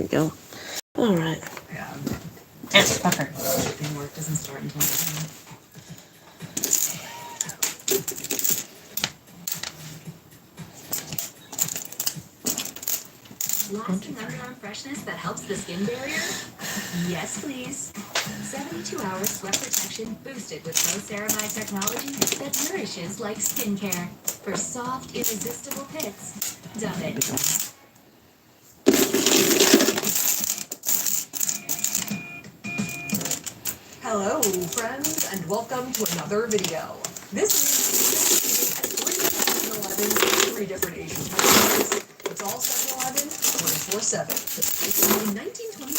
we go. All right. Yeah. Fucker. Shipping work doesn't start until November. Lasting underarm freshness that helps the skin barrier? Yes, please. 72 hours sweat protection boosted with pro-ceramide technology that nourishes like skincare. For soft, irresistible pits. Done it. Hello, friends, and welcome to another video. This is at 3 7-Eleven, 3 different Asian countries. It's all 7-Eleven, 24/7. In 1927,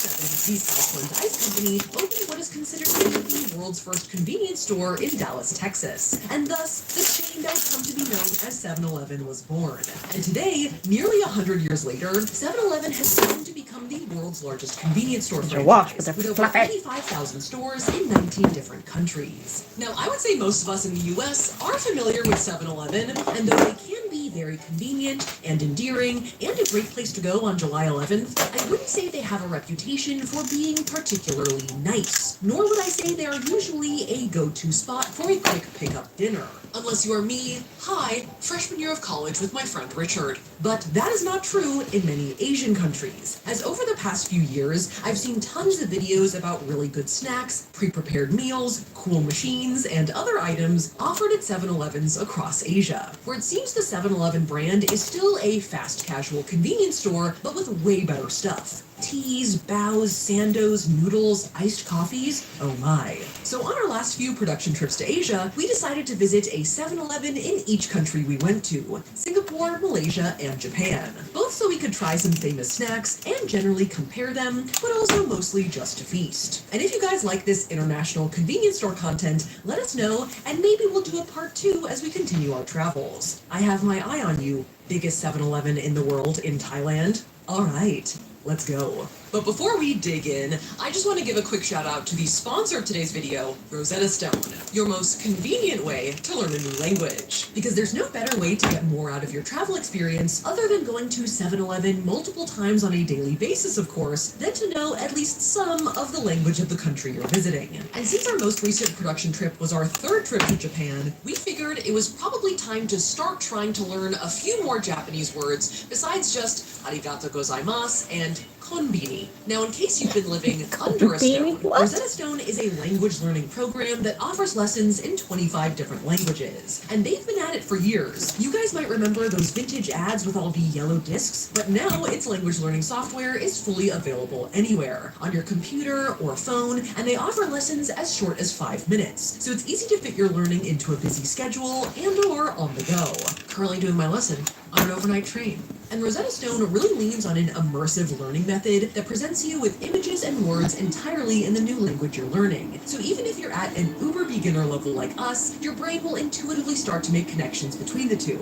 the Southland Ice Company opened what is considered to be the world's first convenience store in Dallas, Texas, and thus the chain that would come to be known as 7-Eleven was born. And today, nearly 100 years later, 7-Eleven has grown to become the world's largest convenience store franchise, with over 85,000 stores in 19 different countries. Now, I would say most of us in the US are familiar with 7-Eleven, and though they can be very convenient and endearing and a great place to go on July 11th, I wouldn't say they have a reputation for being particularly nice, nor would I say they are usually a go-to spot for a quick pickup dinner. Unless you are me, hi, freshman year of college with my friend Richard. But that is not true in many Asian countries, as over the past few years, I've seen tons of videos about really good snacks, pre-prepared meals, cool machines, and other items offered at 7-Elevens across Asia, where it seems the 7-Eleven brand is still a fast casual convenience store, but with way better stuff. Teas, bows, sandos, noodles, iced coffees, oh my. So on our last few production trips to Asia, we decided to visit a 7-Eleven in each country we went to: Singapore, Malaysia, and Japan. Both so we could try some famous snacks and generally compare them, but also mostly just to feast. And if you guys like this international convenience store content, let us know, and maybe we'll do a part 2 as we continue our travels. I have my eye on you, biggest 7-Eleven in the world in Thailand. All right. Let's go. But before we dig in, I just want to give a quick shout out to the sponsor of today's video, Rosetta Stone, your most convenient way to learn a new language. Because there's no better way to get more out of your travel experience other than going to 7-Eleven multiple times on a daily basis, of course, than to know at least some of the language of the country you're visiting. And since our most recent production trip was our 3rd trip to Japan, we figured it was probably time to start trying to learn a few more Japanese words besides just arigato gozaimasu and konbini. Now, in case you've been living under a stone, Rosetta Stone is a language learning program that offers lessons in 25 different languages. And they've been at it for years. You guys might remember those vintage ads with all the yellow discs, but now its language learning software is fully available anywhere, on your computer or phone, and they offer lessons as short as 5 minutes. So it's easy to fit your learning into a busy schedule and or on the go. Currently doing my lesson on an overnight train. And Rosetta Stone really leans on an immersive learning method that presents you with images and words entirely in the new language you're learning. So even if you're at an uber beginner level like us, your brain will intuitively start to make connections between the two.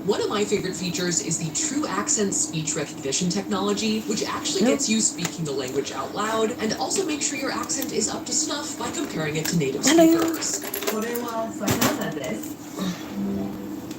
One of my favorite features is the True Accent speech recognition technology, which actually gets you speaking the language out loud and also makes sure your accent is up to snuff by comparing it to native speakers.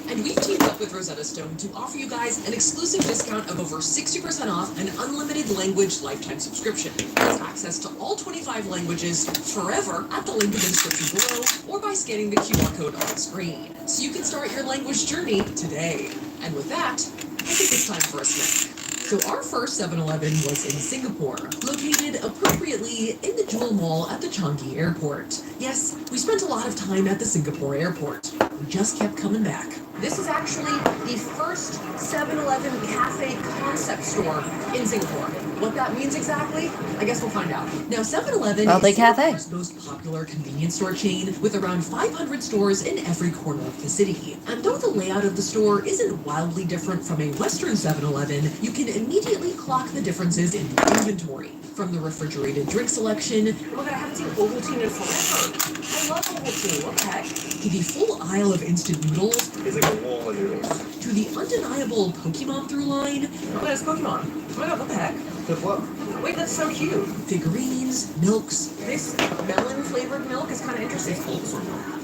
And we've teamed up with Rosetta Stone to offer you guys an exclusive discount of over 60% off an unlimited language lifetime subscription. With access to all 25 languages forever at the link in the description below or by scanning the QR code on the screen. So you can start your language journey today. And with that, I think it's time for a snack. So our first 7-Eleven was in Singapore, located appropriately in the Jewel Mall at the Changi Airport. Yes, we spent a lot of time at the Singapore airport. We just kept coming back. This is actually the first 7-Eleven cafe concept store in Singapore. What that means exactly, I guess we'll find out. Now, 7-Eleven is Singapore's most popular convenience store chain with around 500 stores in every corner of the city. And though the layout of the store isn't wildly different from a Western 7-Eleven, you can immediately clock the differences in the inventory. From the refrigerated drink selection, oh my god, I haven't seen Ovaltine in forever. I love Ovaltine, what the heck? To the full aisle of instant noodles, it's like a wall of noodles. To the undeniable Pokemon through line. Oh, there's Pokemon. Oh my god, what the heck? Flip what? Wait, that's so cute. Figurines, milks. This melon flavored milk is kind of interesting.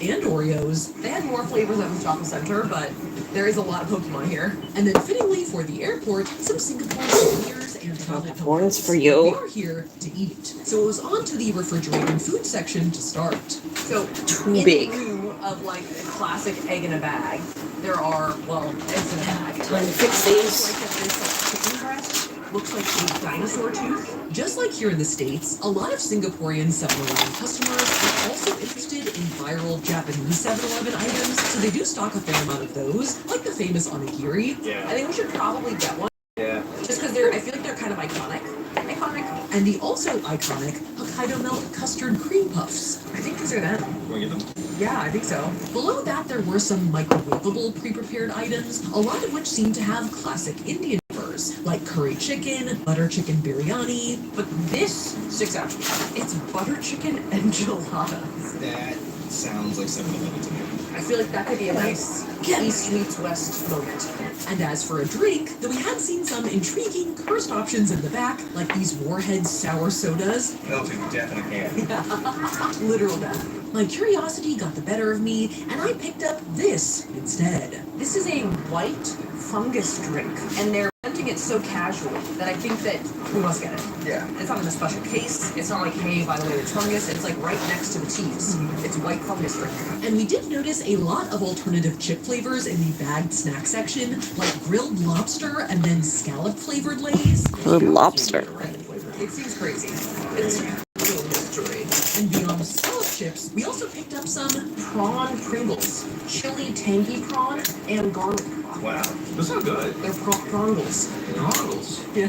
And Oreos. They had more flavors at the Shopping Center, but there is a lot of Pokemon here. And then fittingly for the airport, some Singapore souvenirs and chocolate One's for you. We are here to eat. So it was on to the refrigerated food section to start. So Too in big. lieu of like a classic egg in a bag, there are, well, eggs in a bag. Time to fix these. Like this chicken breast looks like a dinosaur tooth. Just like here in the States, a lot of Singaporean 7-Eleven customers are also interested in viral Japanese 7-Eleven items, so they do stock a fair amount of those, like the famous onigiri. Yeah. I think we should probably get one, Yeah. just because I feel like they're kind of iconic. And the also iconic Hokkaido milk custard cream puffs. I think these are them. Want to get them? Yeah, I think so. Below that, there were some microwavable pre-prepared items, a lot of which seem to have classic Indian flavors, like curry chicken, butter chicken biryani. But this sticks out. It's butter chicken enchiladas. That sounds like 7-Eleven to me. I feel like that could be a nice East meets West moment. And as for a drink, though we had seen some intriguing cursed options in the back, like these Warhead sour sodas. That'll take death in a can. Literal death. My curiosity got the better of me, and I picked up this instead. This is a white fungus drink, and they're presenting it so casually that I think that we must get it. Yeah. It's not in a special case. It's not like, hey, by the way, it's fungus. It's like right next to the cheese. It's white fungus drink. And we did notice a lot of alternative chip flavors in the bagged snack section, like grilled lobster and then scallop flavored Lay's. Grilled lobster. It seems crazy. It's real mystery. And beyond scallop chips, we also picked up some prawn Pringles, chili tangy prawn, and garlic prawn. Wow. Those are good. They're prongles. Noodles. Yeah.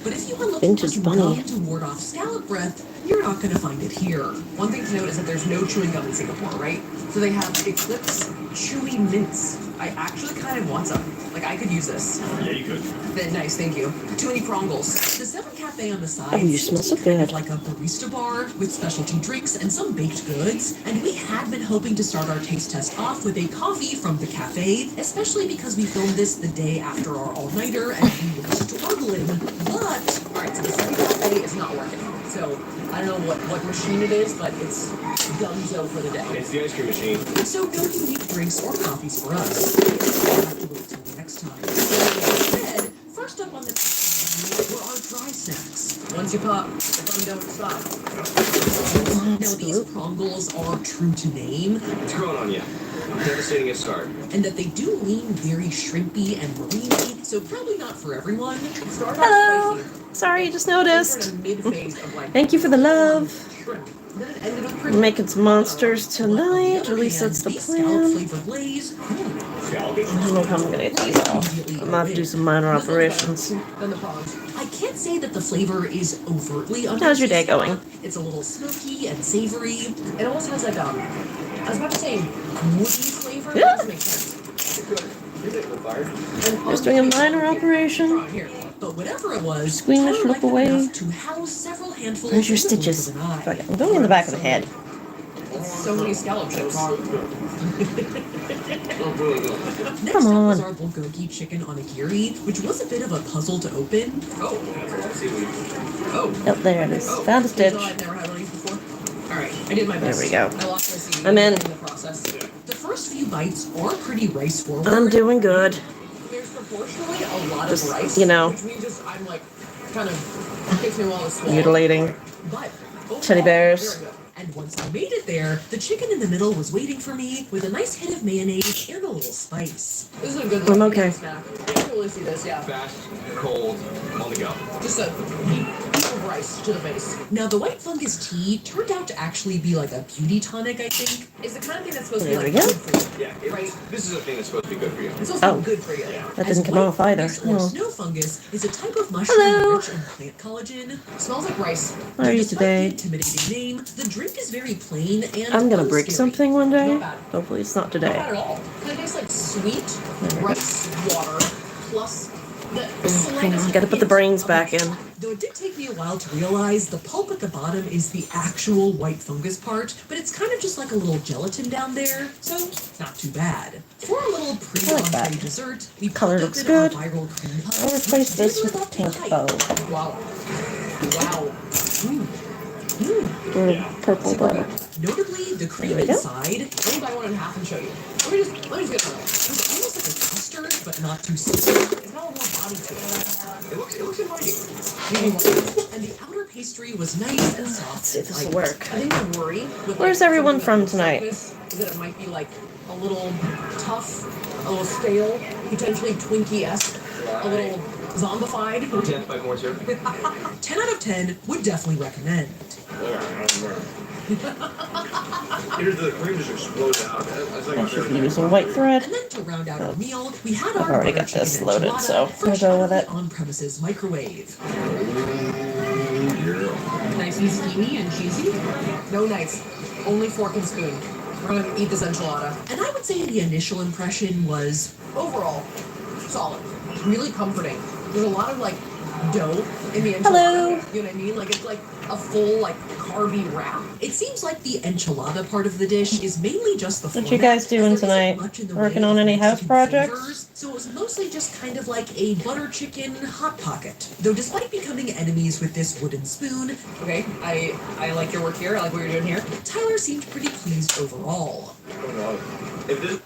But if you were looking for Vintage some bunny. gum to ward off scallop breath, you're not going to find it here. One thing to note is that there's no chewing gum in Singapore, right? So they have Eclipse Chewy Mints. I actually kind of want some. Like, I could use this. Yeah, you could. Nice, thank you. Too many prongles. The 7 Cafe on the side Oh, you smell so good. like a barista bar with specialty drinks and some baked goods. And we had been hoping to start our taste test off with a coffee from the cafe, especially because we filmed this the day after our all-nighter and we were struggling. But, alright, so the 7 Cafe is not working. So, I don't know what machine it is, but it's gunzo for the day. It's the ice cream machine. So no unique drinks or coffees for us. We'll have to wait till the next time. Instead, first up on the menu were our dry snacks. Once you pop, the fun don't stop. Now these prongles are true to name, What's growing on you? Devastating a start. and that they do lean very shrimpy and marine, so probably not for everyone. Start off Hello. spicy. Sorry, I just We're noticed. in a mid-phase of like Thank you for the love. shrimp. Then it ended up We're pretty. making some monsters But on the tonight. other At least hand, that's the these plan. scallop-flavored Lay's, Scallopy? I don't know how I'm gonna get these off. I'm gonna have to do some minor operations. Then the prawns. I can't say that the flavor is overtly How's your day going? It's a little smoky and savory. It almost has like I was about to say woody flavor. But it doesn't make sense. It's good. Is it with fire? And Just doing a minor operation. prawn here. But whatever it was, Squeeze the Tyler shrimp liked it away. enough to house several handfuls. Where's your in the blink stitches? of an eye. Fuck it. I'm going in the back of the head. So many scallop chips. Oh, really good. Next Come up was on. our bulgogi chicken onigiri, which was a bit of a puzzle to open. Oh, that's a lot of seaweed. Oh. Oh, there it is. Oh, Found a stitch. I've never had one of these before. Alright, I did my best. we go. I lost my seed I'm in. the process. The first few bites are pretty rice forward. I'm doing good. There's proportionally a lot Just, of rice. you know. Which means I'm like, kind of, takes me a while to swallow. Mutilating. But, overall, Teddy bears. very good. And once I made it there, the chicken in the middle was waiting for me with a nice hit of mayonnaise and a little spice. This is a good I'm okay. snack. I can really see this, yeah. Fast, cold, on the go. Just a heap of rice to the face. Now, the white fungus tea turned out to actually be like a beauty tonic, I think. It's the kind of thing that's supposed to be There like we go. good for you. Yeah, Right. this is a thing that's supposed to be good for you. It's also Oh. good for you. That As didn't come white off either. fungus Or Oh. snow fungus is a type of mushroom Hello. rich in plant collagen. Smells like rice. How are you Despite today? the intimidating name, the drink is very plain and I'm gonna break unscary. something one day. Not bad. Hopefully it's not Not today. bad at all. Kind of tastes like sweet rice water plus the Hang on, gotta put the brains back in. Though it did take me a while to realize the pulp at the bottom is the actual white fungus part, but it's kind of just like a little gelatin down there, so not too bad. For a little pre-entree dessert, we Color popped looks open our good. viral cream puffs. I'll replace this with a Up to pink height. bow. Wow. Wow. Or purple bow. Notably, the cream There we go. inside. Let me buy one and a half and show you. Let me just get one. It's almost like a custard, but not too sweet. It's got a little body to it. It looks inviting. And the outer pastry was nice and soft. Let's see if this will Like, work. I think the worry with Where's everyone from tonight? Is that it might be like a little tough, a little stale, potentially Twinkie-esque, a little zombified. 10 more, sir. 10 out of 10 would definitely recommend. Here's the cream just exploded out. That's like I should be using white thread. And then to round out our meal, we had I've our already butter got this chicken loaded, enchilada, so fresh I'll go out with of it. the on-premises microwave. Yeah. Nice and steamy and cheesy. No knife, only fork and spoon. We're gonna eat this enchilada. And I would say the initial impression was overall solid, really comforting. There's a lot of like dough in the enchilada. Hello. You know what I mean? Like it's like a full like carby wrap. It seems like the enchilada part of the dish is mainly just the What you format, guys as doing there isn't tonight? much in the Working way on of any house Mexican projects? flavors, so it was mostly just kind of like a butter chicken hot pocket. Though despite becoming enemies with this wooden spoon, okay, I like your work here, I like what you're doing here, Tyler seemed pretty pleased overall. Oh no. If this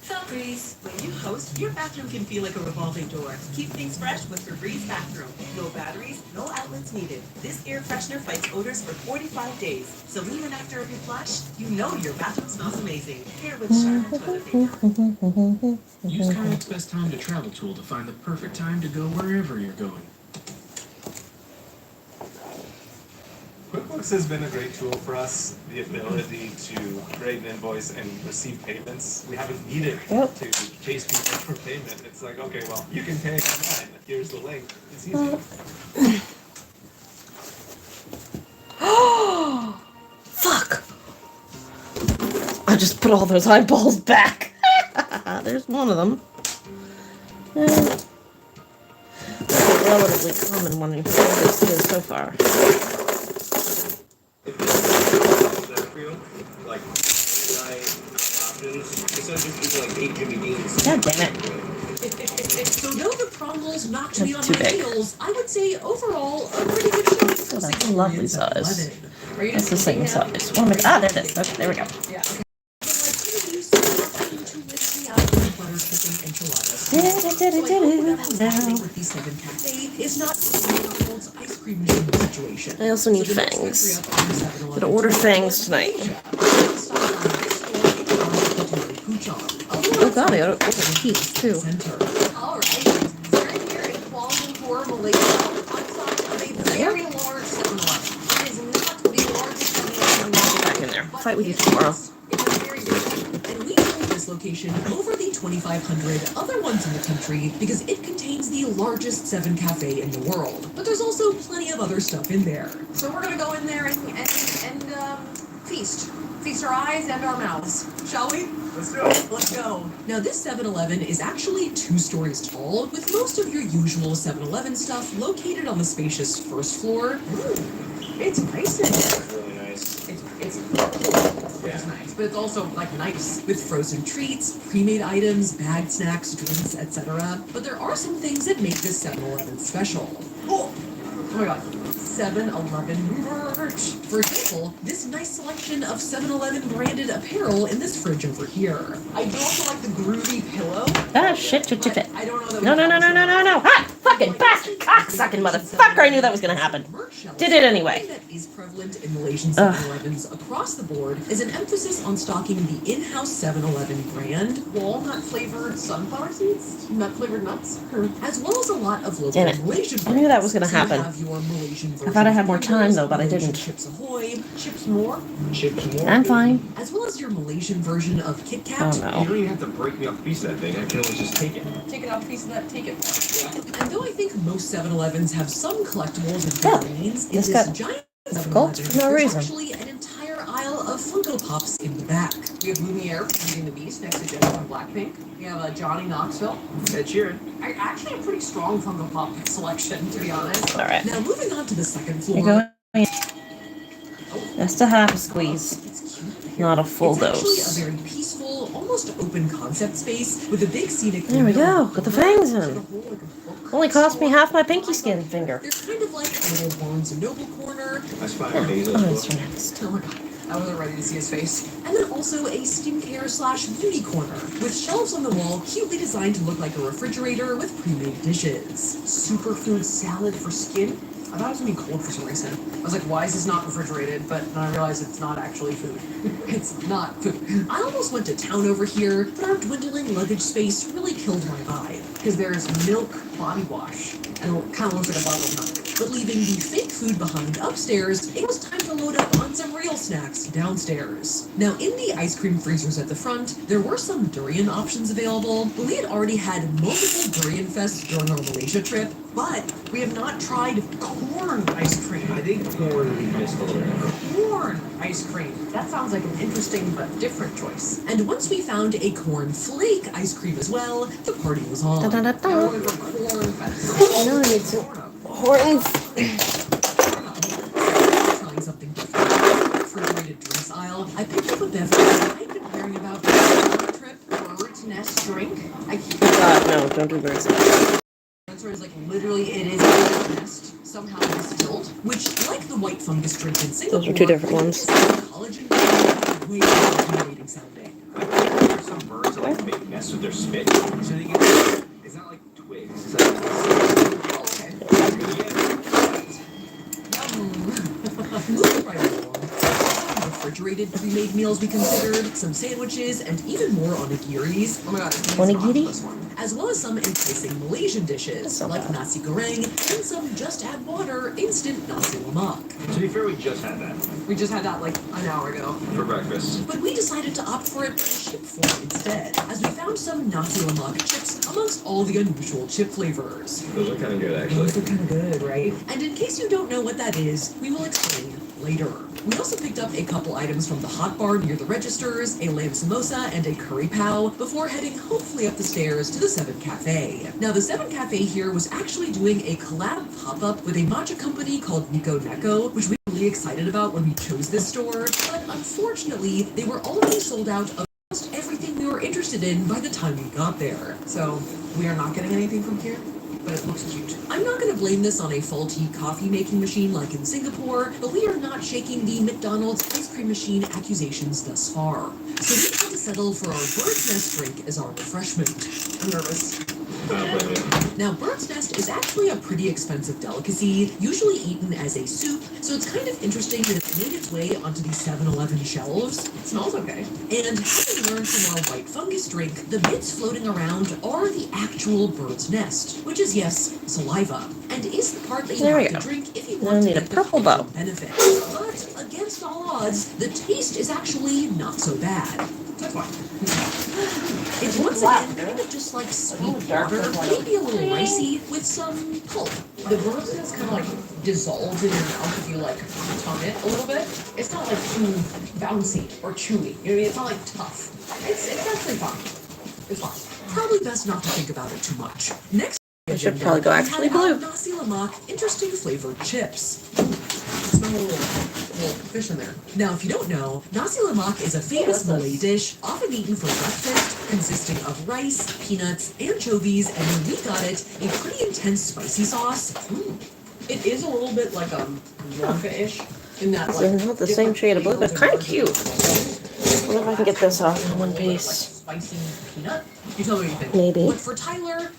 Febreze. When you host, your bathroom can feel like a revolving door. Keep things fresh with Febreze Bathroom. No batteries, no outlets needed. This air freshener fights odors for 45 days. So even after every flush, you know your bathroom smells amazing. Paired with Charmin toilet paper. Use Kayak's best time to travel tool to find the perfect time to go wherever you're going. QuickBooks has been a great tool for us. The ability to create an invoice and receive payments. We haven't needed Yep. to chase people for payment. It's like, okay, well, you can pay online. Here's the link. It's easy. Fuck! I just put all those eyeballs back. There's one of them. That's a relatively common one in this so far. if this better for you, like options, instead of just eating like 8 Jimmy Deans. God damn it. So though the Pringles knocked me on That's too my big. heels, I would say overall a pretty good showing for Oh, that's a 6 lovely Koreans out of size. 11. Are you It's just the same eating now? size. There it is. Okay, there we go. Yeah. Okay. But like you to lift me out of the butter chicken enchiladas. So I hope whatever's happening with the 7 Cafe is not a McDonald's ice cream machine situation. I also need So the next fangs. country up on the 7-Eleven Gotta order tour fangs was tonight. Malaysia. Stop by this store in Kuala Lumpur, Oh god, I gotta order heat too. Center. All right, we're here in Kuala Lumpur, Malaysia. Outside of a very large 7-Eleven. It is not the largest 7-Eleven in the world. Back in there. But Fight with you it is- tomorrow. It is very big. And we chose this location over the 2,500 other ones in the country because it contains the largest 7 Cafe in the world. But there's also plenty of other stuff in there. So we're gonna go in there and feast. Feast our eyes and our mouths. Shall we? Let's do it. Let's go. Now this 7-Eleven is actually 2 stories tall, with most of your usual 7-Eleven stuff located on the spacious first floor. Ooh, it's nice in there. Really nice. It's nice, but it's also like nice with frozen treats, pre-made items, bagged snacks, drinks, etc. But there are some things that make this 7-Eleven special. Oh my god. 7-Eleven merch. For example, this nice selection of 7-Eleven branded apparel in this fridge over here. I do also like the groovy pillow. Ah, shit. but I don't know that we No. have Ah, fucking bastard, cocksucking motherfucker. I knew that was gonna happen. Did it anyway. Something that is prevalent in Malaysian 7-Elevens across the board is an emphasis on stocking the in-house 7-Eleven brand walnut flavored sunflower seeds, nut flavored nuts, as well as a lot of Damn local it. Malaysian I knew that brands. was gonna So you happen. have your Malaysian I thought I had more version of time, though, but I Malaysian didn't. Chips Ahoy, Chips More, Chips more. I'm fine. as well as your Malaysian version of Kit Oh Kat. You no. don't even have to break me off a piece of that thing. I can always just take it. Take it off a piece of that, take it. And though I think most 7-Elevens have some collectibles and Yeah, figurines, in this this got giant difficult 7-Eleven, for no there's reason. actually an entire aisle of Funko Funko Pops in the back. We have Lumiere from Beauty and the Beast next to Jennifer from Blackpink. We have Johnny Knoxville. Ed Sheeran. Actually, a pretty strong Funko Pop selection, to be honest. All right. Now, moving on to the second You're floor. going. Just a half a squeeze, It's cute. not a full It's actually dose. a very peaceful, almost open concept space with a big scenic There we window. go. Got the fangs in. And a whole, like, a book Only cost me store. half my pinky skin finger. There's kind of like a little Barnes and Noble corner. I spy on Hazel's Oh, that's book. for next. Oh my god, I wasn't ready to see his face. And then also a skincare slash beauty corner with shelves on the wall cutely designed to look like a refrigerator with pre-made dishes. Superfood salad for skin. I thought it was gonna be cold for some reason. I was like, why is this not refrigerated? But then I realized it's not actually food. It's not food. I almost went to town over here, but our dwindling luggage space really killed my vibe. Because there's milk body wash, and it kind of looks like a bottle of milk. But leaving the fake food behind upstairs, it was time to load up on some real snacks downstairs. Now, in the ice cream freezers at the front, there were some durian options available, but we had already had multiple durian fests during our Malaysia trip, but we have not tried corn ice cream. I think corn we missed a little bit. Corn ice cream. That sounds like an interesting but different choice. And once we found a corn flake ice cream as well, the party was on. Da-da-da-da. Now we're going for corn fest. Now I need some horns. Trying something different. Refrigerated drinks aisle. I picked up a beverage I've been hearing about for our trip. Bird's Nest drink. I keep No, don't do birds. the answer is like literally it is a bird's nest somehow distilled, which like the white fungus drink in Singapore. Those are two different ones. Collagen way more intimidating sounding. I think there's some birds that like make nests with their spit. So they get, it's not like twigs. It's like, Oh, okay. yeah. Moving right along. Refrigerated pre-made meals we considered, some sandwiches, and even more onigiris. Oh my god, it's Onigiri? this one. As well as some enticing Malaysian dishes, not like bad. nasi goreng, and some just add water instant nasi lemak. To be fair, we just had that We just had that like an hour ago. for breakfast. But we decided to opt for it in chip form instead, as we found some nasi lemak chips amongst all the unusual chip flavors. Those are kind of good, actually. Those are kind of good, right? And in case you don't know what that is, we will explain later. We also picked up a couple items from the hot bar near the registers, a lamb samosa and a curry pow, before heading hopefully up the stairs to the 7 Cafe. Now the 7 Cafe here was actually doing a collab pop-up with a matcha company called Nico Neko, which we were really excited about when we chose this store, but unfortunately they were already sold out of almost everything we were interested in by the time we got there. So we are not getting anything from here, but it looks cute. I'm not going to blame this on a faulty coffee making machine like in Singapore, but we are not shaking the McDonald's ice cream machine accusations thus far. So we had to settle for our bird's nest drink as our refreshment. I'm nervous. Now, bird's nest is actually a pretty expensive delicacy, usually eaten as a soup, so it's kind of interesting that it's made its way onto the 7-Eleven shelves. It smells okay. And having learned from our white fungus drink, the bits floating around are the actual bird's nest, which is, yes, saliva, and is the part that you There we have to go. drink if you Now I want to need a get the purple full bow. benefit. But against all odds, the taste is actually not so bad. That's fine. It's once again kind of just like sweet water, maybe a little ricey, with some pulp. The bird's nest kind of like dissolves in your mouth if you like tongue it a little bit. It's not like too bouncy or chewy. You know what I mean? It's not like tough. It's actually fine. It's fine. Probably best not to think about it too much. Next, It should probably go actually we had our blue. Nasi lemak, interesting flavored chips. Smell a little fish in there. Now, if you don't know, nasi lemak is a famous Malay dish, often eaten for breakfast, consisting of rice, peanuts, anchovies, and when we got it, a pretty intense spicy sauce. It is a little bit like Wonka-ish in that This like is not the same shade of blue, but kind of cute. I wonder if I can get this off in one like piece. spicy peanut. You tell me what you think. Maybe. But for Tyler,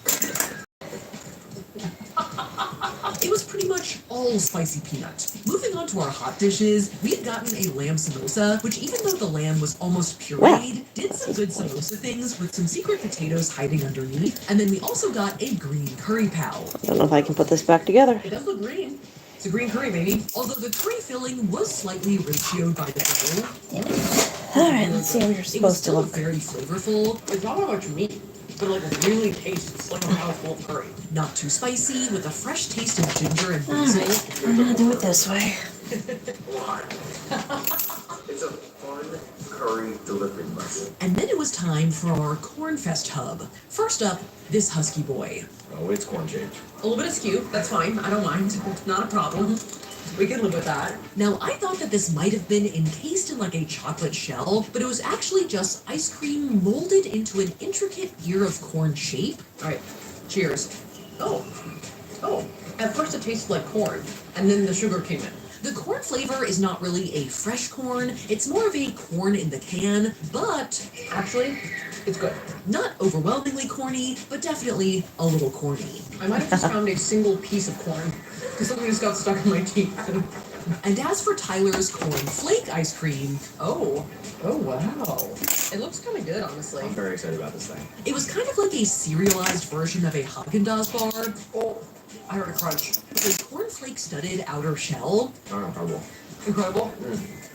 it was pretty much all spicy peanut. Moving on to our hot dishes, we had gotten a lamb samosa, which even though the lamb was almost pureed, did some good samosa things with some secret potatoes hiding underneath. And then we also got a green curry pow. I don't know if I can put this back together. It does look green. It's a green curry, baby. Although the curry filling was slightly ratioed by the dough. Alright, let's see how you're It was supposed to still look. very flavorful. It's not that much meat, but like really tastes like a mouthful of curry. Not too spicy, with a fresh taste of ginger and basil. I'm gonna do it this way. It's a fun corn curry delivery bus. And then it was time for our Cornfest hub. First up, this husky boy. Oh, it's corn shaped. A little bit askew, that's fine, I don't mind. Not a problem. We can live with that. Now, I thought that this might have been encased in like a chocolate shell, but it was actually just ice cream molded into an intricate ear of corn shape. All right, cheers. Oh, at first it tasted like corn, and then the sugar came in. The corn flavor is not really a fresh corn, it's more of a corn in the can, but actually, it's good. Not overwhelmingly corny, but definitely a little corny. I might have just found a single piece of corn, because something just got stuck in my teeth. And as for Tyler's corn flake ice cream, oh wow. It looks kind of good, honestly. I'm very excited about this thing. It was kind of like a serialized version of a Haagen-Dazs bar. Oh, I heard a crunch. With a cornflake studded outer shell. Oh, incredible. Incredible.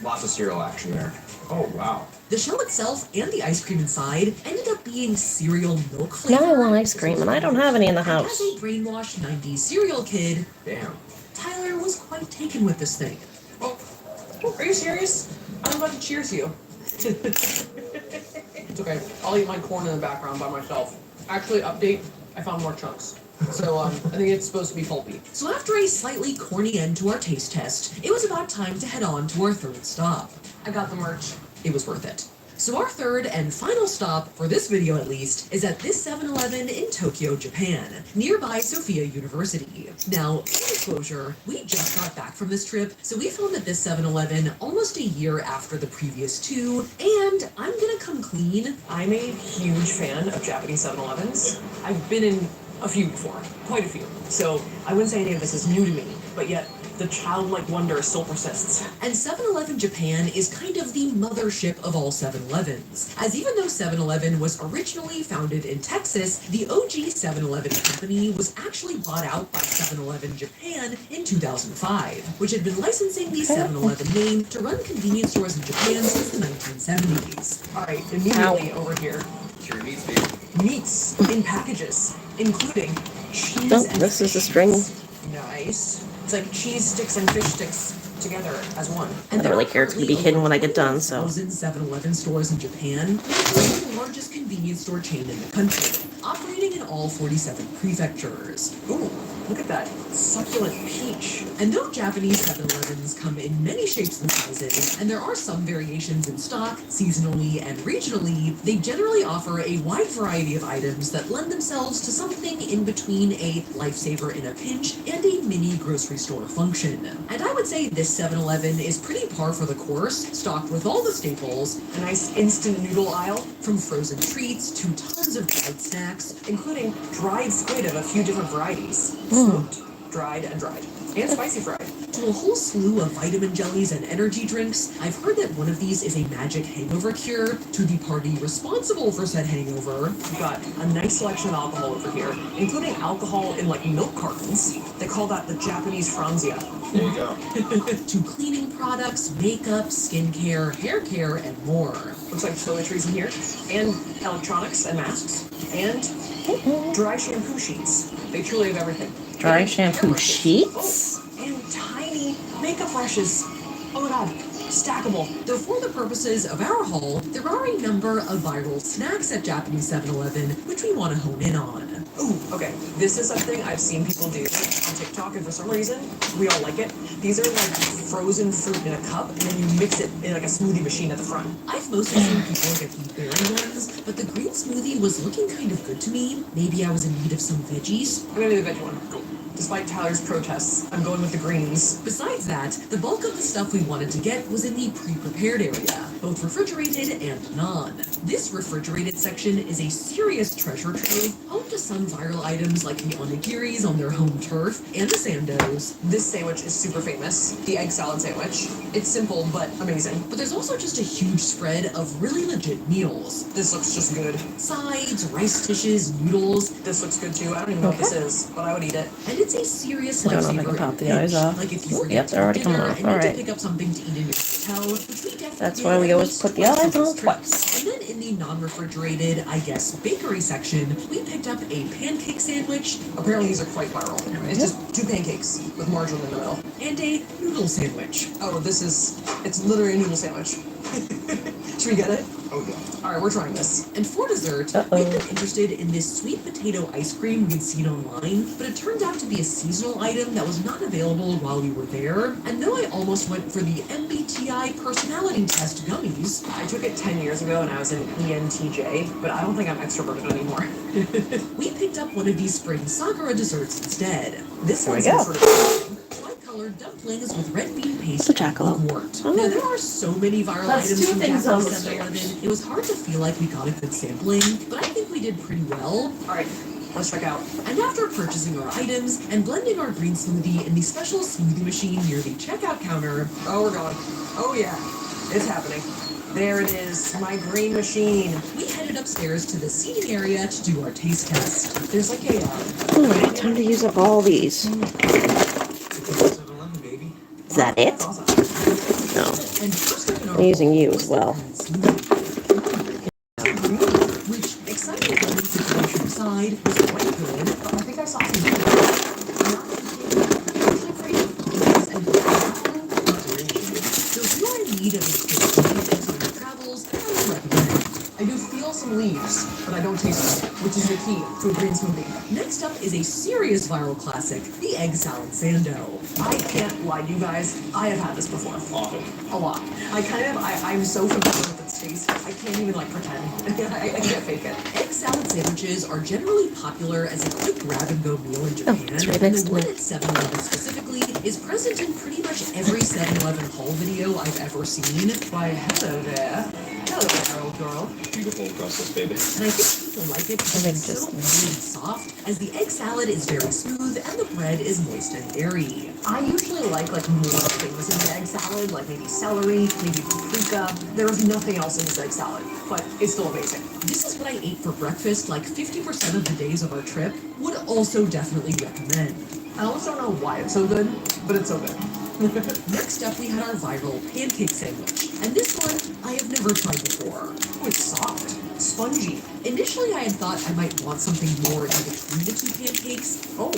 Lots of cereal action there. Oh, wow. The shell itself and the ice cream inside ended up being cereal milk flavor. Now I want ice cream, and I don't have any in the As house. a brainwashed 90s cereal kid, Damn. Tyler was quite taken with this thing. Oh, are you serious? I'm about to cheers you. It's okay. I'll eat my corn in the background by myself. Actually, update, I found more chunks. So, I think it's supposed to be pulpy. So after a slightly corny end to our taste test, it was about time to head on to our third stop. I got the merch. It was worth it. So our third and final stop, for this video at least, is at this 7-Eleven in Tokyo, Japan, nearby Sophia University. Now, full disclosure, we just got back from this trip, so we filmed at this 7-Eleven almost a year after the previous two, and I'm gonna come clean. I'm a huge fan of Japanese 7-Elevens. I've been in a few before, quite a few. So I wouldn't say any of this is new to me, but yet the childlike wonder still persists. And 7-Eleven Japan is kind of the mothership of all 7-Elevens, as even though 7-Eleven was originally founded in Texas, the OG 7-Eleven company was actually bought out by 7-Eleven Japan in 2005, which had been licensing the 7-Eleven name to run convenience stores in Japan since the 1970s. All right, immediately over here, Your meats, baby. meats in packages, including cheese Oh, and this is the fish string. sticks. Nice. It's like cheese sticks and fish sticks together as one. I don't really care. It's gonna be hidden when I get done, so. 7-Eleven stores in Japan, it's the largest convenience store chain in the country, operating in all 47 prefectures. Ooh, look at that succulent peach. And though Japanese 7-Elevens come in many shapes and sizes, and there are some variations in stock, seasonally and regionally, they generally offer a wide variety of items that lend themselves to something in between a lifesaver in a pinch and a mini grocery store function. And I would say this 7-Eleven is pretty par for the course, stocked with all the staples, a nice instant noodle aisle, from frozen treats to tons of dried snacks, including dried squid of a few different varieties. Smoked, dried, and spicy fried. To a whole slew of vitamin jellies and energy drinks. I've heard that one of these is a magic hangover cure. To the party responsible for said hangover, we've got a nice selection of alcohol over here, including alcohol in like milk cartons. They call that the Japanese Franzia. There you go. To cleaning products, makeup, skincare, hair care, and more. Looks like toiletries in here, and electronics and masks, and dry shampoo sheets. They truly have everything. Dry And shampoo hair brushes. sheets? Oh, and tiny makeup brushes. Oh my god, stackable. Though for the purposes of our haul, there are a number of viral snacks at Japanese 7-Eleven, which we want to hone in on. Ooh, okay. This is something I've seen people do on TikTok, and for some reason, we all like it. These are like frozen fruit in a cup, and then you mix it in like a smoothie machine at the front. I've mostly seen people get the berry ones, but the green smoothie was looking kind of good to me. Maybe I was in need of some veggies. I'm gonna do the veggie one. Cool. Despite Tyler's protests, I'm going with the greens. Besides that, the bulk of the stuff we wanted to get was in the pre-prepared area, both refrigerated and non. This refrigerated section is a serious treasure trove, home to some viral items like the onigiris on their home turf and the sandos. This sandwich is super famous, the egg salad sandwich. It's simple but amazing. But there's also just a huge spread of really legit meals. This looks just good. Sides, rice dishes, noodles. This looks good too. I don't even know what this is, but I would eat it. And it's a serious I don't know if I lifesaver can pop in a the eyes pinch. off. Like if you Ooh, forget yep, to they're already eat coming dinner off. and need Alright. to pick up something to eat in your hotel, which we definitely That's did why we at always least put the twice eyes on on this trip. twice. And then in the non-refrigerated, I guess, bakery section, we picked up a pancake sandwich. Apparently these are quite viral. It's just 2 pancakes with margarine in the middle. And a noodle sandwich. Oh, it's literally a noodle sandwich. Should we get it? Oh yeah. Alright, we're trying this. And for dessert, Uh-oh. we've been interested in this sweet potato ice cream we'd seen online, but it turned out to be a seasonal item that was not available while we were there. And though I almost went for the MBTI personality test gummies, I took it 10 years ago and I was an ENTJ, but I don't think I'm extroverted anymore. we picked up one of these spring Sakura desserts instead. This There we one's go. some sort of tri-colored dumplings with red bean paste It's a jackalope. and mugwort. Oh. Now there are so many viral That's items two from things on Japanese the 7-Eleven, it was hard to feel like we got a good sampling, but I think we did pretty well. Alright, let's check out. And after purchasing our items and blending our green smoothie in the special smoothie machine near the checkout counter, Oh, we're going. Oh yeah, it's happening. There it is, my green machine. we headed upstairs to the seating area to do our taste test. There's like a, Alright, time to use up all these. 7-Eleven, baby. Is that it? that's awesome. No. And first up in our I'm using you was as the well. green smoothie, which, exciting lemon situation aside, was quite good. I think I saw some. So if you're in need of a quick smoothie on your travels, I would recommend. I do feel some leaves, but I don't taste them, which is the key to a green smoothie. Next up is a serious viral classic, the egg salad sando. I can't lie to you guys, I have had this before. Often. A lot. I'm so familiar with its taste, I can't even like pretend. I can't fake it. Egg salad sandwiches are generally popular as a quick grab-and-go meal in Japan, it's right and next the to one me. at 7-Eleven specifically is present in pretty much every 7-Eleven haul video I've ever seen. Why, hello there. Hello, old girl. Beautiful process, baby. And I think people like it because think it's so just- gooey and soft, as the egg salad is very smooth and the bread is moist and airy. I usually like more things in the egg salad, like maybe celery, maybe paprika. There's nothing else in this egg salad, but it's still amazing. This is what I ate for breakfast like 50% of the days of our trip. Would also definitely recommend. I almost don't know why it's so good, but it's so good. Next up, we had our viral pancake sandwich. And this one, I have never tried before. Oh, it's soft, spongy. Initially, I had thought I might want something more in between the two pancakes. Oh,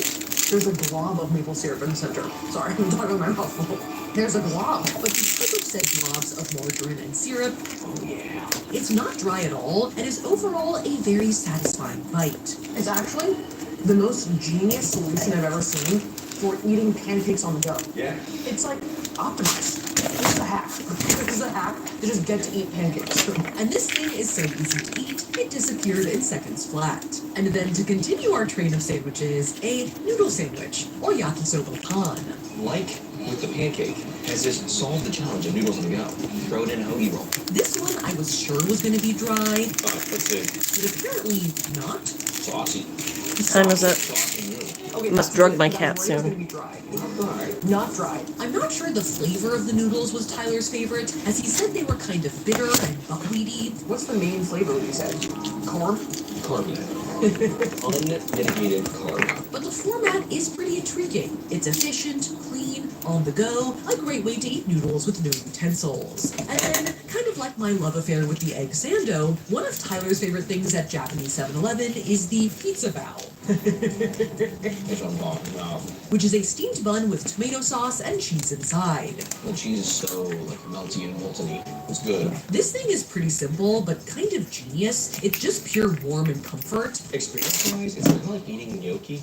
there's a glob of maple syrup in the center. Sorry, I'm talking my mouth full. There's a glob. But because of said globs of margarine and syrup, Oh yeah. it's not dry at all and is overall a very satisfying bite. It's actually the most genius solution I've ever seen for eating pancakes on the go. Yeah. It's like optimized. This is a hack. This is a hack to just get to eat pancakes. And this thing is so easy to eat, it disappeared in seconds flat. And then to continue our train of sandwiches, a noodle sandwich, or yakisoba pan. Like with the pancake, has this solved the challenge of noodles on the go? Throw it in a hoagie roll. This one I was sure was going to be dry, Let's see. but apparently not. Saucy. Time is it? Saucy noodle. Okay, Must that's drug good. my Guys, cat Mario's soon. gonna be dry. Not dry. I'm not sure the flavor of the noodles was Tyler's favorite, as he said they were kind of bitter and buckwheaty. What's the main flavor you said? Carb? Carby. Unmitigated carb. But the format is pretty intriguing. It's efficient, clean, on the go, a great way to eat noodles with no utensils. And then, kind of like my love affair with the egg sando, one of Tyler's favorite things at Japanese 7-Eleven is the pizza bao, Which I'm talking about. which is a steamed bun with tomato sauce and cheese inside. The cheese is so like melty and molten-y. It's good. This thing is pretty simple, but kind of genius. It's just pure warmth and comfort. Experience-wise, it's kind of like eating gnocchi,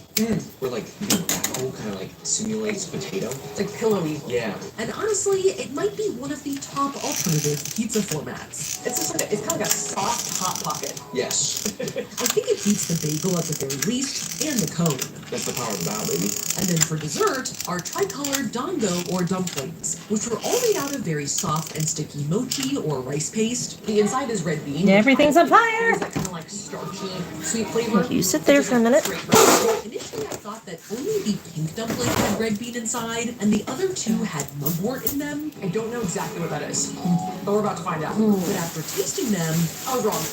where like the apple kind of like simulates potato. It's like pillowy. Yeah. And honestly, it might be one of the top alternative pizza formats. It's just like it's kind of like a soft hot pocket. Yes. I think it beats the bagel at the very least, and the cone. That's the power of the bao, baby. And then for dessert, our tricolored dango or dumplings, which were all made out of very soft and sticky mochi or rice paste. The inside is red bean. Everything's on fire! There's that kind of like starchy, sweet flavor. You sit there for a minute. Initially, I thought that only the pink dumpling had red bean inside, and the other two had mugwort in them. I don't know exactly what that is, but we're about to find out. But after tasting them, I was wrong.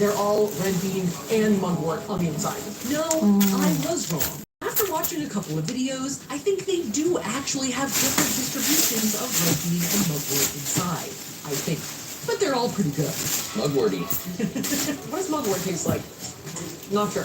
They're all red bean and mugwort on the inside. no, I was wrong. After watching a couple of videos, I think they do actually have different distributions of red bean and mugwort inside. I think. but they're all pretty good. Mugworty. What does mugwort taste like? Not sure.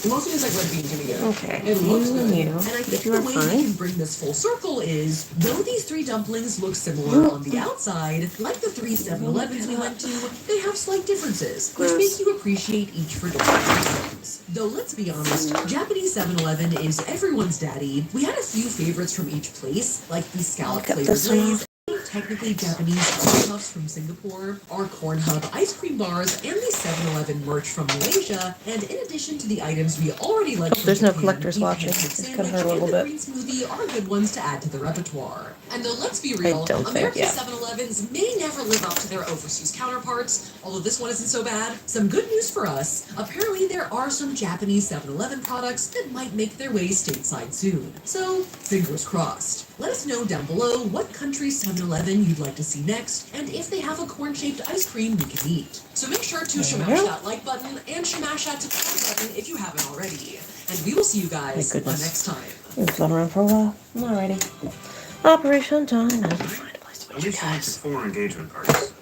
Mostly tastes like red beans to me. Okay. It looks good. You. And I think You the are way we fine. can bring this full circle is, though these 3 dumplings look similar on the outside, like the 3 7-Elevens we went to, they have slight differences, which make you appreciate each for different reasons. Though let's be honest, Japanese 7-Eleven is everyone's daddy. We had a few favorites from each place, like the scallop Cut flavored this off. Lay's, technically Japanese ice puffs from Singapore, our corn hub ice cream bars, and the 7-Eleven merch from Malaysia. And in addition to the items we already like from There's no Japan, collectors the watching. pancake It's gonna sandwich hurt a little and the bit. green smoothie are good ones to add to the repertoire. And though let's be real, don't think, American yeah. 7-Elevens may never live up to their overseas counterparts, although this one isn't so bad. Some good news for us, apparently there are some Japanese 7-Eleven products that might make their way stateside soon. So, fingers crossed. Let us know down below what country's 7-Eleven you'd like to see next, and if they have a corn-shaped ice cream we can eat. So make sure to shamash that like button and shamash that subscribe button if you haven't already. And we will see you guys goodness. next time. We've been around for a while. Alrighty. Operation time. I have to find a place to put you Alicia went to guys. 4 engagement parties.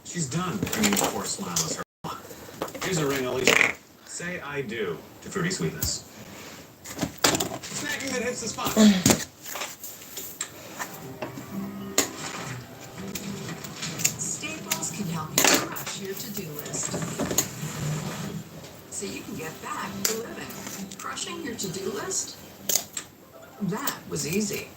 She's done bringing the poor smile as her. Here's a ring, Alicia. Say I do to fruity sweetness. Smacking that hits the spot. Staples can help you crush your to-do list, so you can get back to living. Crushing your to-do list? That was easy.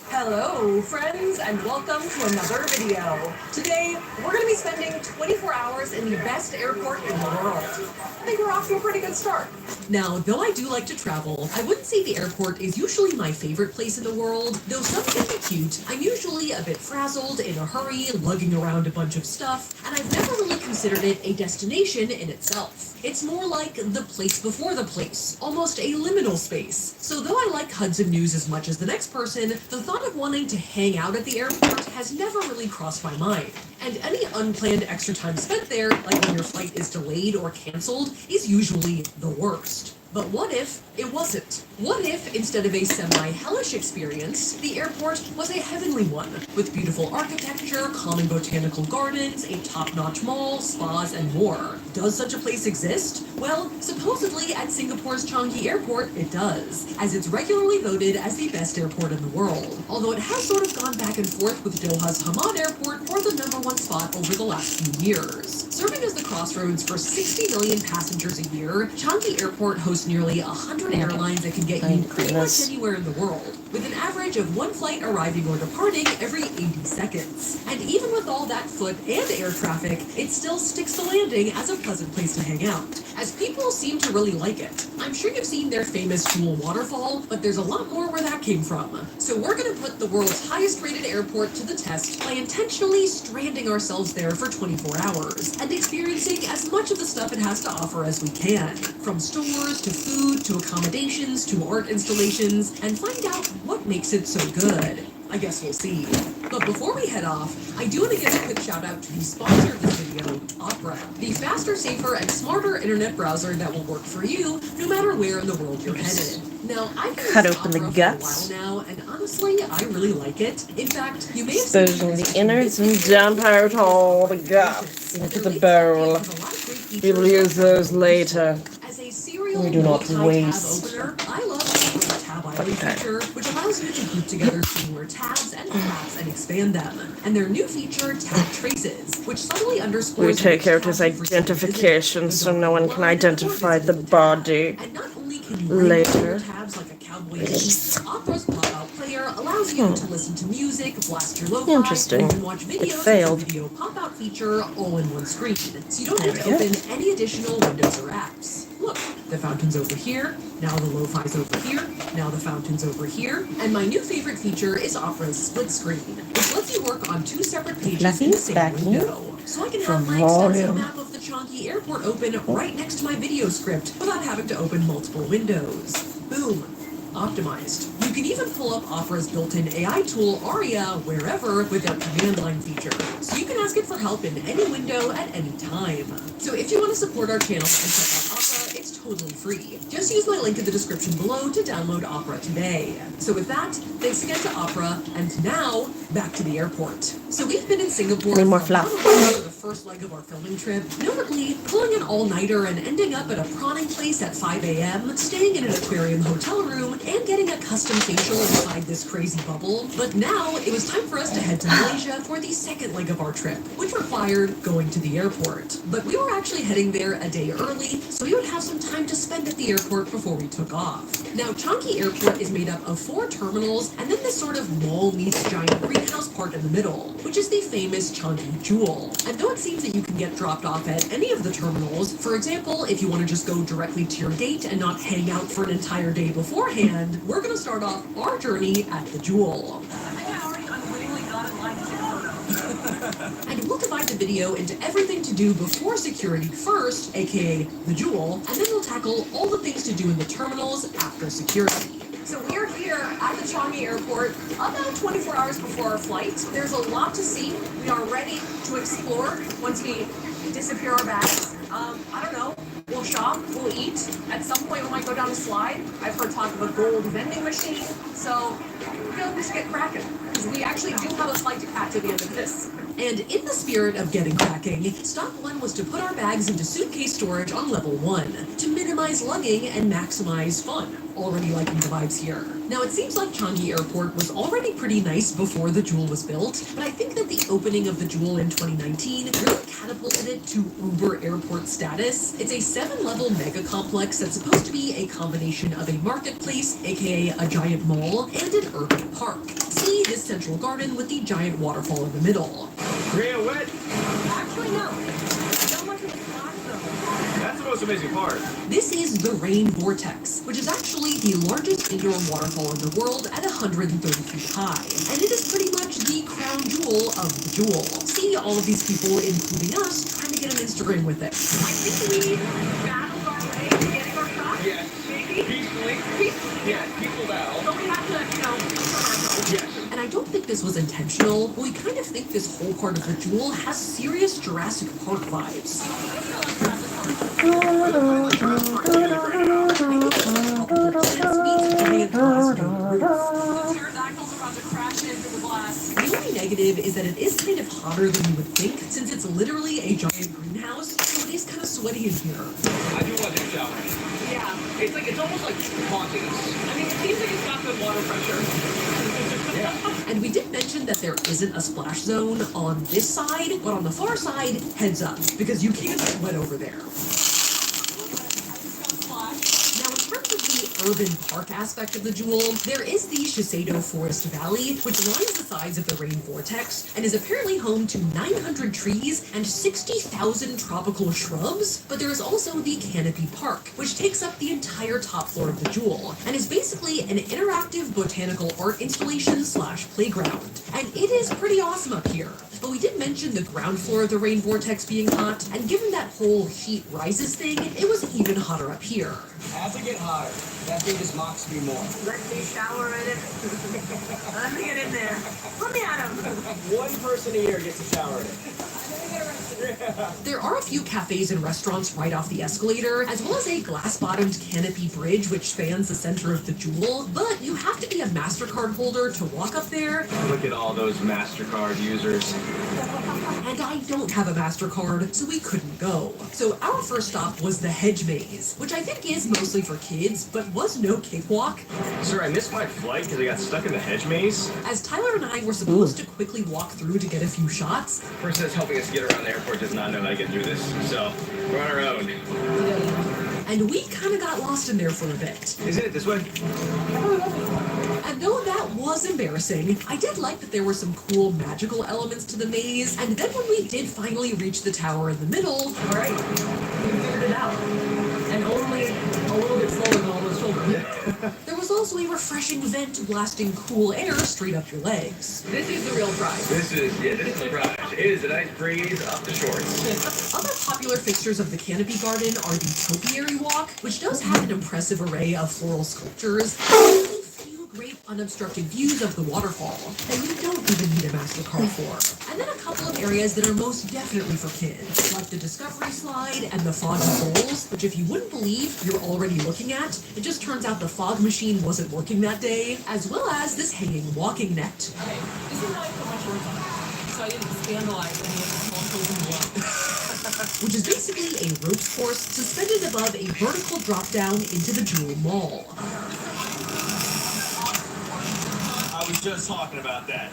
Hello, friends, and welcome to another video. Today, we're going to be spending 24 hours in the best airport in the world. I think we're off to a pretty good start. Now, though I do like to travel, I wouldn't say the airport is usually my favorite place in the world. Though some can be cute, I'm usually a bit frazzled, in a hurry, lugging around a bunch of stuff, and I've never really considered it a destination in itself. It's more like the place before the place, almost a liminal space. So though I like Hudson News as much as the next person, the thought of wanting to hang out at the airport has never really crossed my mind. And any unplanned extra time spent there, like when your flight is delayed or canceled, is usually the worst. But what if it wasn't? What if, instead of a semi-hellish experience, the airport was a heavenly one, with beautiful architecture, calming botanical gardens, a top-notch mall, spas, and more? Does such a place exist? Well, supposedly at Singapore's Changi Airport, it does, as it's regularly voted as the best airport in the world, although it has sort of gone back and forth with Doha's Hamad Airport for the #1 spot over the last few years. Serving as the crossroads for 60 million passengers a year, Changi Airport hosts nearly 100 airlines that can get you pretty much anywhere in the world, with an average of 1 flight arriving or departing every 80 seconds. And even with all that foot and air traffic, it still sticks the landing as a pleasant place to hang out, as people seem to really like it. I'm sure you've seen their famous Jewel waterfall, but there's a lot more where that came from. So we're gonna put the world's highest rated airport to the test by intentionally stranding ourselves there for 24 hours, and experiencing as much of the stuff it has to offer as we can, from stores to food to accommodations to art installations, and find out what makes it so good. I guess we'll see. But before we head off, I do want to give a quick shout out to the sponsor of this video, Opera, the faster, safer, and smarter internet browser that will work for you no matter where in the world you're headed. Now, I've used Cut open the Opera guts. for a while now, and honestly, I really like it. In fact, you may have seen Exposing the innards and dump out all the guts into the bowl. We will use those later. As a serial We do not multi-tab waste. opener, I love the tab island feature, which allows you to group together similar tabs and tabs and expand them. And their new feature, Tab Traces, which subtly underscores... We take out his tab you first identification visited, so no one can identify the body. and not only can you Later. tabs like a cowboy Release. Opera's pop-out player allows you to listen to music, blast your lo-fi, Interesting. and even watch videos with failed. the video pop-out feature all in one screen. So you don't There need to we go. open any additional windows or apps. Look, the fountain's over here, now the lo-fi's over here, now the fountain's over here, and my new favorite feature is Opera's split screen, which lets you work on 2 separate pages in the Fluffy's same back window. So I can for have my extensive volume. map of the Changi Airport open right next to my video script without having to open multiple windows. Boom. Optimized. You can even pull up Opera's built-in AI tool, Aria, wherever with their command line feature. So you can ask it for help in any window at any time. So if you want to support our channel and check out Opera, totally free. Just use my link in the description below to download Opera today. So with that, thanks again to Opera, and now, back to the airport. So we've been in Singapore Need more for fluff. the first leg of our filming trip, notably pulling an all-nighter and ending up at a prawning place at 5 a.m., staying in an aquarium hotel room, and getting a custom facial inside this crazy bubble. But now, it was time for us to head to Malaysia for the second leg of our trip, which required going to the airport. But we were actually heading there a day early, so we would have some time to spend at the airport before we took off. Now, Changi Airport is made up of 4 terminals, and then this sort of mall meets giant greenhouse part in the middle, which is the famous Changi Jewel. And though it seems that you can get dropped off at any of the terminals, for example, if you want to just go directly to your gate and not hang out for an entire day beforehand, we're going to start off our journey at the Jewel. And we'll divide the video into everything to do before security first, aka the Jewel, and then we'll tackle all the things to do in the terminals after security. So we are here at the Changi Airport about 24 hours before our flight. There's a lot to see. We are ready to explore once we disappear our bags. I don't know. We'll shop, we'll eat. At some point we might go down a slide. I've heard talk of a gold vending machine. So I feel like we should get cracking. Because we actually do have a flight to catch at the end of this. And in the spirit of getting cracking, stop 1 was to put our bags into suitcase storage on level 1 to minimize lugging and maximize fun. Already liking the vibes here. Now, it seems like Changi Airport was already pretty nice before the Jewel was built, but I think that the opening of the Jewel in 2019 really catapulted it to Uber airport status. It's a 7-level mega complex that's supposed to be a combination of a marketplace, aka a giant mall, and an urban park. See this central garden with the giant waterfall in the middle. Real wet. Actually, no. Don't look at the clock, though. That's the most amazing part. This is the Rain Vortex, which is actually the largest indoor waterfall in the world at 130 feet high. And it is pretty much the crown jewel of the Jewel. See all of these people, including us, trying to get an Instagram with it. I think we battled our way to getting our shot. Yes. Maybe. Peacefully. Yeah, people now. So we have to, Yes. And I don't think this was intentional, but we kind of think this whole part of the Jewel has serious Jurassic Park vibes. The only negative is that it is kind of hotter than you would think, since it's literally a giant greenhouse, so it is kind of sweaty in here. I do want to shower. Yeah. It's almost like haunting us. I mean, it seems like it's got good water pressure. Yeah. And we did mention that there isn't a splash zone on this side, but on the far side, heads up, because you can't sweat over there. Now, in terms of the urban park aspect of the Jewel, there is the Shiseido Forest Valley, which lines the sides of the Rain Vortex, and is apparently home to 900 trees and 60,000 tropical shrubs, but there is also the Canopy Park, which takes up the entire top floor of the Jewel, and is basically an interactive botanical art installation / playground. And it is pretty awesome up here. But we did mention the ground floor of the Rain Vortex being hot, and given that whole heat rises thing, it was even hotter up here. As I get hotter, that thing just mocks me more. Let me shower in it. Let me get in there. Let me at him. One person a year gets a shower in it. There are a few cafes and restaurants right off the escalator, as well as a glass-bottomed canopy bridge which spans the center of the Jewel, but you have to be a MasterCard holder to walk up there. Look at all those MasterCard users. And I don't have a MasterCard, so we couldn't go. So our first stop was the Hedge Maze, which I think is mostly for kids, but was no cakewalk. Sir, I missed my flight because I got stuck in the hedge maze. As Tyler and I were supposed to quickly walk through to get a few shots, The person that's helping us get around the airport does not know how to get through this, so we're on our own. and we kind of got lost in there for a bit. Isn't it this way? And though that was embarrassing, I did like that there were some cool magical elements to the maze, and then when we did finally reach the tower in the middle, All right. We figured it out. And only a little bit slower than all those children. there was also a refreshing vent blasting cool air straight up your legs. This is the real prize. This is the prize. It is a nice breeze up the shorts. Other popular fixtures of the Canopy Garden are the Topiary Walk, which does have an impressive array of floral sculptures. Feel great unobstructed views of the waterfall that you don't even need a MasterCard for. And then a couple of areas that are most definitely for kids, like the Discovery Slide and the Foggy Bowls, which if you wouldn't believe you're already looking at, it just turns out the fog machine wasn't working that day, as well as this hanging walking net. Okay, this is how I put my shorts on, so I didn't scandalize any of the small children below. Which is basically a ropes course suspended above a vertical drop down into the Jewel Mall. I was just talking about that.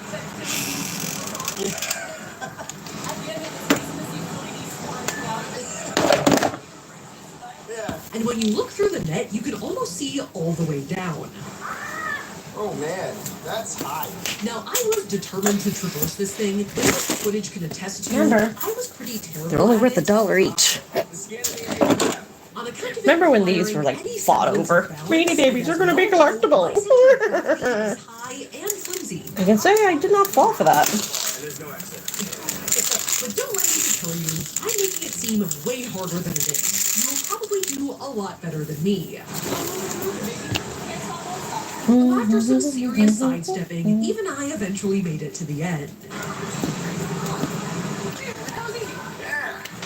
And when you look through the net, you can almost see all the way down. Oh man, that's high. Now, I was determined to traverse this thing, but as the footage can attest to, Remember, I was pretty terrible. They're only at worth it. $1 each. On account of it Remember when these requiring were like any fought semblance over? of balance, Beanie Babies are gonna be collectible. my center of gravity is high and flimsy. I can say I did not fall for that. There's no exit. But don't let me tell you, I'm making it seem way harder than it is. You'll probably do a lot better than me. Well, after some serious sidestepping, even I eventually made it to the end.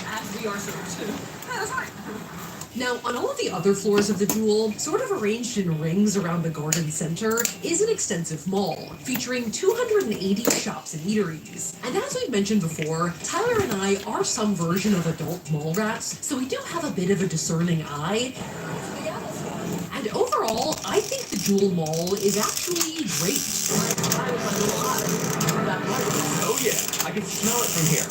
As we are served. That's fine. Now, on all of the other floors of the Jewel, sort of arranged in rings around the garden center, is an extensive mall, featuring 280 shops and eateries. And as we've mentioned before, Tyler and I are some version of adult mall rats, so we do have a bit of a discerning eye. And overall, I think the Jewel Mall is actually great. Oh yeah, I can smell it from here.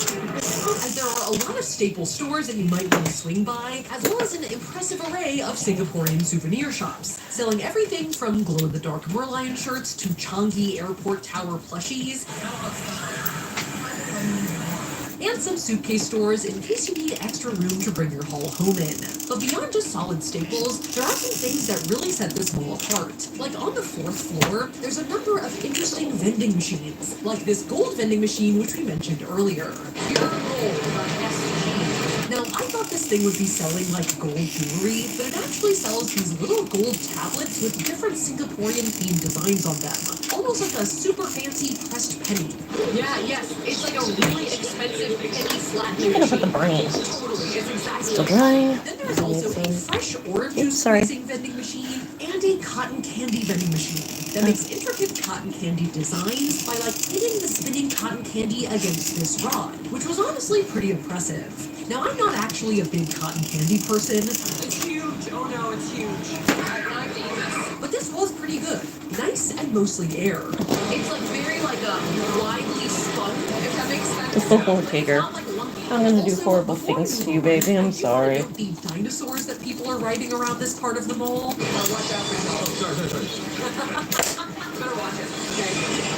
As there are a lot of staple stores that you might want to swing by, as well as an impressive array of Singaporean souvenir shops, selling everything from glow-in-the-dark Merlion shirts to Changi Airport Tower plushies, and some suitcase stores in case you need extra room to bring your haul home in. But beyond just solid staples, there are some things that really set this mall apart. Like on the 4th floor, there's a number of interesting vending machines, like this gold vending machine which we mentioned earlier. Pure gold, SG. Now, I thought this thing would be selling like gold jewelry, but it actually sells these little gold tablets with different Singaporean themed designs on them. Almost like a super fancy pressed penny. Yeah, yes. It's like a really expensive penny flat I'm gonna put the brain. Totally, it's exactly Still drying. Then there's also a fresh orange juice sorry. squeezing vending machine and a cotton candy vending machine that makes intricate cotton candy designs by like hitting the spinning cotton candy against this rod, which was honestly pretty impressive. Now, I'm not actually a big cotton candy person, It's huge. Oh no, it's huge. I'm famous. but this was pretty good. Nice and mostly air. It's like very like a widely spun, if that makes sense. Okay, girl. Not like lumpy. I'm gonna do Also, horrible before things we to you, move on, baby. I'm I do sorry. wanna note the dinosaurs that people are riding around this part of the mall. Better watch it.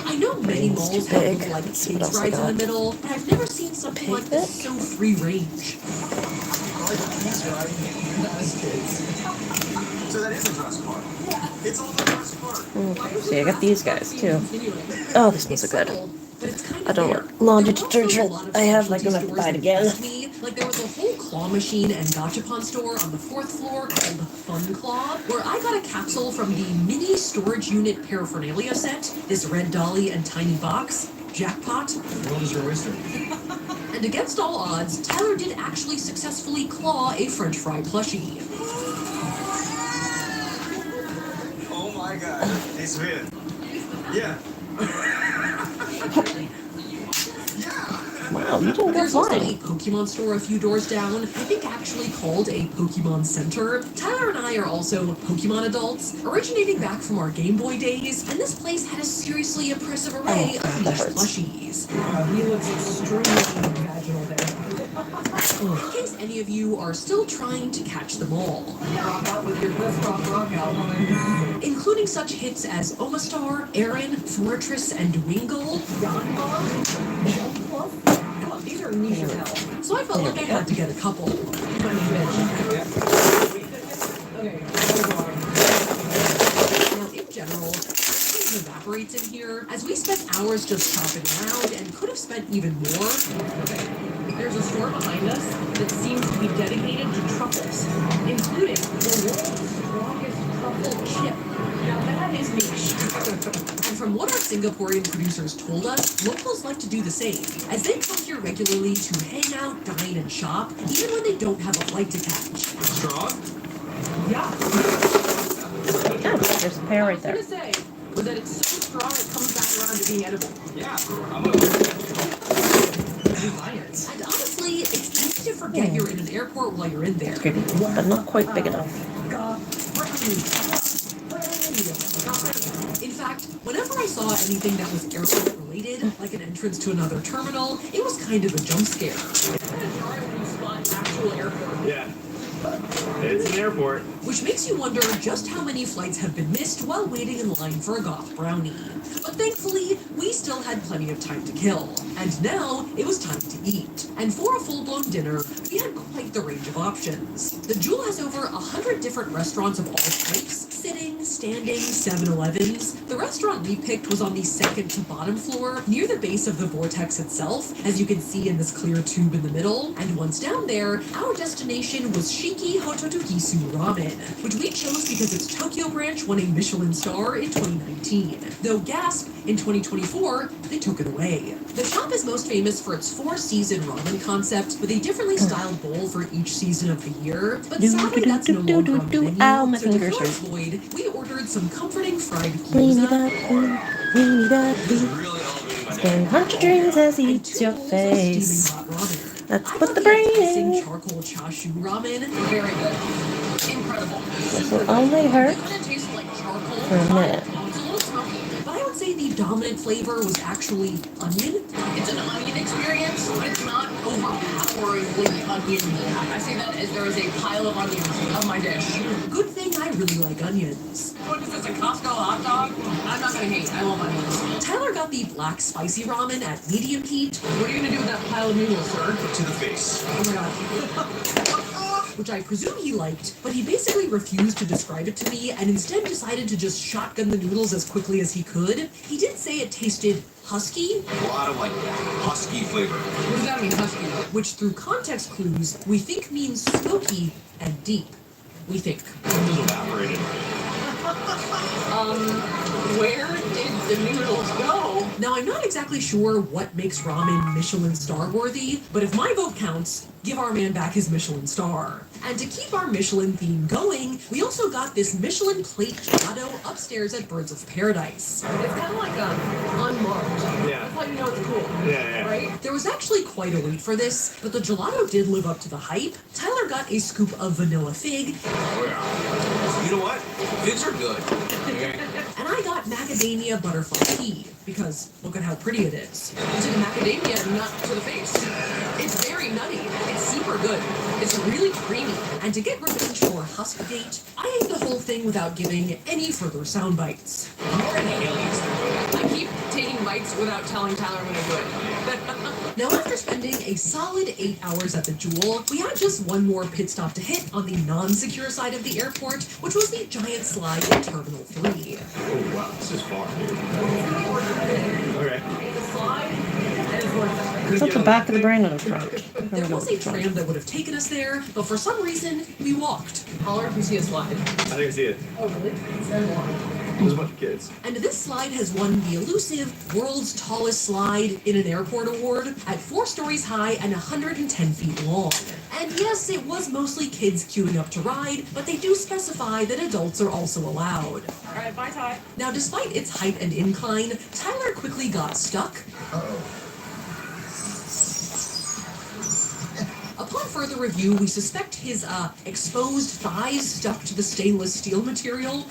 I know many malls have pig. like Let's see what kids else I rides in the got. middle, but I've never seen something like this so free range. So that is a dress park. It's all the dress park. See, I got these guys too. Oh, this ones are good. But it's kind I of don't there. want laundry There were also a detergent. lot of I have like specialty enough to buy stores it that again. impressed me. Like there was a whole claw machine and gachapon store on the 4th floor called Fun Claw, where I got a capsule from the mini storage unit paraphernalia set, this red dolly and tiny box. Jackpot. The world is your oyster. And against all odds, Tyler did actually successfully claw a French fry plushie. Oh my god. Hey, Sophia. Yeah. Wow, you didn't go There's also a flying. Pokemon store a few doors down, I think actually called a Pokemon Center. Tyler and I are also Pokemon adults, originating back from our Game Boy days, and this place had a seriously impressive array Oh, of that niche hurts. plushies. He looks extremely vaginal there. In case any of you are still trying to catch them all, Rock out with your best rock out. including such hits as Omastar, Aaron, Fortress, and Wingle. Come on, these are niche as hell. So I felt like I had to get a couple. Funny bitch. Okay, hold on. Now, in general, everything evaporates in here, as we spent hours just shopping around and could have spent even more. There's a store behind us that seems to be dedicated to truffles, including the world's strongest truffle chip. Now that is niche. From what our Singaporean producers told us, locals like to do the same, as they come here regularly to hang out, dine, and shop, even when they don't have a flight to catch. Strong? Yeah. Oh, there's a pear right there. I was gonna say was that it's so strong it comes back around to being edible. Yeah, I'm gonna. And honestly, it's easy to forget you're in an airport while you're in there. It's creepy, but not quite big enough. In fact, whenever I saw anything that was airport related, like an entrance to another terminal, it was kind of a jump scare. Actual airport. Yeah. It's an airport. Which makes you wonder just how many flights have been missed while waiting in line for a goth brownie. But thankfully, we still had plenty of time to kill. And now, it was time to eat. And for a full-blown dinner, we had quite the range of options. The Jewel has over 100 different restaurants of all types, sitting, standing, 7-Elevens. The restaurant we picked was on the second to bottom floor, near the base of the vortex itself, as you can see in this clear tube in the middle. And once down there, our destination was Shiki Hototogisu Ramen, which we chose because its Tokyo branch won a Michelin star in 2019. Though gasp, in 2024, they took it away. The shop is most famous for its 4-season ramen concept, with a differently styled bowl for each season of the year. But sadly, that's no longer on the menu, so to fill its void, we ordered some comforting fried gyoza, Spend 100 dreams as and eats 2 your bowls of face. steaming hot ramen. Let's I put thought the the brain enticing in. charcoal chashu ramen Very good. Incredible. This will only hurt It kind of tastes like charcoal. for a minute. It's a little smoky. But I would say the dominant flavor was actually onion. It's an onion experience, but it's not overpoweringly oniony. I say that as there is a pile of onions of my dish. Good thing I really like onions. What is this, a Costco hot dog? I'm not gonna hate. I love onions. Tyler got the black spicy ramen at medium heat, What are you gonna do with that pile of noodles, sir? To the face. oh my god, which I presume he liked, but he basically refused to describe it to me and instead decided to just shotgun the noodles as quickly as he could. He did say it tasted husky, A lot of like husky flavor. What does that mean, husky? which through context clues we think means smoky and deep. We think. Just evaporated. Where did the noodles go? Now, I'm not exactly sure what makes ramen Michelin star worthy, but if my vote counts, give our man back his Michelin star. And to keep our Michelin theme going, we also got this Michelin plate gelato upstairs at Birds of Paradise. It's kind of like unmarked. Yeah. That's how you know it's cool. Yeah. Right? There was actually quite a wait for this, but the gelato did live up to the hype. Tyler got a scoop of vanilla fig, Oh yeah. You know what? Figs are good. Okay. and I got macadamia butterfly tea, because look at how pretty it is. To the macadamia, not to the face. It's very nutty. It's super good. It's really creamy. And to get revenge for Huskgate, I ate the whole thing without giving any further sound bites. You're an alien. I keep taking bites without telling Tyler when I do it. Now, after spending a solid 8 hours at the Jewel, we had just one more pit stop to hit on the non-secure side of the airport, which was the giant slide in Terminal 3. Oh wow, this is far. Okay. It's a slide, and it's worth it. Is that the back of the brain or the front? There was a tram that would have taken us there, but for some reason, we walked. Holler if you see a slide. I think I see it. Oh, really? It's very long. There's a bunch of kids. And this slide has won the elusive World's Tallest Slide in an Airport award at 4 stories high and 110 feet long. And yes, it was mostly kids queuing up to ride, but they do specify that adults are also allowed. All right, bye, Ty. Now, despite its height and incline, Tyler quickly got stuck. Upon further review, we suspect his exposed thighs stuck to the stainless steel material,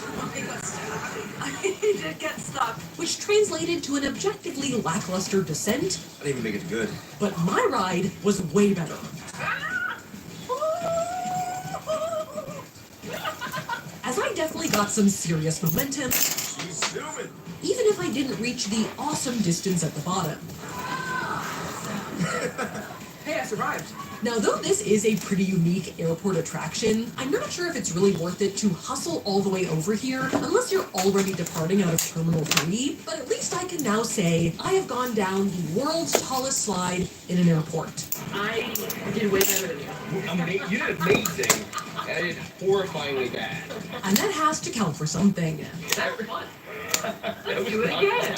I did get stuck. which translated to an objectively lackluster descent, I didn't even make it good. but my ride was way better. As I definitely got some serious momentum, She's zooming. even if I didn't reach the awesome distance at the bottom. Hey, I survived. Now, though this is a pretty unique airport attraction, I'm not sure if it's really worth it to hustle all the way over here unless you're already departing out of Terminal 3, but at least I can now say I have gone down the world's tallest slide in an airport. I did way better than you. You did amazing. And it's horrifyingly bad. And that has to count for something. Do it again.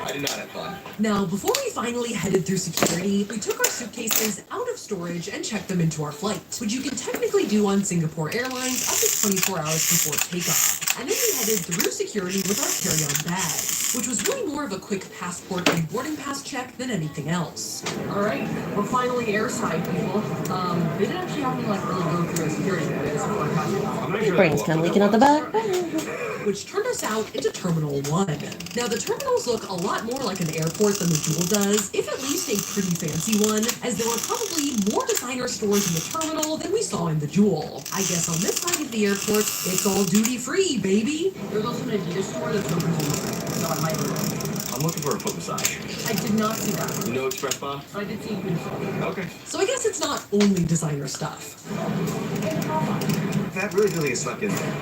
I did not have fun. Now, before we finally headed through security, we took our suitcases out of storage and checked them into our flight, which you can technically do on Singapore Airlines up to 24 hours before takeoff. And then we headed through security with our carry-on bags, which was really more of a quick passport and boarding pass check than anything else. All right, we're finally airside, people. They didn't actually have to really go through a security guys before I got here. Your brain's kind of leaking out the back. Which turned us out into Terminal 1. Now, the terminals look a lot more like an airport than the Jewel does, if at least a pretty fancy one, as there were probably more designer stores in the terminal than we saw in the Jewel. I guess on this side of the airport, it's all duty-free, baby. There's also an Adidas store that's open to so I might go. I'm looking for a foot massage. I did not see that. No express bar? I did see uniform. Okay. So I guess it's not only designer stuff. That really feeling is stuck in there.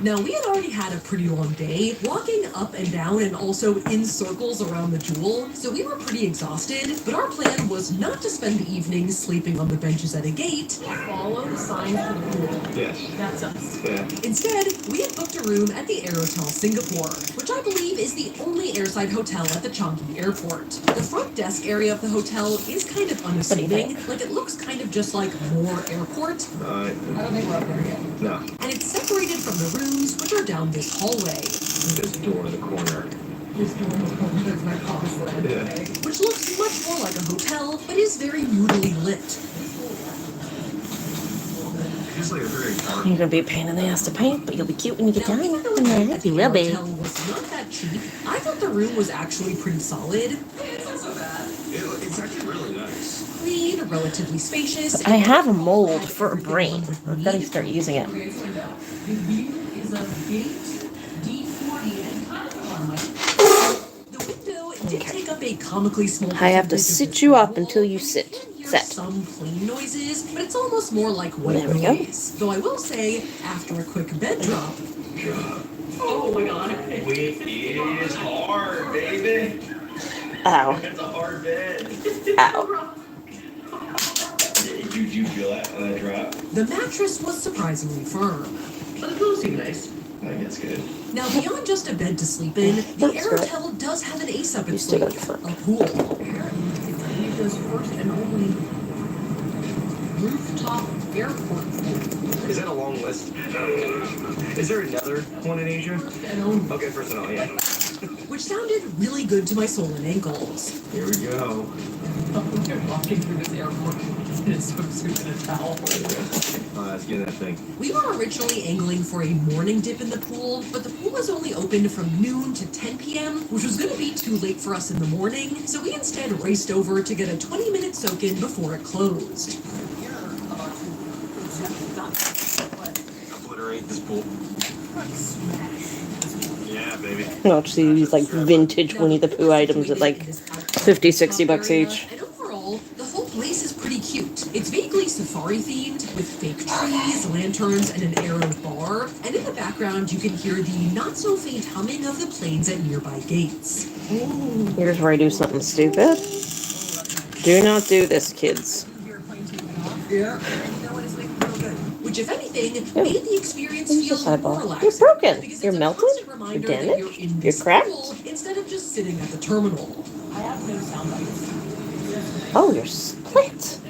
Now, we had already had a pretty long day, walking up and down and also in circles around the Jewel, so we were pretty exhausted, but our plan was not to spend the evening sleeping on the benches at a gate. Follow the signs for the pool. Yes. That's us. Yeah. Instead, we had booked a room at the Aerotel Singapore, which I believe is the only airside hotel at the Changi Airport. The front desk area of the hotel is kind of unassuming, like it looks kind of just like more airport. I don't think we're up there yet. No. And it's separated from the rooms, which are down this hallway. This door in the corner. This door is my promise that I had Yeah. today. Which looks much more like a hotel, but is very moodily lit. It's like a very dark. You're gonna be a pain in the ass to paint, but you'll be cute when you get Now, done. even though the rent at the You will be. hotel was not that cheap, I thought the room was actually pretty solid. It's not so bad. It's actually really nice. Clean, relatively spacious. I have a mold for a brain. I've got to start using it. Okay, so window. The view is a gate D40 and kind of on my The window did take up a comically small I have to percentage of sit this you up wall, until you and sit. can hear Sit. some plane noises, but it's almost more like white There we go. noise. Though I will say, after a quick bed drop, Oh my god. It is hard, baby. Ow. It's a hard bed. Ow. Did you feel that on that drop? the mattress was surprisingly firm. But the pool's too nice. I think it's good. Now, beyond just a bed to sleep in, the That's right. Aerotel does have an ace up You its still sleeve, got fun. a pool. Apparently, it's Asia's first and only rooftop airport pool. Is that a long list? Is there another one in Asia? And only Okay, first of all, yeah. Which sounded really good to my soul and ankles. Here we go. We're walking through this airport in a swimsuit and a towel. Let's get that thing. We were originally angling for a morning dip in the pool, but the pool was only open from noon to 10 p.m., which was going to be too late for us in the morning, so we instead raced over to get a 20-minute soak-in before it closed. Obliterate this pool. Yeah, baby. I'll just use like vintage Winnie the Pooh items at like 50, 60 bucks each. And overall, the whole place is pretty cute. It's vaguely safari themed, with fake trees, lanterns, and an arrowed bar. And in the background, you can hear the not-so-faint humming of the planes at nearby gates. Here's where I do something stupid. Do not do this, kids. Yeah. Which, if anything, made the experience Where's feel this eyeball? more You're relaxing. broken. Because You're it's a melted. constant You're reminder that damaged. you're in You're this cracked. pool instead of just sitting at the terminal. I have no sound bites. Oh, you're split.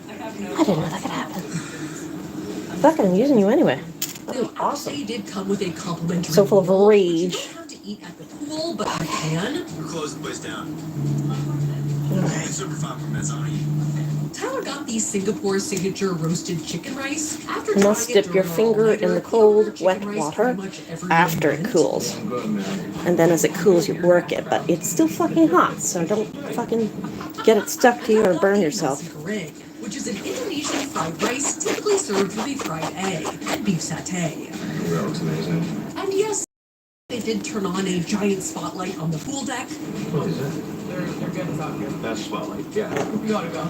I have no I didn't know that could happen. Fuck it, I'm using you anyway. Now, Awesome. They did come with a complimentary So full of meal, which you rage. don't have to eat at the pool, but you can. We're closing the place down. Okay. It's super fun for Mazzoni. Tyler got the Singapore signature roasted chicken rice. After You must trying it dip your during our finger all-nighter, in the he cold, ordered wet chicken rice water pretty much every after it moment. cools. I'm good, man. And then as it cools, you work it, but it's still fucking hot, so don't fucking get it stuck to you or burn yourself. Nasi goreng, which is an Indonesian fried rice typically served with a fried egg and beef satay. That looks amazing. And yes, they did turn on a giant spotlight on the pool deck. What is it? They're good without you. That's spotlight. Yeah. We gotta go.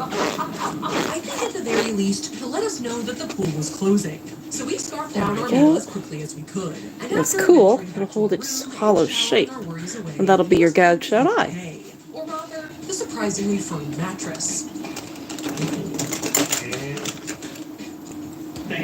I think at the very least to let us know that the pool was closing. So we scarfed down our go. meal as quickly as we could. And It's after cool. venturing It'll back hold to the its room, we hollow filed shape. our worries away. And that'll be your gouged out eye. Hey, or rather, the surprisingly firm mattress.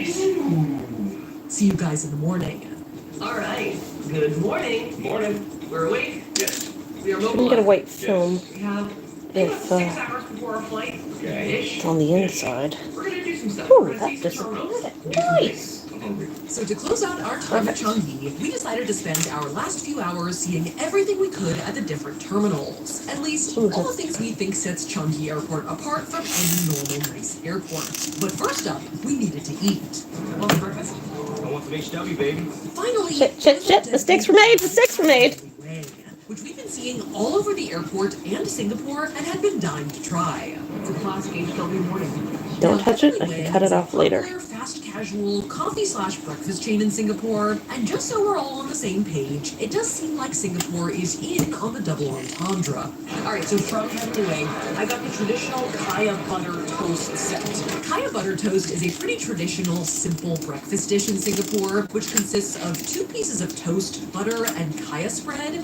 See you guys in the morning. All right. Good morning. Morning. We're awake. Yes. We are I'm gonna mobilized. get a white film We have if about 6 hours before our flight. Okay. Ish. it's on the inside. We're gonna do some stuff. Ooh, We're gonna see that some terminals. disappeared. Do some Nice. things. I'm hungry. So to close out our time at Perfect. Changi, we decided to spend our last few hours seeing everything we could at the different terminals. At least, Ooh, all the things we think sets Changi Airport apart from any normal nice airport. But first up, we needed to eat. Want some breakfast? I want some HW, baby. Finally, Shit, the steaks were made, the steaks were made. Which we've been seeing all over the airport and Singapore and had been dying to try. It's a classic HW morning. Don't touch it, I can cut it off later. Popular, fast casual coffee/breakfast chain in Singapore, and just so we're all on the same page, it does seem like Singapore is in on the double entendre. All right, so from Heavenly Way, I got the traditional Kaya butter toast set. Kaya butter toast is a pretty traditional, simple breakfast dish in Singapore, which consists of 2 pieces of toast, butter, and kaya spread.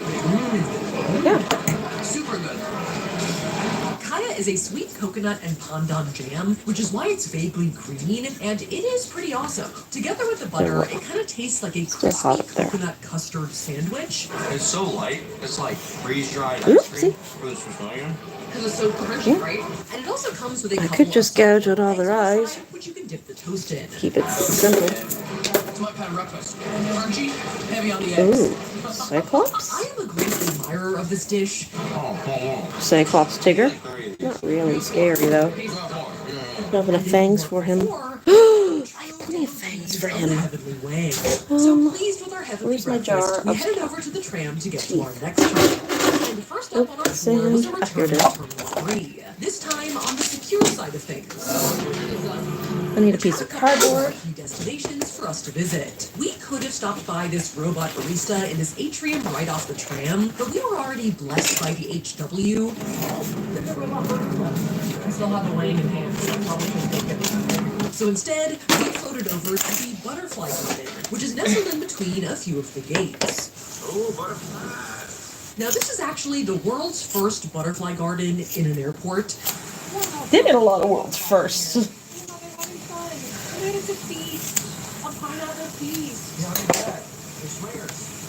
Yeah. Super good. Kaya is a sweet coconut and pandan jam, which is why it's vaguely green, and it is pretty awesome. Together with the butter, it kind of tastes like a Still hot crispy up there. coconut custard sandwich. It's so light. It's like freeze-dried Ooh, ice cream see? for the Sicilian. Because it's so crunchy, Yeah. right? And it also comes with a I couple could just of gouge out all their eggs eyes. inside, which you can dip the toast in. Keep it simple. It's my kind of breakfast. Crunchy, heavy on the eggs. Ooh, Cyclops? I am a great admirer of this dish. Cyclops Tigger? Not really scary though. Not enough fangs for him. Or Plenty of fangs for him. Heavenly Way. So pleased with our heavenly where's my breakfast, jar we of headed over to the tram to get to our next terminal. And first up on our Oops, tour was a and return to here it Terminal 3. This time on the secure side of things. I need a piece of cardboard. Key destinations for us to visit. We could have stopped by this robot barista in this atrium right off the tram, but we were already blessed by the HW. I still have the lane in hand, so I probably can take it. So instead, we floated over to the Butterfly Garden, which is nestled in between a few of the gates. Oh, butterfly. Now, this is actually the world's first butterfly garden in an airport. Did it a lot of worlds first. It's a feast. A pineapple feast.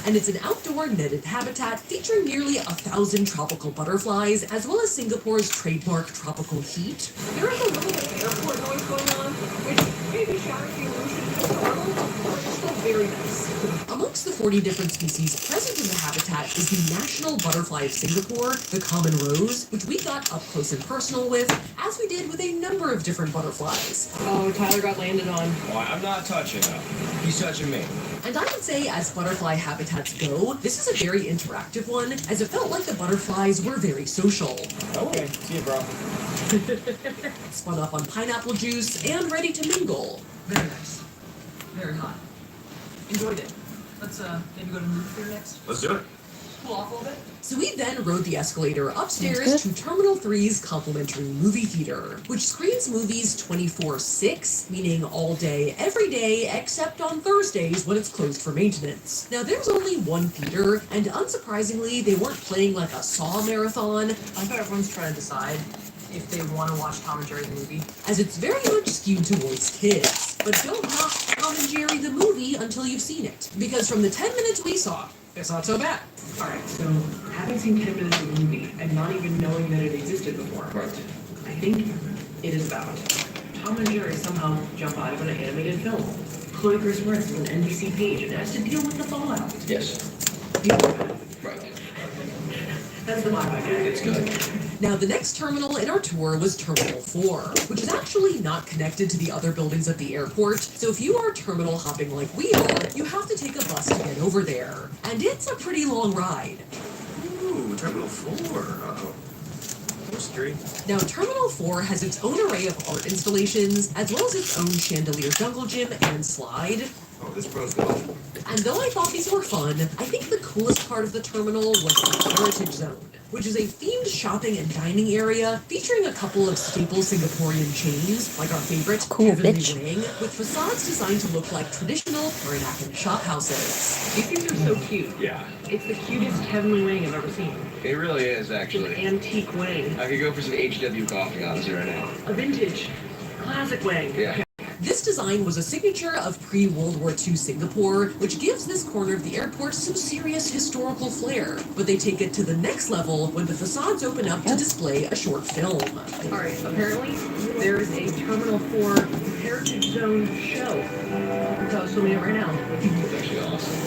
And it's an outdoor netted habitat featuring nearly 1,000 tropical butterflies, as well as Singapore's trademark tropical heat. There is a little bit of airport noise going on, which maybe shatters the illusion of the world, but it's still very nice. Amongst the 40 different species present in the habitat is the national butterfly of Singapore, the common rose, which we got up close and personal with, as we did with a number of different butterflies. Oh, Tyler got landed on. Why, I'm not touching him. He's touching me. And I would say, as butterfly habitats go, this is a very interactive one, as it felt like the butterflies were very social. Okay, see you, bro. Spun up on pineapple juice and ready to mingle. Very nice. Very hot. Enjoyed it. Let's maybe go to movie theater next. Let's do it. Cool off a little bit. So we then rode the escalator upstairs Sounds to Terminal 3's complimentary movie theater, which screens movies 24/6, meaning all day, every day, except on Thursdays when it's closed for maintenance. Now there's only one theater, and unsurprisingly, they weren't playing like a Saw marathon, I thought everyone's trying to decide if they want to watch Tom and Jerry the movie. as it's very much skewed towards kids. But don't knock Tom and Jerry the movie until you've seen it, because from the 10 minutes we saw, it's not so bad. Alright, so having seen 10 minutes of the movie and not even knowing that it existed before, Right. I think it is about Tom and Jerry somehow jump out of an animated film. Chloe Grace Moretz is an NBC page and has to deal with the fallout. Yes. Right. That's the vibe I get. It's good. Now, the next terminal in our tour was Terminal 4, which is actually not connected to the other buildings at the airport, so if you are terminal hopping like we are, you have to take a bus to get over there. And it's a pretty long ride. Ooh, Terminal 4. Uh-oh. No security. Now, Terminal 4 has its own array of art installations, as well as its own chandelier jungle gym and slide. Oh, this bro's good. And though I thought these were fun, I think the coolest part of the terminal was the Heritage Zone, which is a themed shopping and dining area featuring a couple of staple Singaporean chains, like our favorite, Cool, Heavenly bitch. Wing, with facades designed to look like traditional Peranakan shop houses. These things are so cute. Yeah. It's the cutest Heavenly Wing I've ever seen. It really is, It's an actually. antique wing. I could go for some HW coffee, honestly, right now. A vintage. Classic wing. Yeah. This design was a signature of pre-World War II Singapore, which gives this corner of the airport some serious historical flair. But they take it to the next level when the facades open up to display a short film. Alright, apparently there is a Terminal 4 Heritage Zone show. So I was filming it right now. It's actually awesome.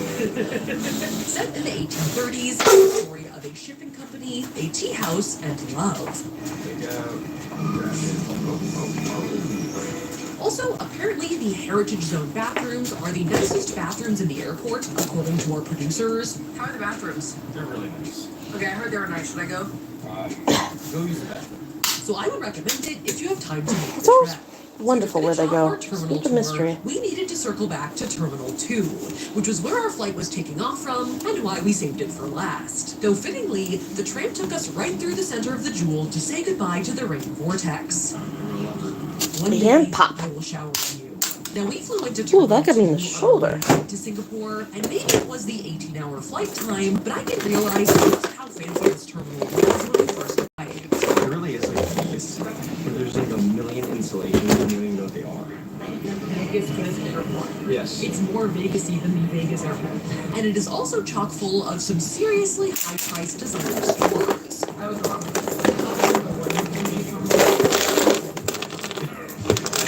Set in the 1830s, the story of a shipping company, a tea house, and love. Also, apparently the Heritage Zone bathrooms are the nicest bathrooms in the airport, according to our producers. How are the bathrooms? They're really nice. Okay, I heard they were nice. Should I go? Go use the bathroom. So I would recommend it if you have time to make It's the always trek. wonderful where they go. It's a mystery. We needed to circle back to Terminal 2, which was where our flight was taking off from and why we saved it for last. Though fittingly, the tram took us right through the center of the jewel to say goodbye to the rain vortex. One day, And pop. I will shower on you. Now we flew into Ooh, that got me in the 2 shoulder. to Singapore, and maybe it was the 18-hour flight time, but I didn't realize just how fancy this terminal was when we first arrived. It really is like this. There's like a million installations, and you don't even know what they are. Vegas is an airport. Yes. It's more Vegas-y than the Vegas airport. And it is also chock full of some seriously high-priced designer stores. I was wrong.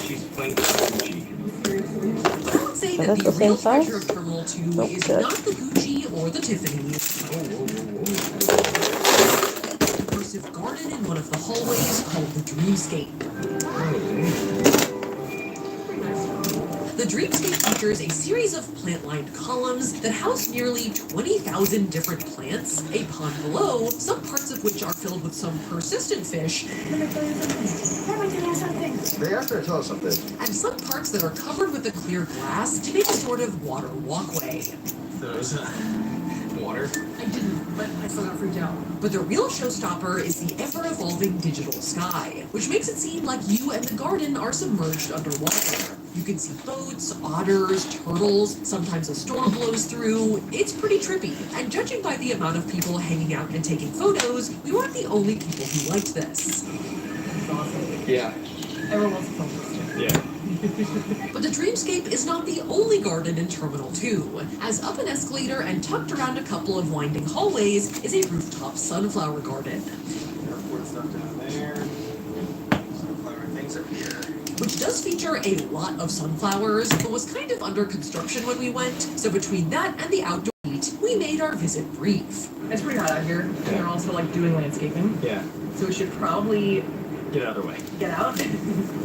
She's playing Gucci. I would say But that that's the the real same size? treasure of Terminal 2 Nope, is good. not the Gucci or the Tiffany's. The immersive garden in one of the hallways called the Dreamscape. The Dreamscape features a series of plant-lined columns that house nearly 20,000 different plants, a pond below, some parts of which are filled with some persistent fish, They asked her to tell us something. and some parts that are covered with a clear glass to make a sort of water walkway. There's water. I didn't, but I still got freaked out. But the real showstopper is the ever-evolving digital sky, which makes it seem like you and the garden are submerged underwater. You can see boats, otters, turtles, sometimes a storm blows through. It's pretty trippy, and judging by the amount of people hanging out and taking photos, we weren't the only people who liked this. It's awesome. Yeah. Everyone wants to film this too. Yeah. But the Dreamscape is not the only garden in Terminal 2, as up an escalator and tucked around a couple of winding hallways is a rooftop sunflower garden, Airport stuff down there. Sunflower things up here. which does feature a lot of sunflowers, but was kind of under construction when we went, so between that and the outdoor heat, we made our visit brief. It's pretty hot out here, and they're also like doing landscaping, Yeah. so we should probably Get out of the way. get out.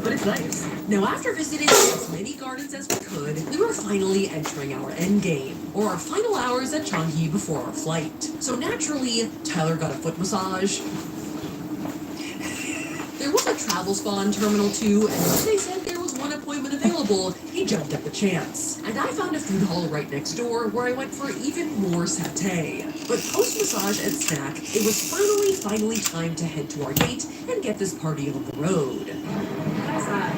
But it's nice. Now, after visiting as many gardens as we could, we were finally entering our end game, or our final hours at Changi before our flight. So naturally, Tyler got a foot massage. There was a travel spa in Terminal 2, and when they said there was one appointment available, he jumped at the chance. And I found a food hall right next door where I went for even more satay. But post-massage and snack, it was finally time to head to our gate and get this party on the road. How's that?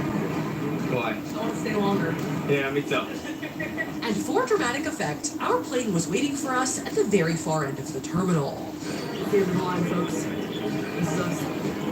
Why? I want to stay longer. Yeah, me too. And for dramatic effect, our plane was waiting for us at the very far end of the terminal. Here's the line, folks. This is us.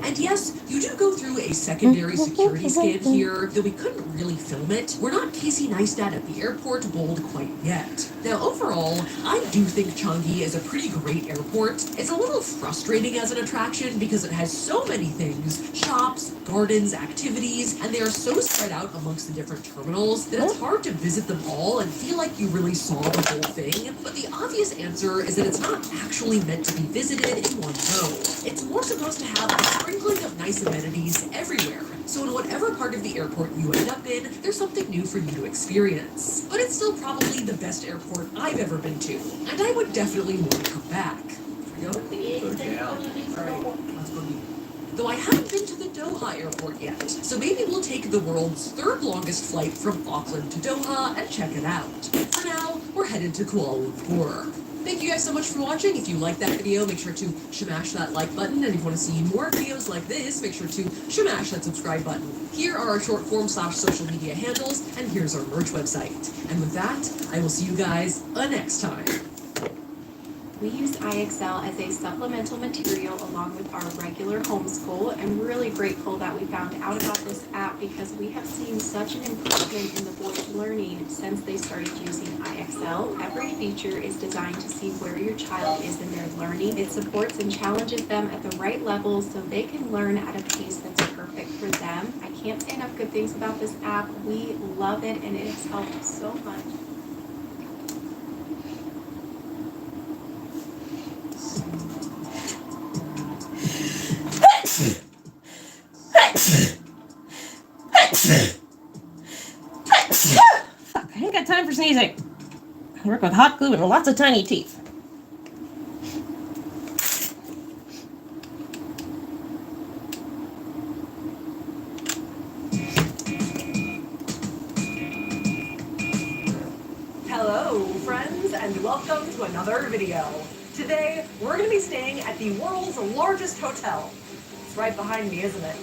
And yes, you do go through a secondary security scan here, though we couldn't really film it. We're not Casey Neistat at the airport bold quite yet. Now overall, I do think Changi is a pretty great airport. It's a little frustrating as an attraction because it has so many things, shops, gardens, activities, and they are so spread out amongst the different terminals that it's hard to visit them all and feel like you really saw the whole thing. But the obvious answer is that it's not actually meant to be visited in one go. It's more supposed to have a sprinkling of nice amenities everywhere. So in whatever part of the airport you end up in, there's something new for you to experience. But it's still probably the best airport I've ever been to, and I would definitely want to come back. Go. Alright, let's go eat. Though I haven't been to the Doha airport yet, so maybe we'll take the world's third longest flight from Auckland to Doha and check it out. For now, we're headed to Kuala Lumpur. Thank you guys so much for watching. If you liked that video, make sure to smash that like button. And if you want to see more videos like this, make sure to smash that subscribe button. Here are our short form / social media handles, and here's our merch website. And with that, I will see you guys next time. We use IXL as a supplemental material along with our regular homeschool. I'm really grateful that we found out about this app because we have seen such an improvement in the boys' learning since they started using IXL. Every feature is designed to see where your child is in their learning. It supports and challenges them at the right level so they can learn at a pace that's perfect for them. I can't say enough good things about this app. We love it and it has helped so much. Fuck, I ain't got time for sneezing. I work with hot glue and lots of tiny teeth. Hello, friends, and welcome to another video. Today, we're going to be staying at the world's largest hotel. It's right behind me, isn't it?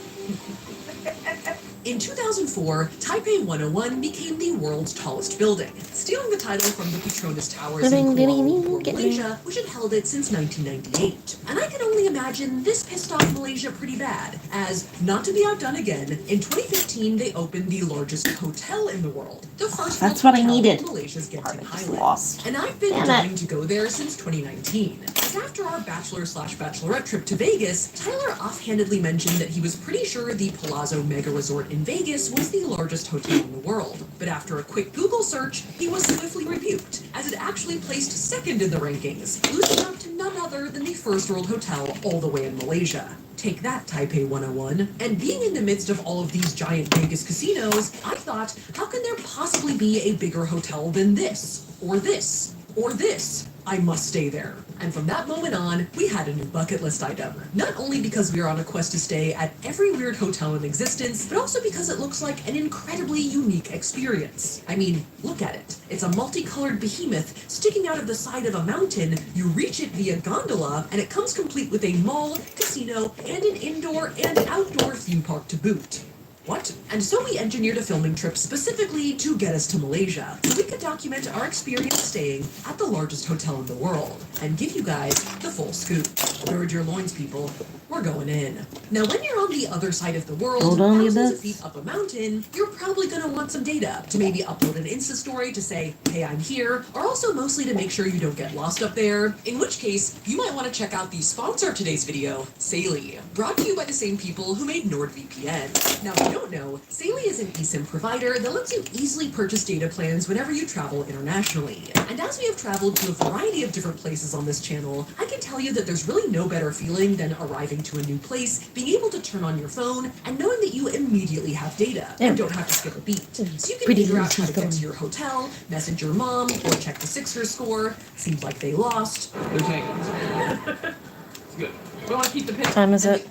In 2004, Taipei 101 became the world's tallest building, stealing the title from the Petronas Towers in Kuala Lumpur, Malaysia, which had held it since 1998. And I can only imagine this pissed off Malaysia pretty bad, as, not to be outdone again, in 2015 they opened the largest hotel in the world, the first That's what I hotel needed. in Malaysia's Genting Highlands. Lost. And I've been Damn it. dying to go there since 2019. As after our bachelor/bachelorette trip to Vegas, Tyler offhandedly mentioned that he was pretty sure the Palazzo Mega Resort in Vegas was the largest hotel in the world. But after a quick Google search, he was swiftly rebuked, as it actually placed second in the rankings, losing out to none other than the First World Hotel all the way in Malaysia. Take that, Taipei 101. And being in the midst of all of these giant Vegas casinos, I thought, how can there possibly be a bigger hotel than this? Or this? Or this? I must stay there. And from that moment on, we had a new bucket list item. Not only because we are on a quest to stay at every weird hotel in existence, but also because it looks like an incredibly unique experience. I mean, look at it. It's a multicolored behemoth sticking out of the side of a mountain. You reach it via gondola, and it comes complete with a mall, casino, and an indoor and outdoor theme park to boot. What? And so we engineered a filming trip specifically to get us to Malaysia, so we could document our experience staying at the largest hotel in the world, and give you guys the full scoop. Gird your loins, people. We're going in. Now, when you're on the other side of the world, Hold on to your thousands of butts. feet up a mountain, you're probably gonna want some data to maybe upload an Insta story to say, hey, I'm here, or also mostly to make sure you don't get lost up there, in which case, you might want to check out the sponsor of today's video, Saily, brought to you by the same people who made NordVPN. Now, if you don't know, Saily is an eSIM provider that lets you easily purchase data plans whenever you travel internationally. And as we have traveled to a variety of different places on this channel, I can tell you that there's really no better feeling than arriving to a new place, being able to turn on your phone, and knowing that you immediately have data and don't have to skip a beat. So you can Pretty figure out how to little get to your hotel, message your mom, or check the Sixers score. Seems like they lost. They're tanking. It's good. We want to keep the picture. Time is it?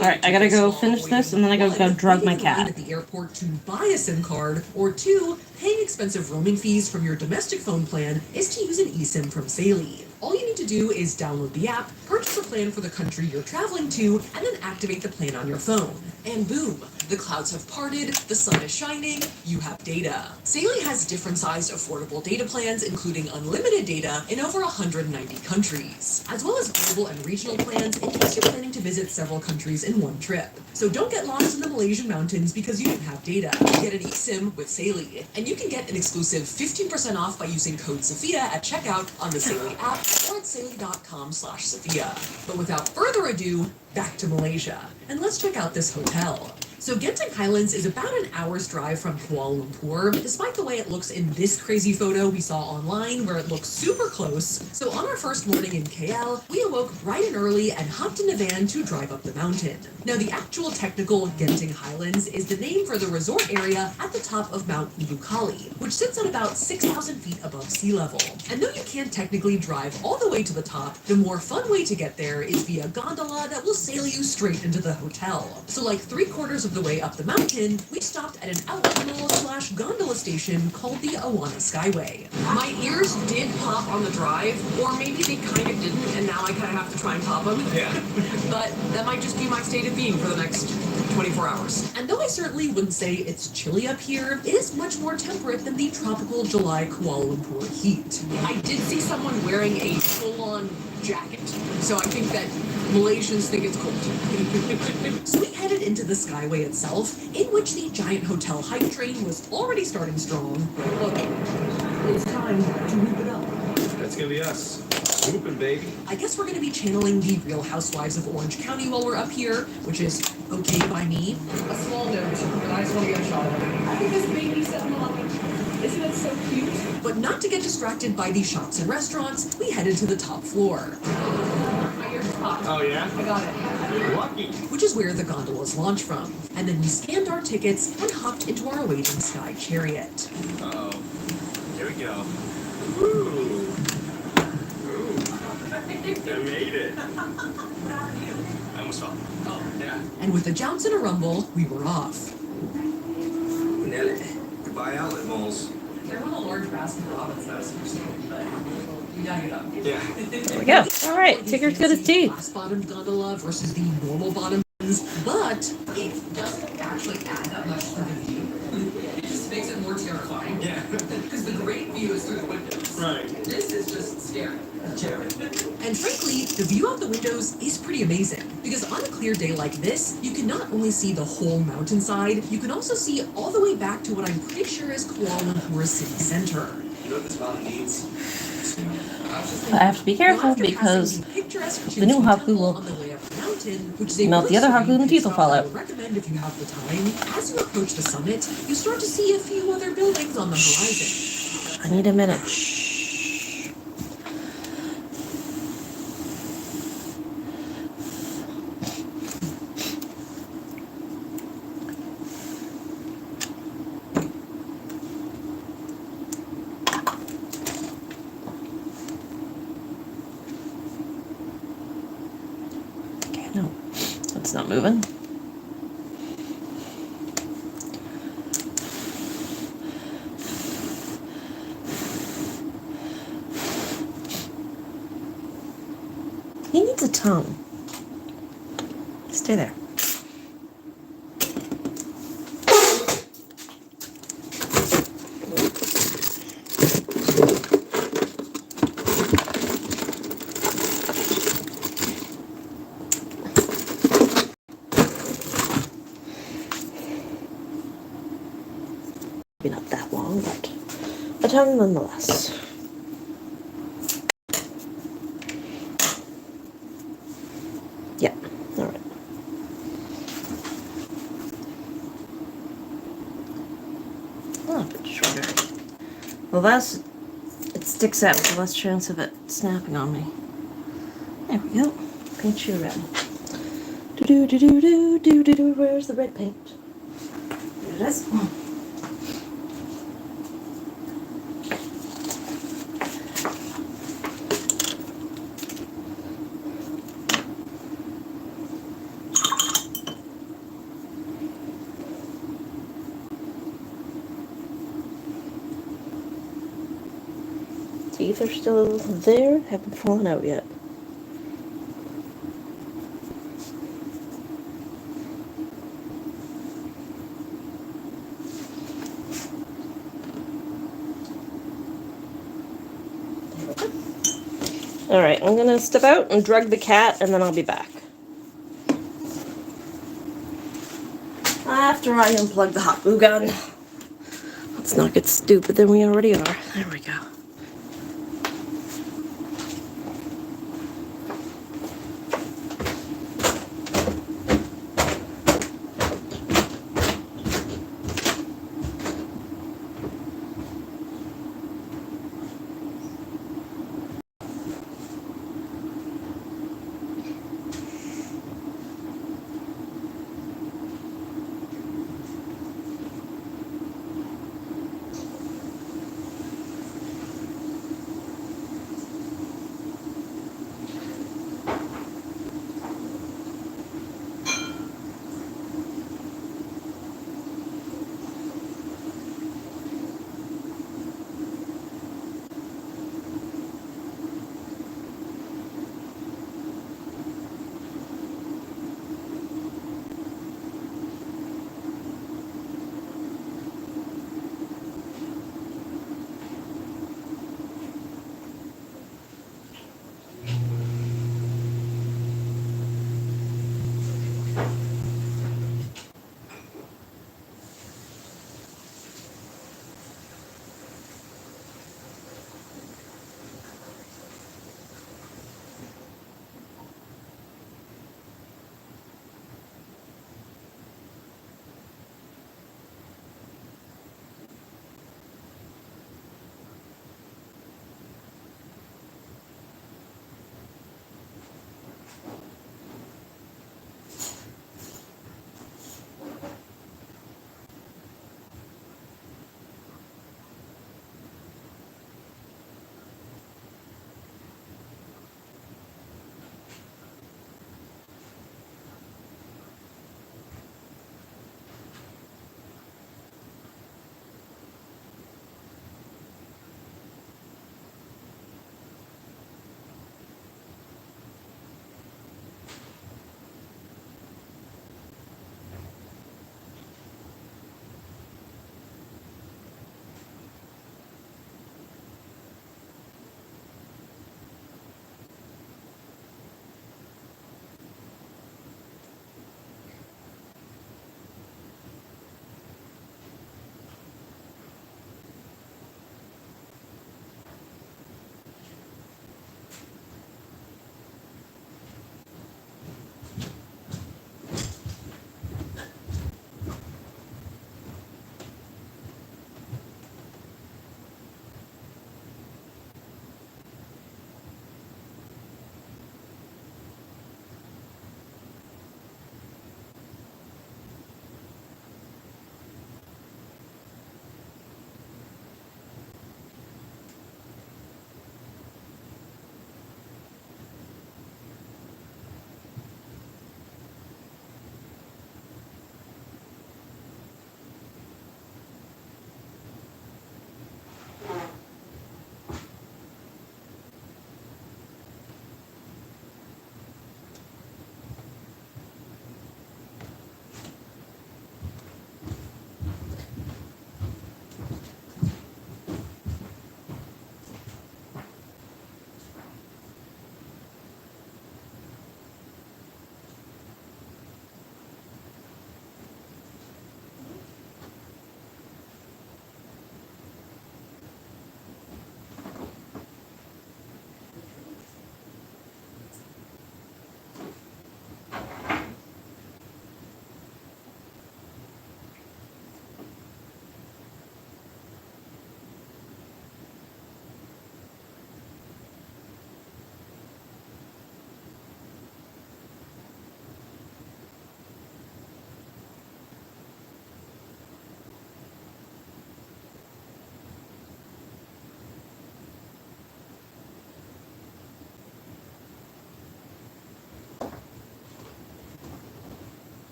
Alright, I gotta go finish this and then I gotta go drug my cat. At the airport to buy a SIM card, or two, paying expensive roaming fees from your domestic phone plan is to use an eSIM from Saily. All you need to do is download the app, purchase a plan for the country you're traveling to, and then activate the plan on your phone. And boom, the clouds have parted, the sun is shining, you have data. Saily has different sized affordable data plans, including unlimited data in over 190 countries, as well as global and regional plans in case you're planning to visit several countries in one trip. So don't get lost in the Malaysian mountains because you didn't have data. Get an eSIM with Saily, and you can get an exclusive 15% off by using code Sophia at checkout on the Saily app or at saily.com/Sophia. But without further ado, back to Malaysia, and let's check out this hotel. So Genting Highlands is about an hour's drive from Kuala Lumpur, despite the way it looks in this crazy photo we saw online where it looks super close. So on our first morning in KL, we awoke bright and early and hopped in a van to drive up the mountain. Now the actual technical Genting Highlands is the name for the resort area at the top of Mount Ubukali, which sits at about 6,000 feet above sea level. And though you can't technically drive all the way to the top, the more fun way to get there is via gondola that will sail you straight into the hotel. So like 3/4 of the way up the mountain, we stopped at an outlet mall/gondola station called the Awana Skyway. My ears did top on the drive, or maybe they kind of didn't, and now I kind of have to try and top them. Yeah. But that might just be my state of being for the next 24 hours. And though I certainly wouldn't say it's chilly up here, it is much more temperate than the tropical July Kuala Lumpur heat. I did see someone wearing a full-on jacket, so I think that Malaysians think it's cold. So we headed into the Skyway itself, in which the giant hotel hype train was already starting strong. Look, it's time to whoop it up. That's gonna be us. Whooping, baby. I guess we're gonna be channeling the Real Housewives of Orange County while we're up here, which is okay by me. A small note, but I just want to get a shot of it. I think this baby 7-Eleven. Isn't it so cute? But not to get distracted by the shops and restaurants, we headed to the top floor. Oh, yeah? I got it. Lucky. Which is where the gondolas launch from. And then we scanned our tickets and hopped into our awaiting sky chariot. Uh-oh. Here we go. Ooh. I made it. I almost fell. Oh, yeah. And with a jounce and a rumble, we were off. Nailed it. Goodbye, outlet malls. They're one of the large basket robins that was interesting, but we dug it up. Yeah. There we go. All right, Tigger's good as tea. Glass bottomed gondola versus the normal bottom ones, but it doesn't actually add that much to the view. It just makes it more terrifying. Yeah. Because the great view is through the windows. Right. This is just scary. And frankly, the view out the windows is pretty amazing. Because on a clear day like this, you can not only see the whole mountainside, you can also see all the way back to what I'm pretty sure is Kuala Lumpur city center. You know what this mountain needs? I have to be careful because the new Haku will melt the other Haku and the teeth will fall out. I would recommend if you have the time. As you approach the summit, you start to see a few other buildings on the horizon. I need a minute. Shh. Okay, no, it's not moving. He needs a tongue. Stay there. Maybe not that long, but a tongue nonetheless. Yeah, all right. Oh, a bit shorter. The less it sticks out, the less chance of it snapping on me. There we go. Paint you red. Do do do do do do do do. Where's the red paint? There it is. Teeth are still there, haven't fallen out yet. Alright, I'm gonna step out and drug the cat and then I'll be back. After I unplug the hot glue gun. Let's not get stupid than we already are. There we go.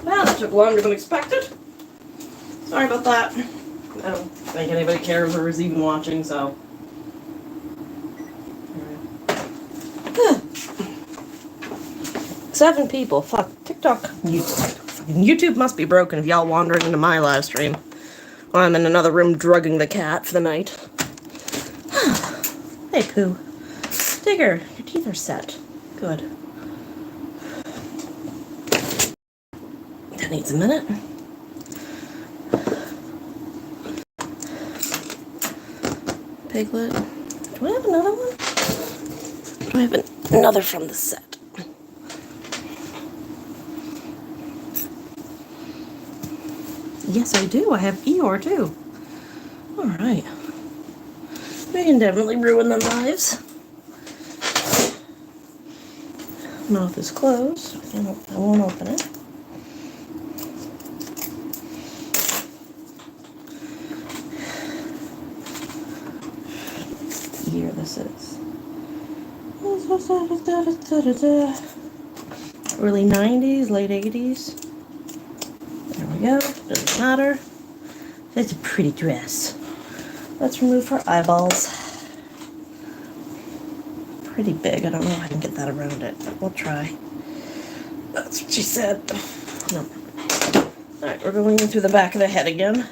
Well, that took longer than expected. Sorry about that. I don't think anybody cares or is even watching, so. Alright. 7 people. Fuck. TikTok. YouTube must be broken if y'all wandering into my live stream. While I'm in another room drugging the cat for the night. Hey, Pooh. Digger, your teeth are set. Good. That needs a minute. Piglet. Do I have another one? Do I have another from the set? Yes, I do. I have Eeyore, too. Alright. We can definitely ruin their lives. Mouth is closed. I won't open it. What year this is? Early 90s, late 80s. There we go. Doesn't matter. That's a pretty dress. Let's remove her eyeballs. Pretty big. I don't know if I can get that around it, but we'll try. That's what she said. No. Alright, we're going in through the back of the head again.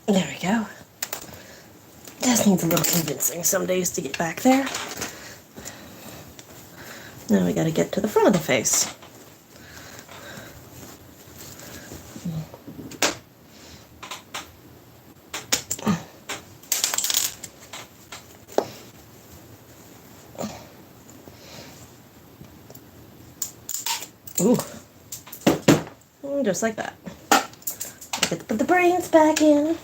There we go. Just needs a little convincing some days to get back there. Now we gotta get to the front of the face. Ooh. Just like that. I get to put the brains back in.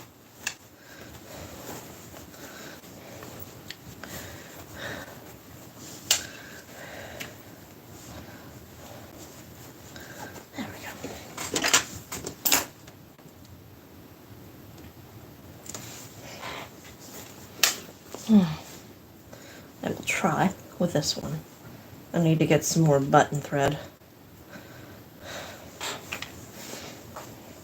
There we go. I will try with this one. I need to get some more button thread.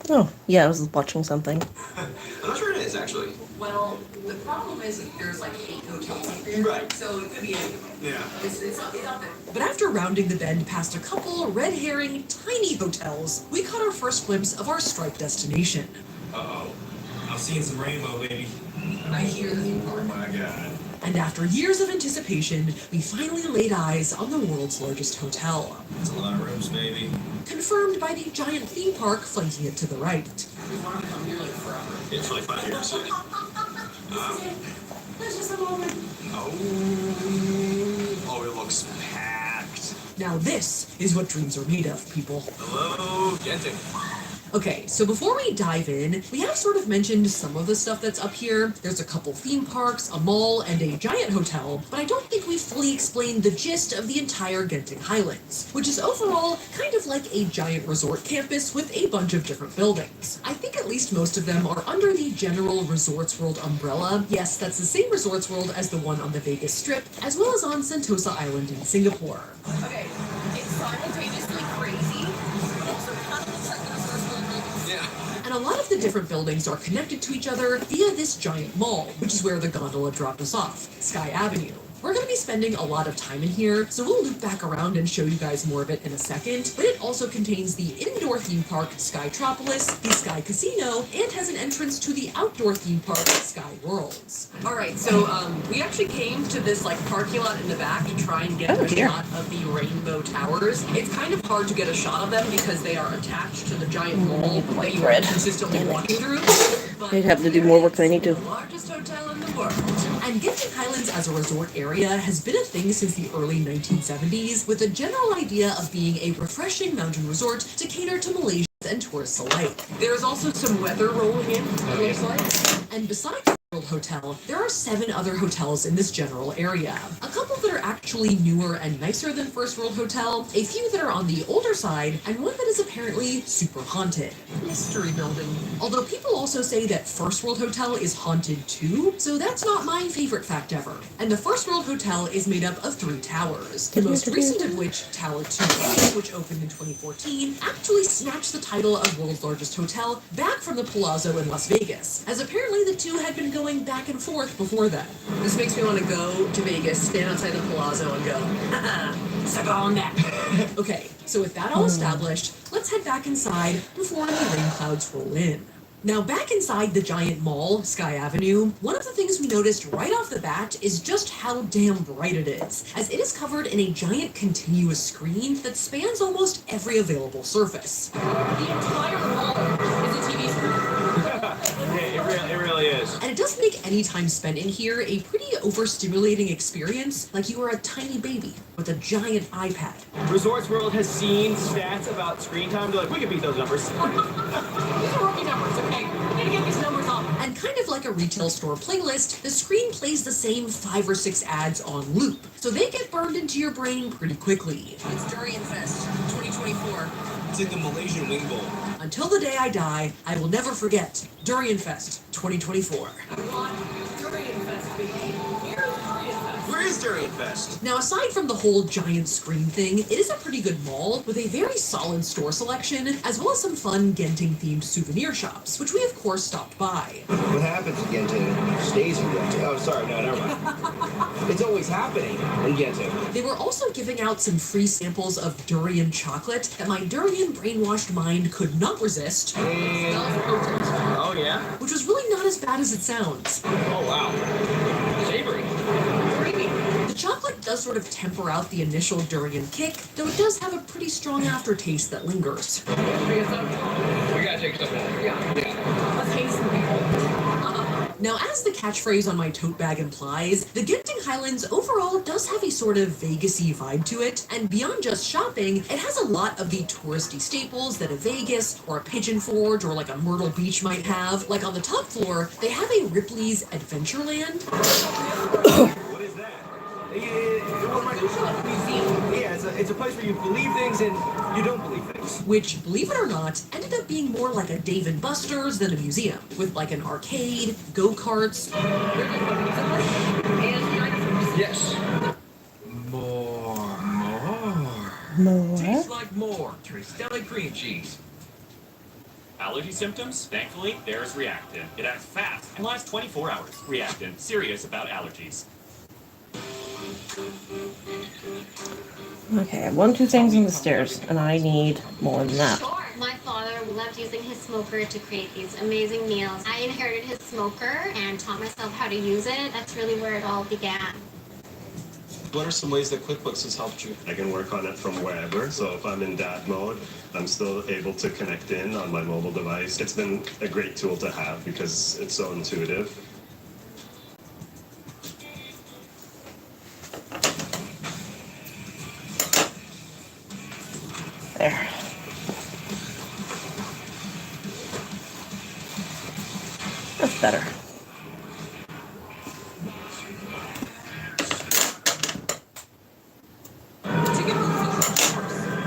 Oh, yeah, I was watching something. I'm not sure it is, actually. Well, the problem is that there's like 8 hotels up there. Right. So it could be any of them. Yeah. It's up there. But after rounding the bend past a couple red herring tiny hotels, we caught our first glimpse of our striped destination. Uh-oh. I'm seeing some rainbow, baby. I hear the theme Oh park. my god. And after years of anticipation, we finally laid eyes on the world's largest hotel. That's a lot of rooms, baby. Confirmed by the giant theme park flanking it to the right. We wanted to come here like forever. Yeah, for like 5 years. There's just a moment. Oh, it looks packed. Now this is what dreams are made of, people. Hello, Genting. Okay, so before we dive in, we have sort of mentioned some of the stuff that's up here. There's a couple theme parks, a mall, and a giant hotel, but I don't think we fully explained the gist of the entire Genting Highlands, which is overall kind of like a giant resort campus with a bunch of different buildings. I think at least most of them are under the general Resorts World umbrella. Yes, that's the same Resorts World as the one on the Vegas Strip, as well as on Sentosa Island in Singapore. Okay, it's simultaneously crazy, but also kind of looks like the first one. Yeah. And a lot of the different buildings are connected to each other via this giant mall, which is where the gondola dropped us off, Sky Avenue. We're going to be spending a lot of time in here, so we'll loop back around and show you guys more of it in a second, but it also contains the indoor theme park, Skytropolis, the Sky Casino, and has an entrance to the outdoor theme park, Sky Worlds. Alright, so we actually came to this like parking lot in the back to try and get a shot of the rainbow towers. It's kind of hard to get a shot of them because they are attached to the giant mall that you are consistently walking through. But They'd have to do more work than they need to. the largest hotel in the world. And Genting Highlands as a resort area has been a thing since the early 1970s, with a general idea of being a refreshing mountain resort to cater to Malaysia's and tourists alike. There's also some weather rolling in, it looks like. And besides the World Hotel, there are 7 other hotels in this general area. A couple that are actually newer and nicer than First World Hotel, a few that are on the older side, and one that is apparently super haunted. Mystery building. Although people also say that First World Hotel is haunted too, so that's not my favorite fact ever. And the First World Hotel is made up of 3 towers, the most recent of which, Tower 2, which opened in 2014, actually snatched the title of world's largest hotel back from the Palazzo in Las Vegas, as apparently the two had been going back and forth before that. This makes me want to go to Vegas, stand outside the Palazzo and go, haha, suck on that. Okay, so with that all established, let's head back inside before any rain clouds roll in. Now, back inside the giant mall, Sky Avenue, one of the things we noticed right off the bat is just how damn bright it is, as it is covered in a giant continuous screen that spans almost every available surface. The entire wall is a TV screen. Yeah, it really is. And it does make any time spent in here a pretty overstimulating experience, like you are a tiny baby with a giant iPad. Resorts World has seen stats about screen time. They're like, we can beat those numbers. These are rookie numbers, okay? We need to get these numbers up. And kind of like a retail store playlist, the screen plays the same 5 or 6 ads on loop, so they get burned into your brain pretty quickly. It's Durian Fest 2024. It's like the Malaysian wing bowl. Until the day I die, I will never forget Durian Fest 2024. I want Durian Fest, baby. Here's Durian Fest. Where is Durian Fest? Now, aside from the whole giant screen thing, it is a pretty good mall with a very solid store selection, as well as some fun Genting-themed souvenir shops, which we of course stopped by. What happens in Genting stays in Genting. Oh, sorry, no, never mind. It's always happening in Genting. They were also giving out some free samples of durian chocolate that my durian brainwashed mind could not resist, Oh, yeah? which was really not as bad as it sounds. Oh, wow. Savory. The chocolate does sort of temper out the initial durian kick, though it does have a pretty strong aftertaste that lingers. We gotta take something. Yeah. Let's haste the people. Now, as the catchphrase on my tote bag implies, the Genting Highlands overall does have a sort of Vegas-y vibe to it, and beyond just shopping, it has a lot of the touristy staples that a Vegas or a Pigeon Forge or like a Myrtle Beach might have. Like on the top floor, they have a Ripley's Adventureland. What is that? Yeah, it's a place where you believe things and you don't believe things. Which, believe it or not, ended up being more like a Dave & Buster's than a museum, with like an arcade, go-karts. Yes. More. Tastes like more. Tristelli cream cheese. Allergy symptoms? Thankfully, theirs reactive. It acts fast and lasts 24 hours. Reactive. Serious about allergies. Okay, I have 1, 2 things on the stairs, and I need more than that. My father loved using his smoker to create these amazing meals. I inherited his smoker and taught myself how to use it. That's really where it all began. What are some ways that QuickBooks has helped you? I can work on it from wherever, so if I'm in dad mode, I'm still able to connect in on my mobile device. It's been a great tool to have because it's so intuitive. There. That's better.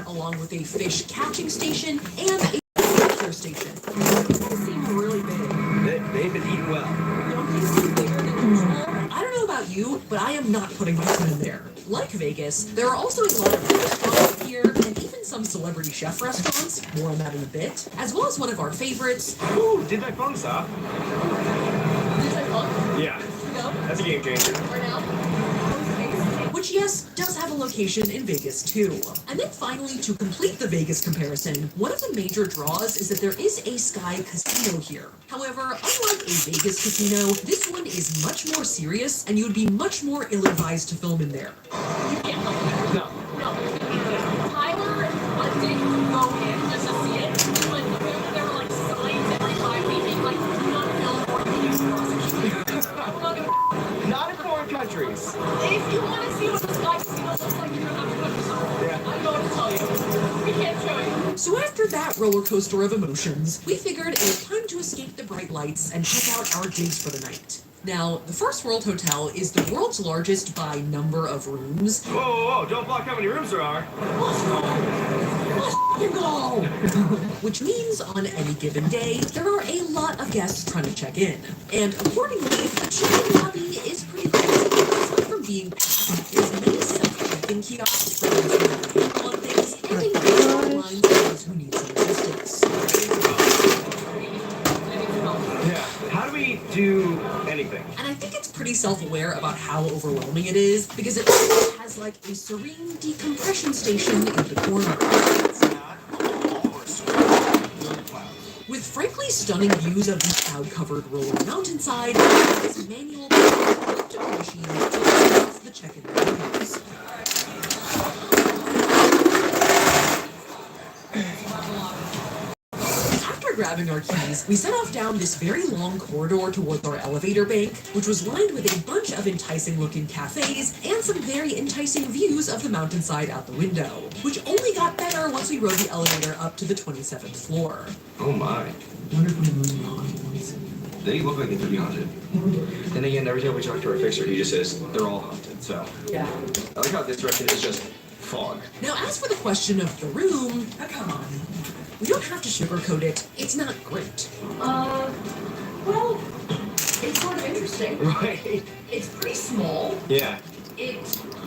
Along with a fish catching station and a capture station. They seem really big. They've been eating well. Don't they seem bigger than usual? I don't know about you, but I am not putting my foot in there. Like Vegas, there are also a lot of restaurants here, and even some celebrity chef restaurants, more on that in a bit, as well as one of our favorites. Ooh, did that phone stop? Yeah. That's a game changer. Which, yes, does have a location in Vegas, too. And then finally, to complete the Vegas comparison, one of the major draws is that there is a Sky Casino here. However, unlike a Vegas casino, this one is much more serious, and you would be much more ill-advised to film in there. You can't help it. No. Tyler didn't go in just to see it, but apparently there were like signs every 5 feet being like, do not film or Vegas crossing. We're not gonna. Not in foreign countries. If you want to see what the Sky Casino looks like, you're gonna have to put yourself. Yeah. I'm going to tell you. We can't show you. So after that roller coaster of emotions, we figured it was time to escape the bright lights and check out our jigs for the night. Now, the First World Hotel is the world's largest by number of rooms. Whoa, whoa, whoa, don't block how many rooms there are. Let's go! Which means on any given day, there are a lot of guests trying to check in. And accordingly, the check-in lobby is pretty crazy. Aside from being packed, there's many self-checking kiosks for those who have a handle on things, and they have lines for those who need some assistance. Yeah, how do we do anything? And I think it's pretty self-aware about how overwhelming it is, because it almost has like a serene decompression station in the corner. With frankly stunning views of the cloud-covered rolling mountainside, this manual elliptical machine takes off the check-in windows. After grabbing our keys, we set off down this very long corridor towards our elevator bank, which was lined with a bunch of enticing-looking cafes and some very enticing views of the mountainside out the window, which only got better once we rode the elevator up to the 27th floor. Oh my. They look like they could be haunted. Then again, every time we talk to our fixer, he just says they're all haunted, so. Yeah. I like how this direction is just fog. Now, as for the question of the room, come on. We don't have to sugarcoat it. It's not great. Well, it's sort of interesting. Right. It's pretty small. Yeah. It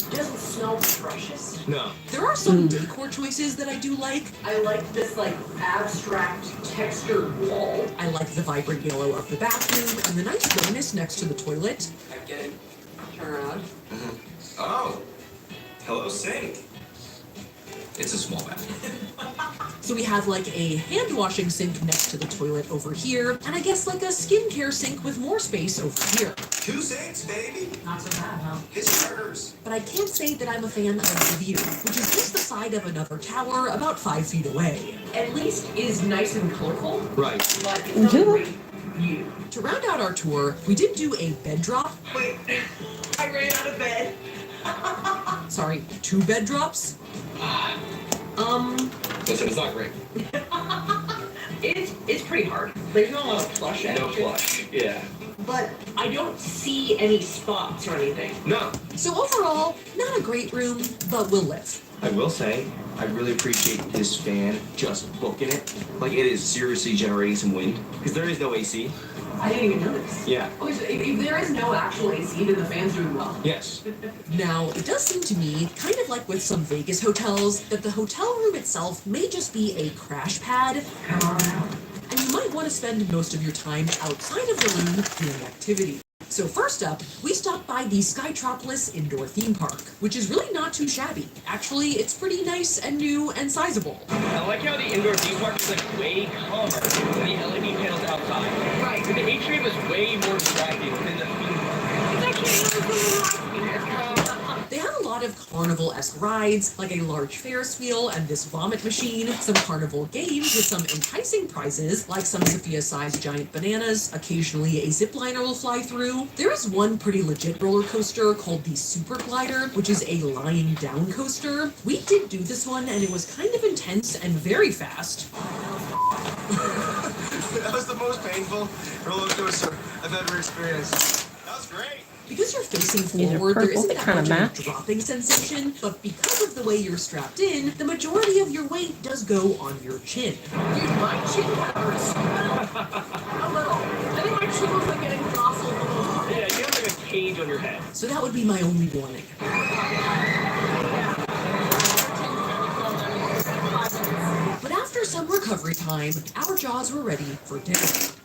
doesn't smell precious. No. There are some decor choices that I do like. I like this, like, abstract textured wall. I like the vibrant yellow of the bathroom and the nice darkness next to the toilet. I get it. Turn around. Oh. Hello, sink. It's a small bathroom. So we have like a hand washing sink next to the toilet over here, and I guess like a skincare sink with more space over here. 2 sinks, baby. Not so bad, huh? His burgers. But I can't say that I'm a fan of the view, which is just the side of another tower about 5 feet away. At least is nice and colorful, Right. but it's not a great view. To round out our tour, we did do a bed drop. Wait, I ran out of bed. Sorry, 2 bed drops. Listen, it's not great. It's pretty hard. There's not a lot of plush action. No plush. Yeah. But I don't see any spots or anything. No. So overall, not a great room, but we'll live. I will say, I really appreciate this fan just booking it. Like, it is seriously generating some wind. Because there is no AC. I didn't even notice. Yeah. Oh, so if there is no actual AC, then the fan's doing well. Yes. Now, it does seem to me, kind of like with some Vegas hotels, that the hotel room itself may just be a crash pad. Come on out. And you might want to spend most of your time outside of the room doing activity. So first up, we stopped by the Skytropolis indoor theme park, which is really not too shabby. Actually, it's pretty nice and new and sizable. I like how the indoor theme park is like way calmer than the LED panels outside. Right. The atrium is way more distracting than the theme park. It's actually They have a lot of carnival-esque rides, like a large Ferris wheel and this vomit machine, some carnival games with some enticing prizes, like some Sophia-sized giant bananas. Occasionally, a zipliner will fly through. There is one pretty legit roller coaster called the Super Glider, which is a lying down coaster. We did do this one, and it was kind of intense and very fast. That was the most painful roller coaster I've ever experienced. That was great. Because you're facing These are forward, there purple. isn't They that kinda much of match. a dropping sensation, but because of the way you're strapped in, the majority of your weight does go on your chin. Dude, my chin hurts. A little. I think my chin was like getting jostled a little bit. Yeah, you have like a cage on your head. So that would be my only warning. But after some recovery time, our jaws were ready for dinner.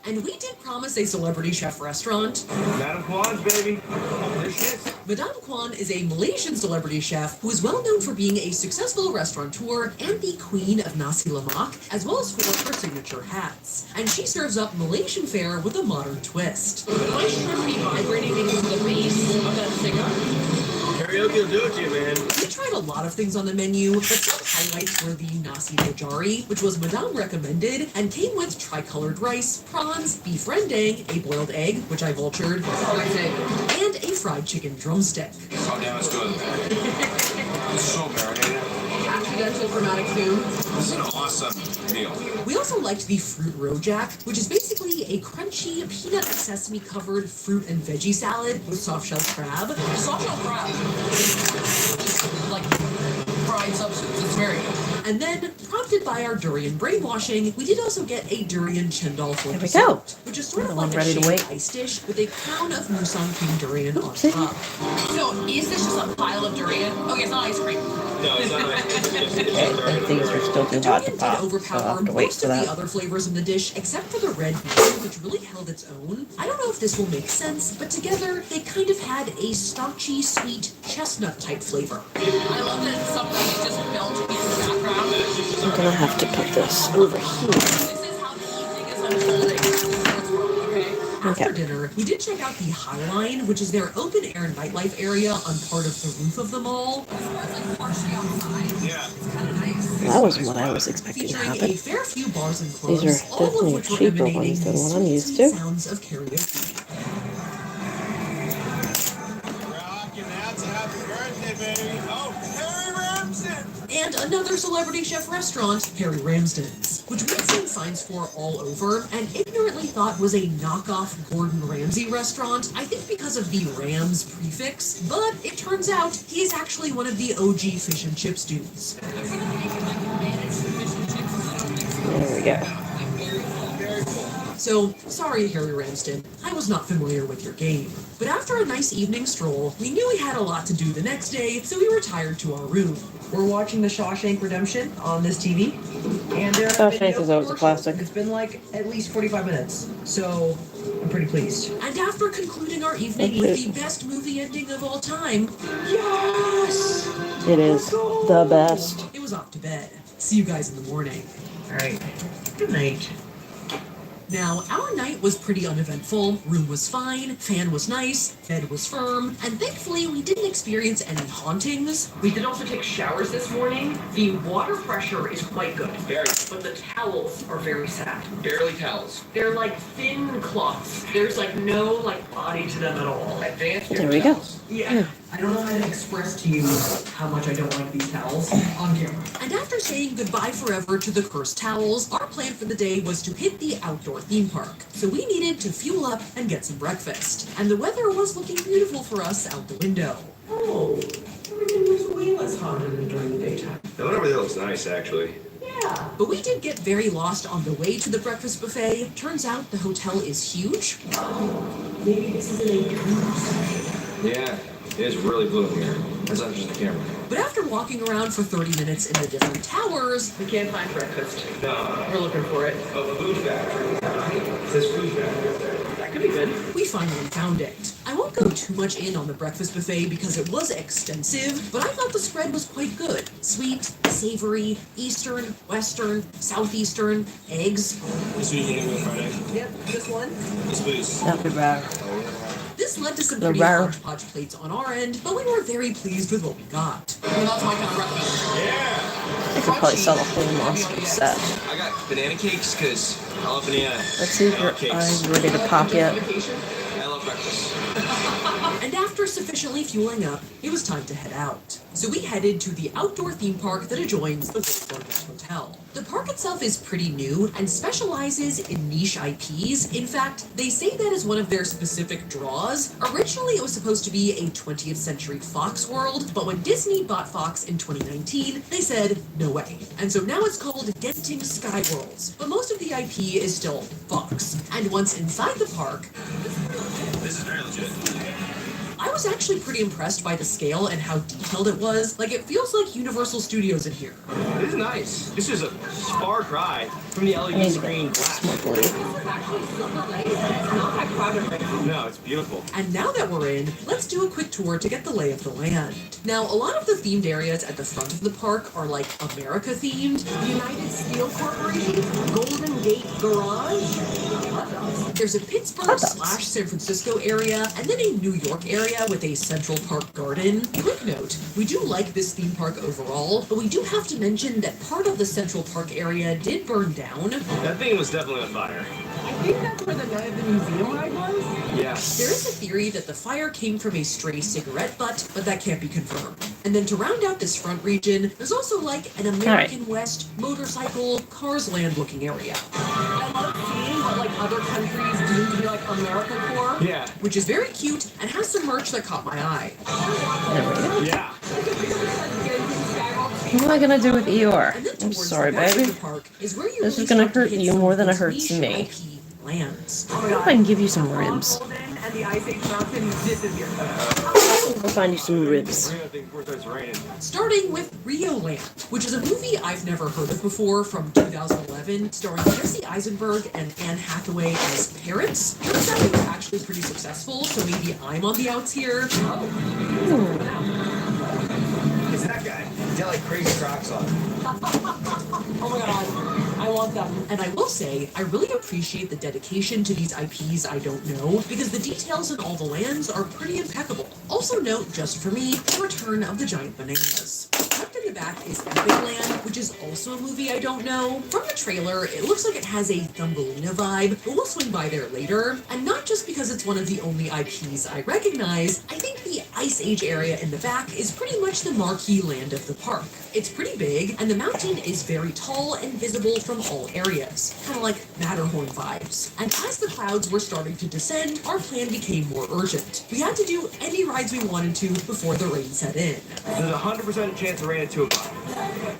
And we did promise a celebrity chef restaurant. Madam Kwan's, baby. There she is. Madame Kwan is a Malaysian celebrity chef who is well known for being a successful restaurateur and the queen of nasi lemak, as well as for her signature hats. And she serves up Malaysian fare with a modern twist. My shrimp be vibrating into the base of that cigar. Karaoke will do it to you, man. We tried a lot of things on the menu, but some highlights were the nasi bojari, which was Madame recommended, and came with tricolored rice, prawns, beef rendang, a boiled egg, which I vultured, and a fried chicken drumstick. Oh, damn, it's good. It's so marinated. accidental dramatic fume. This is an awesome meal. We also liked the fruit rojak, which is basically a crunchy peanut and sesame covered fruit and veggie salad with soft shell crab. Soft shell crab. Like fried substance. It's very good. And then, prompted by our durian brainwashing, we did also get a durian chendol for There we dessert, go. which is sort of The like one a ready to shaved wait. ice dish with a crown of Musan King durian on Oopsie. top. So is this just a pile of durian? Okay, it's not ice cream. No, it's not like Okay, these are still too hot to Durian did pop, so I'll overpower have to wait most for of the that. other flavors in the dish, except for the red bean, which really held its own. I don't know if this will make sense, but together they kind of had a starchy, sweet chestnut type flavor. I love that something just built in the background. I'm gonna have to put this over here. This is how the evening is unfolding. After dinner, we did check out the High Line, which is their open air nightlife area on part of the roof of the mall. yeah. That wasn't what I was expecting to Featuring happen. a fair few bars and These clubs, are all of definitely which were cheaper emanating ones than the what I'm sweet, used sweet to. sounds of karaoke. Rockin' out to happy birthday, baby. Oh, Harry Ramsden. And another celebrity chef restaurant, Harry Ramsden's, which we'd seen signs for all over and ignorantly thought was a knockoff Gordon Ramsay restaurant, I think because of the Rams prefix, but it turns out he's actually one of the OG fish and chips dudes. There we go. So, sorry Harry Ramsden, I was not familiar with your game. But after a nice evening stroll, we knew we had a lot to do the next day, so we retired to our room. We're watching The Shawshank Redemption on this TV, and there have been Shawshank is always a classic. It's been like at least 45 minutes, so I'm pretty pleased. And after concluding our evening with the best movie ending of all time, yes! It is the best. It was off to bed. See you guys in the morning. Alright, good night. Now, our night was pretty uneventful. Room was fine, fan was nice, bed was firm, and thankfully we didn't experience any hauntings. We did also take showers this morning. The water pressure is quite good. Very. But the towels are very sad. Barely towels. They're like thin cloths. There's like no body to them at all. Advanced There we go. towels. Yeah. I don't know how to express to you how much I don't like these towels on camera. And after saying goodbye forever to the cursed towels, our plan for the day was to hit the outdoor theme park. So we needed to fuel up and get some breakfast. And the weather was looking beautiful for us out the window. Oh, everything was way less haunted than during the daytime. That one over there looks nice, actually. Yeah. But we did get very lost on the way to the breakfast buffet. Turns out the hotel is huge. Maybe this is a dream. Yeah, it is really blue in here. That's not just the camera. But after walking around for 30 minutes in the different towers, we can't find breakfast. No. We're looking for it. Oh, the food factory. It says food factory up there. That could be good. We finally found it. I won't go too much in on the breakfast buffet because it was extensive, but I thought the spread was quite good. Sweet, savory, Eastern, Western, Southeastern, eggs. This week you're gonna go Friday? Yep, this one. Yes, please. Not too bad. This led to some The pretty rare. hodgepodge plates on our end, but we were very pleased with what we got. Well, that's my kind of breakfast. I could probably sell a whole monster set. I got banana cakes because I love banana. Let's see if your eyes are ready to pop yet. I love breakfast. And after sufficiently fueling up, it was time to head out. So we headed to the outdoor theme park that adjoins the World Wonders Hotel. The park itself is pretty new and specializes in niche IPs. In fact, they say that is one of their specific draws. Originally, it was supposed to be a 20th Century Fox world, but when Disney bought Fox in 2019, they said, no way. And so now it's called Denting Sky Worlds, but most of the IP is still Fox. And once inside the park, This is very legit. I was actually pretty impressed by the scale and how detailed it was. Like, it feels like Universal Studios in here. This is nice. This is a far cry from the LED screen glass. No, it's beautiful. And now that we're in, let's do a quick tour to get the lay of the land. Now, a lot of the themed areas at the front of the park are like America themed. United Steel Corporation, Golden Gate Garage. There's a Pittsburgh / San Francisco area, and then a New York area with a Central Park garden. Quick note, we do like this theme park overall, but we do have to mention that part of the Central Park area did burn down. That thing was definitely on fire. I think that's where the Night of the Museum ride was. Yeah. There is a theory that the fire came from a stray cigarette butt, but that can't be confirmed. And then to round out this front region, there's also like an American West motorcycle cars land looking area. I love seeing what like other countries deem to be like AmeriCorps. Yeah. Which is very cute and has some merch that caught my eye. Yeah. What am I gonna do with Eeyore? I'm sorry, baby. This is gonna hurt you more than it hurts me. Lands. I hope I can give you some ribs. And the Ice Age Mountain, this is your I'll find you some ribs. Starting with Rio Land, which is a movie I've never heard of before from 2011, starring Jesse Eisenberg and Anne Hathaway as parents. Turns out they were actually pretty successful, so maybe I'm on the outs here. It's that guy. He's got like crazy Crocs on. Oh my god, I love them. And I will say, I really appreciate the dedication to these IPs I don't know, because the details in all the lands are pretty impeccable. Also note, just for me, the return of the giant bananas. Tucked in the back is Epic Land, which is also a movie I don't know. From the trailer, it looks like it has a Thumbelina vibe, but we'll swing by there later. And not just because it's one of the only IPs I recognize, I think the Ice Age area in the back is pretty much the marquee land of the park. It's pretty big, and the mountain is very tall and visible from all areas, kind of like Matterhorn vibes. And as the clouds were starting to descend, our plan became more urgent. We had to do any rides we wanted to before the rain set in. There's a 100% chance of rain at 2 o'clock.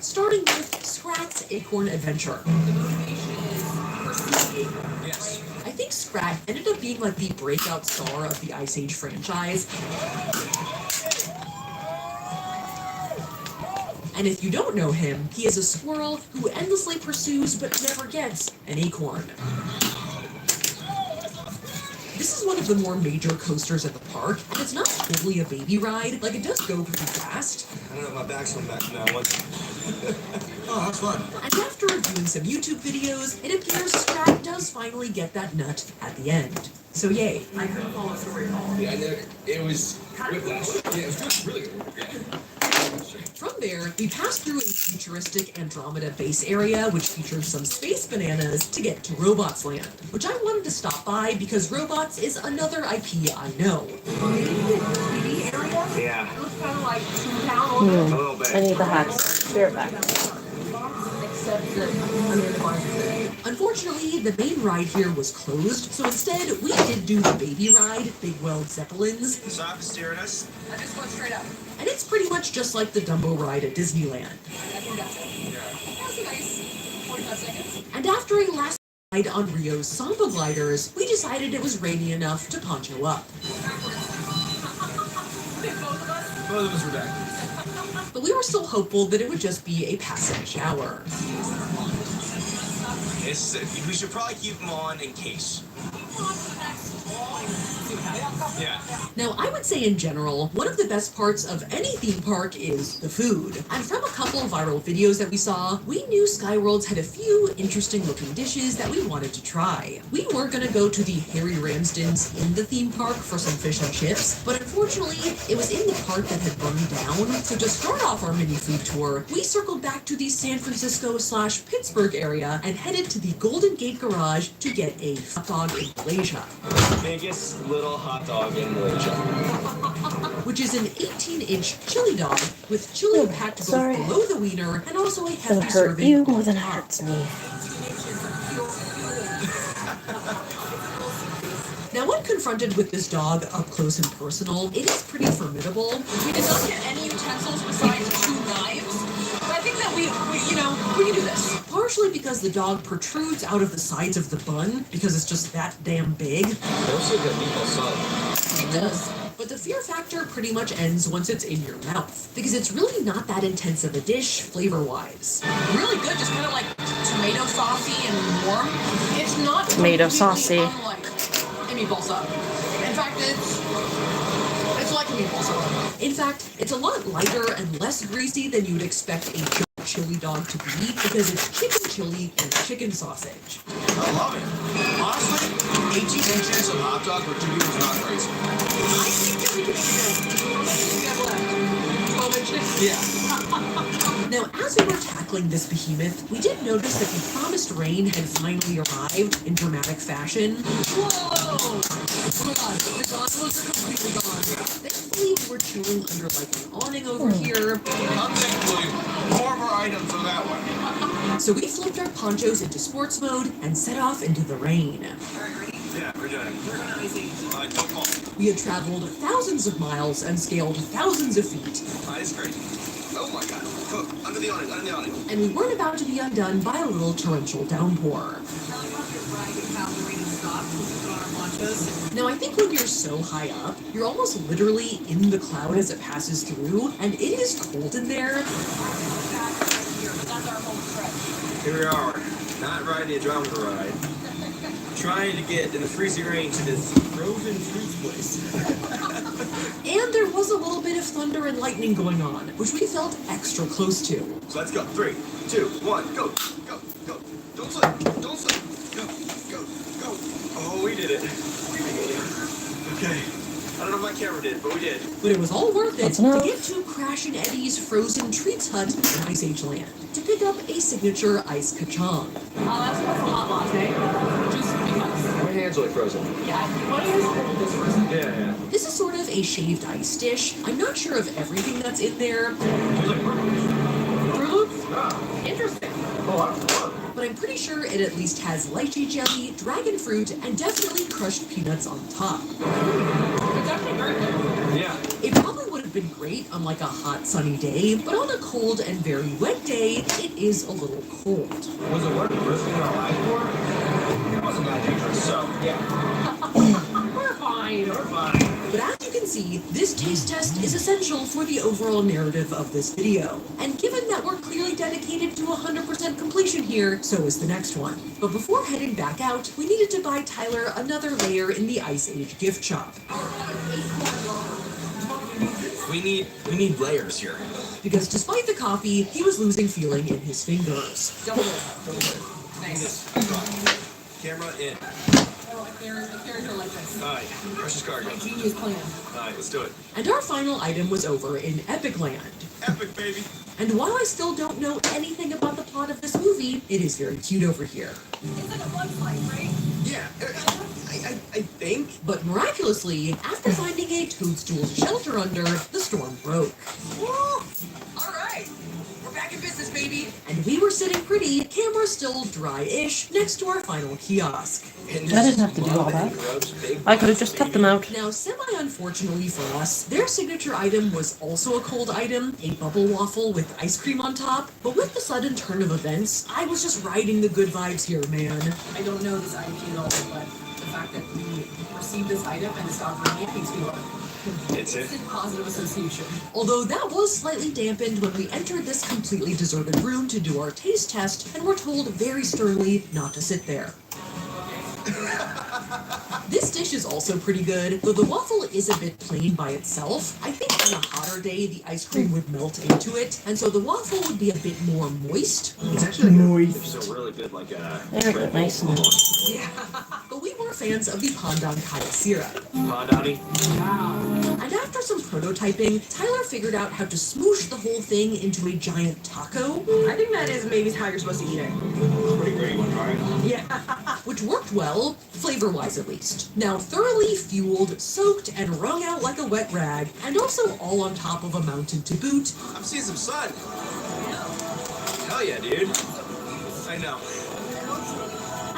Starting with Scrat's Acorn Adventure. Yes. I think Scrat ended up being like the breakout star of the Ice Age franchise. And if you don't know him, he is a squirrel who endlessly pursues but never gets an acorn. This is one of the more major coasters at the park, and it's not totally a baby ride, like it does go pretty fast. I don't know if my back's on back now. Oh, that's fun. And after reviewing some YouTube videos, it appears Scrat does finally get that nut at the end. So yay. I couldn't follow the story at all. Yeah, it was whiplash. Yeah, it was good. Really good. Yeah. From there, we passed through a futuristic Andromeda base area, which featured some space bananas, to get to Robots Land, which I wanted to stop by because Robots is another IP I know. TV area? Yeah. It looks kind of like Toontown. A little bit. I need the hacks. Spirit back. Except that under the bars. Unfortunately, the main ride here was closed, so instead we did do the baby ride, Big Weld Zeppelins. Stop staring at us. I just went straight up. And it's pretty much just like the Dumbo ride at Disneyland. I think that's it. That's a nice 45 seconds. And after a last ride on Rio's Samba gliders, we decided it was rainy enough to poncho up. Both of us were back. But we were still hopeful that it would just be a passing shower. We should probably keep them on in case. Yeah. Now, I would say in general, one of the best parts of any theme park is the food. And from a couple of viral videos that we saw, we knew SkyWorlds had a few interesting looking dishes that we wanted to try. We were gonna go to the Harry Ramsden's in the theme park for some fish and chips, but unfortunately, it was in the part that had burned down. So to start off our mini food tour, we circled back to the San Francisco/Pittsburgh area and headed to the Golden Gate Garage to get a hot dog in Malaysia. Biggest little hot dog in Malaysia. Which is an 18-inch chili dog with chili packed both below the wiener and also a hefty It'll hurt serving you on more than it top. hurts me. Now, when confronted with this dog up close and personal, it is pretty formidable. We did not get any utensils besides 2 knives. But I think that we can do this. Partially because the dog protrudes out of the sides of the bun because it's just that damn big. It also got meatball salad. It does. But the fear factor pretty much ends once it's in your mouth, because it's really not that intense of a dish flavor-wise. Really good, just kind of like tomato saucy and warm. It's not Tomato completely saucy. unlike a meatball sub. In fact, it's like a meatball sub. In fact, it's a lot lighter and less greasy than you would expect a chili dog to be, because it's chicken chili and chicken sausage. I love it. Honestly, 18 inches of hot dog for 2 people is not crazy. I think that we can make it. How much do we have left? 12 inches? Yeah. Now, as we were tackling this behemoth, we did notice that the promised rain had finally arrived in dramatic fashion. Whoa! my god, the gondolas are completely gone. Thankfully, we were chilling under like an awning over here. Thankfully, more of our items are that way. So we flipped our ponchos into sports mode and set off into the rain. Yeah, we're done. We're gonna ice age. Don't fall. We had traveled thousands of miles and scaled thousands of feet. Ice cream. Oh my god. Cook, under the awning, under the awning. And we weren't about to be undone by a little torrential downpour. Now I think when you're so high up, you're almost literally in the cloud as it passes through, and it is cold in there. Here we are, not riding a drum ride. Trying to get in the freezing rain to this frozen fruits place. And there was a little bit of thunder and lightning going on, which we felt extra close to. So let's go. 3, 2, 1, go, go, go. Don't slip, don't slip. Go, go, go. Oh, we did it. We made it. Okay. I don't know if my camera did, but we did. But it was all worth it That's to enough. get to Crash and Eddie's Frozen Treats Hut in Ice Age Land to pick up a signature ice kachang. I'll ask for a hot latte. Just because. My hands are like frozen. Yeah, what is this person? Yeah. This is sort of a shaved ice dish. I'm not sure of everything that's in there, Fruit Loops? Interesting. but I'm pretty sure it at least has lychee jelly, dragon fruit, and definitely crushed peanuts on top. It's actually very good. Yeah. It probably would have been great on like a hot sunny day, but on a cold and very wet day, it is a little cold. Was it worth risking our lives for? It wasn't that dangerous, so yeah. We're fine. We're fine. But as you can see, this taste test is essential for the overall narrative of this video. And given that we're clearly dedicated to 100% completion here, so is the next one. But before heading back out, we needed to buy Tyler another layer in the Ice Age gift shop. We need layers here. Because despite the coffee, he was losing feeling in his fingers. Double it. Nice. Camera in. There's a character like this. Alright, precious cargo. Genius plan. Alright, let's do it. And our final item was over in Epic Land. Epic, baby. And while I still don't know anything about the plot of this movie, it is very cute over here. It's like a blood fight, right? Yeah, I think. But miraculously, after finding a toadstool to shelter under, the storm broke. Woo! All right. We're back in business, baby. And we were sitting pretty, camera still dry-ish, next to our final kiosk. I didn't have to do all that. I could have just cut them out. Now, semi-unfortunately for us, their signature item was also a cold item, a bubble waffle with ice cream on top. But with the sudden turn of events, I was just riding the good vibes here, man. I don't know this IP at all, but the fact that we received this item and stopped bringing it makes me like It's it. instant positive association. Although that was slightly dampened when we entered this completely deserted room to do our taste test and were told very sternly not to sit there. This dish is also pretty good, though the waffle is a bit plain by itself. I think on a hotter day, the ice cream would melt into it, and so the waffle would be a bit more moist. It's actually moist. It's a really good, like, There we go, nice and Yeah. But we were fans of the pandan kaya syrup. Pandani. And after some prototyping, Tyler figured out how to smoosh the whole thing into a giant taco. I think that is maybe how you're supposed to eat it. Pretty great one, right? Yeah. Which worked well, flavor-wise at least. Now thoroughly fueled, soaked, and wrung out like a wet rag, and also all on top of a mountain to boot. I'm seeing some sun. Hell yeah, dude. I know.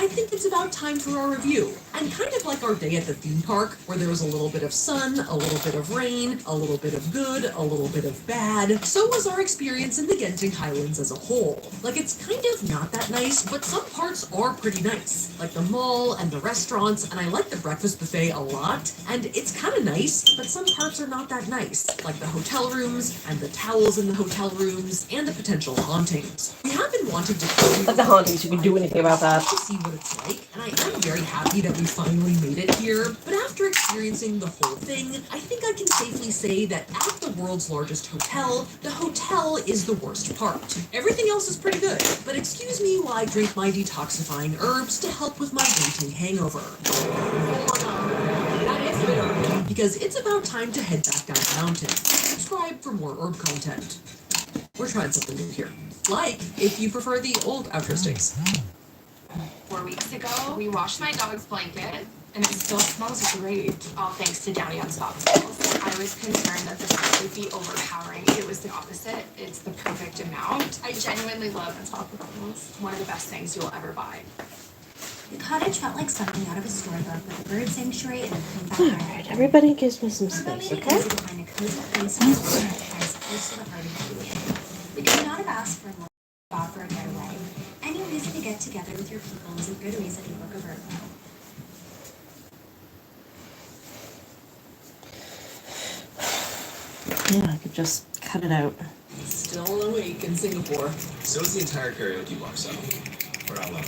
I think it's about time for our review. And kind of like our day at the theme park, where there was a little bit of sun, a little bit of rain, a little bit of good, a little bit of bad, so was our experience in the Genting Highlands as a whole. Like, it's kind of not that nice, but some parts are pretty nice. Like the mall and the restaurants, and I like the breakfast buffet a lot. And it's kind of nice, but some parts are not that nice. Like the hotel rooms, and the towels in the hotel rooms, and the potential hauntings. We have been wanting to But the hauntings, you can do anything about that. to see what it's like, and I am very happy that we finally made it here. But after experiencing the whole thing, I think I can safely say that at the world's largest hotel, the hotel is the worst part. Everything else is pretty good, but excuse me while I drink my detoxifying herbs to help with my daunting hangover. That is bitter. Because it's about time to head back down the mountain. Subscribe for more herb content. We're trying something new here. Like, if you prefer the old outro sticks. 4 weeks ago, we washed my dog's blanket. and it still smells great, all thanks to Downy Unstoppables. I was concerned that the scent would be overpowering. It was the opposite. It's the perfect amount. I genuinely love Unstoppables. One of the best things you'll ever buy. The cottage felt like something out of a storybook with a bird sanctuary and a clean back. Alright, everybody gives me some Our goal space, made it okay? easy to find a cozy place in the world that is close to the heart of the ocean. We could not have asked for more offer a getaway. Any reason to get together with your people is a good reason to book a bird. Yeah, I could just cut it out. Still awake in Singapore. So is the entire karaoke bar, so we're all alone.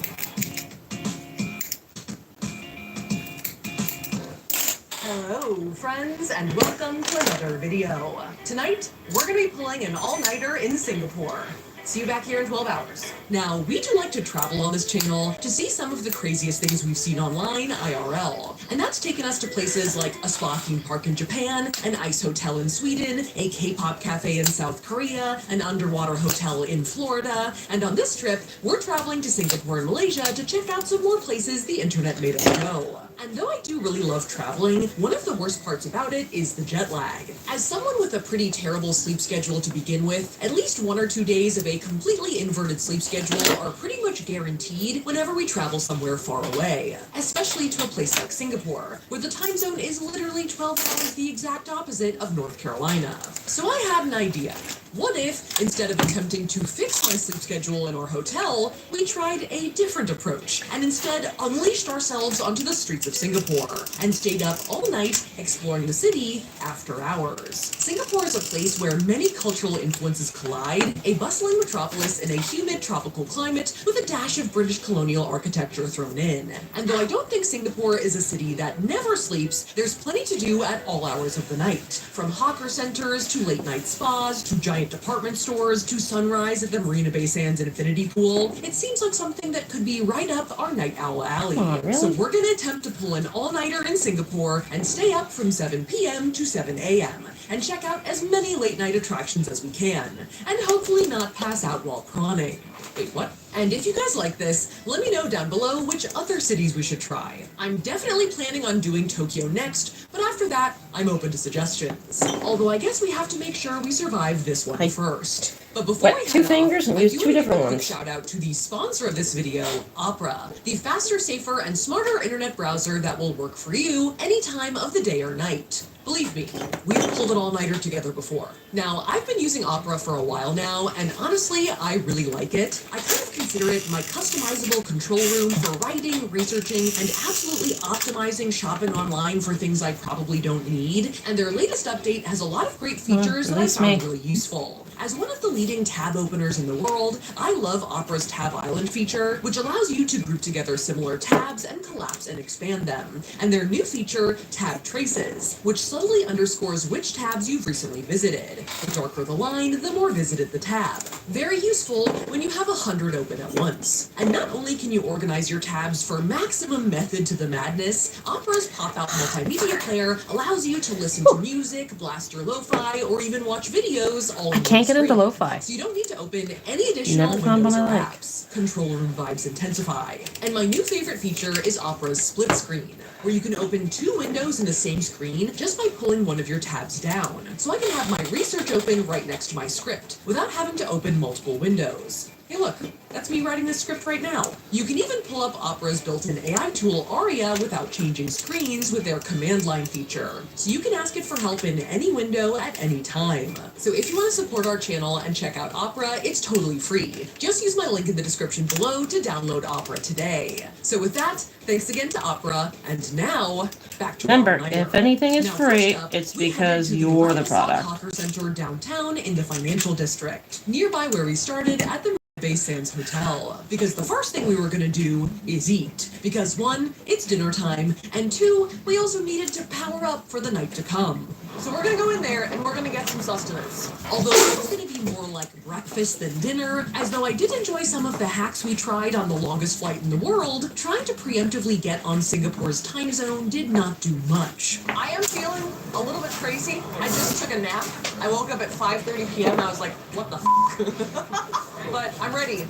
Hello, friends, and welcome to another video. Tonight, we're gonna be pulling an all-nighter in Singapore. See you back here in 12 hours. Now, we do like to travel on this channel to see some of the craziest things we've seen online IRL. And that's taken us to places like a spa theme park in Japan, an ice hotel in Sweden, a K-pop cafe in South Korea, an underwater hotel in Florida, and on this trip, we're traveling to Singapore and Malaysia to check out some more places the internet made us go. And though I do really love traveling, one of the worst parts about it is the jet lag. As someone with a pretty terrible sleep schedule to begin with, at least 1 or 2 days of a completely inverted sleep schedule are pretty much guaranteed whenever we travel somewhere far away, especially to a place like Singapore, where the time zone is literally 12 hours the exact opposite of North Carolina. So I had an idea. What if, instead of attempting to fix my sleep schedule in our hotel, we tried a different approach and instead unleashed ourselves onto the streets of Singapore and stayed up all night exploring the city after hours. Singapore is a place where many cultural influences collide, a bustling metropolis in a humid tropical climate with a dash of British colonial architecture thrown in. And though I don't think Singapore is a city that never sleeps, there's plenty to do at all hours of the night. From hawker centers to late night spas to giant department stores to sunrise at the Marina Bay Sands Infinity Pool, it seems like something that could be right up our night owl alley. Oh, really? So we're gonna attempt to pull an all-nighter in Singapore and stay up from 7 p.m. to 7 a.m. and check out as many late night attractions as we can, and hopefully not pass out while prawning. Wait, what? And if you guys like this, let me know down below which other cities we should try. I'm definitely planning on doing Tokyo next, but after that, I'm open to suggestions. Although I guess we have to make sure we survive this one first. But before Wet we two head fingers off, and I use do two wanna give different a quick ones. shout out to the sponsor of this video, Opera, the faster, safer, and smarter internet browser that will work for you any time of the day or night. Believe me, we've pulled an all-nighter together before. Now, I've been using Opera for a while now, and honestly, I really like it. I kind of consider it my customizable control room for writing, researching, and absolutely optimizing shopping online for things I probably don't need. And their latest update has a lot of great features that I least found me. really useful. As one of the leading tab openers in the world, I love Opera's Tab Island feature, which allows you to group together similar tabs and collapse and expand them. And their new feature, Tab Traces, which subtly underscores which tabs you've recently visited. The darker the line, the more visited the tab. Very useful when you have 100 open at once. And not only can you organize your tabs for maximum method to the madness, Opera's pop-out multimedia player allows you to listen to music, blast your lo-fi, or even watch videos all I in can't one get into screen. lo-fi. So you don't need to open any additional Never found windows or one I like. apps. Control room vibes intensify. And my new favorite feature is Opera's split screen, where you can open 2 windows in the same screen just by pulling one of your tabs down. So I can have my research open right next to my script, without having to open multiple windows. Hey look, that's me writing this script right now. You can even pull up Opera's built-in AI tool Aria without changing screens with their command line feature. So you can ask it for help in any window at any time. So if you want to support our channel and check out Opera, it's totally free. Just use my link in the description below to download Opera today. So with that, thanks again to Opera, and now, back to Remember, our all-nighter. if anything is Now, free, first up, it's we headed because to you're the Microsoft product. Hawker Center downtown in the financial district, nearby where we started at the Bay Sands Hotel, because the first thing we were gonna do is eat, because 1, it's dinner time, and 2, we also needed to power up for the night to come. So we're gonna go in there and we're gonna get some sustenance. Although it's gonna be more like breakfast than dinner, as though I did enjoy some of the hacks we tried on the longest flight in the world, trying to preemptively get on Singapore's time zone did not do much. I am feeling a little bit crazy. I just took a nap. I woke up at 5:30 p.m. I was like, what the f***? But I'm ready.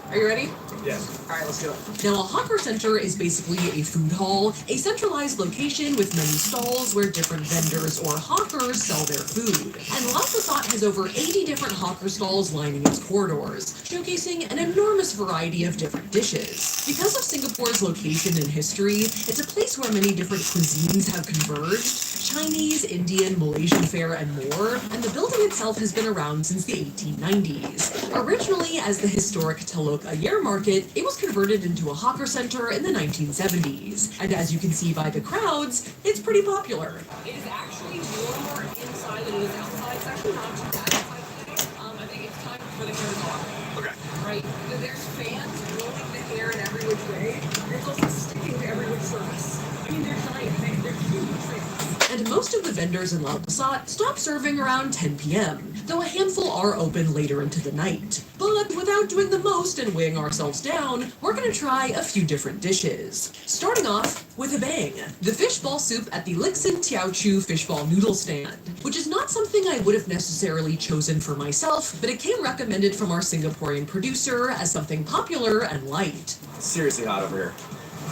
Are you ready? Yes. Alright, let's do it. Now, a hawker center is basically a food hall, a centralized location with many stalls where different vendors or hawkers sell their food. And Lau Pa Sat has over 80 different hawker stalls lining its corridors, showcasing an enormous variety of different dishes. Because of Singapore's location and history, it's a place where many different cuisines have converged. Chinese, Indian, Malaysian fare, and more, and the building itself has been around since the 1890s. Originally as the historic Telok Ayer Market, it was converted into a hawker center in the 1970s. And as you can see by the crowds, it's pretty popular. It is actually warmer inside than it is outside. It's actually not too bad outside today. I think it's time for the hair to talk. Okay. Right? There's fans blowing the hair in every which way. There's also sticking to every which surface. I mean, they're giant. They're huge things. And most of the vendors in Lau Pa Sat stop serving around 10 p.m., though a handful are open later into the night. But without doing the most and weighing ourselves down, we're gonna try a few different dishes. Starting off with a bang, the fishball soup at the Lixin Teochew fishball noodle stand, which is not something I would have necessarily chosen for myself, but it came recommended from our Singaporean producer as something popular and light. It's seriously hot over here.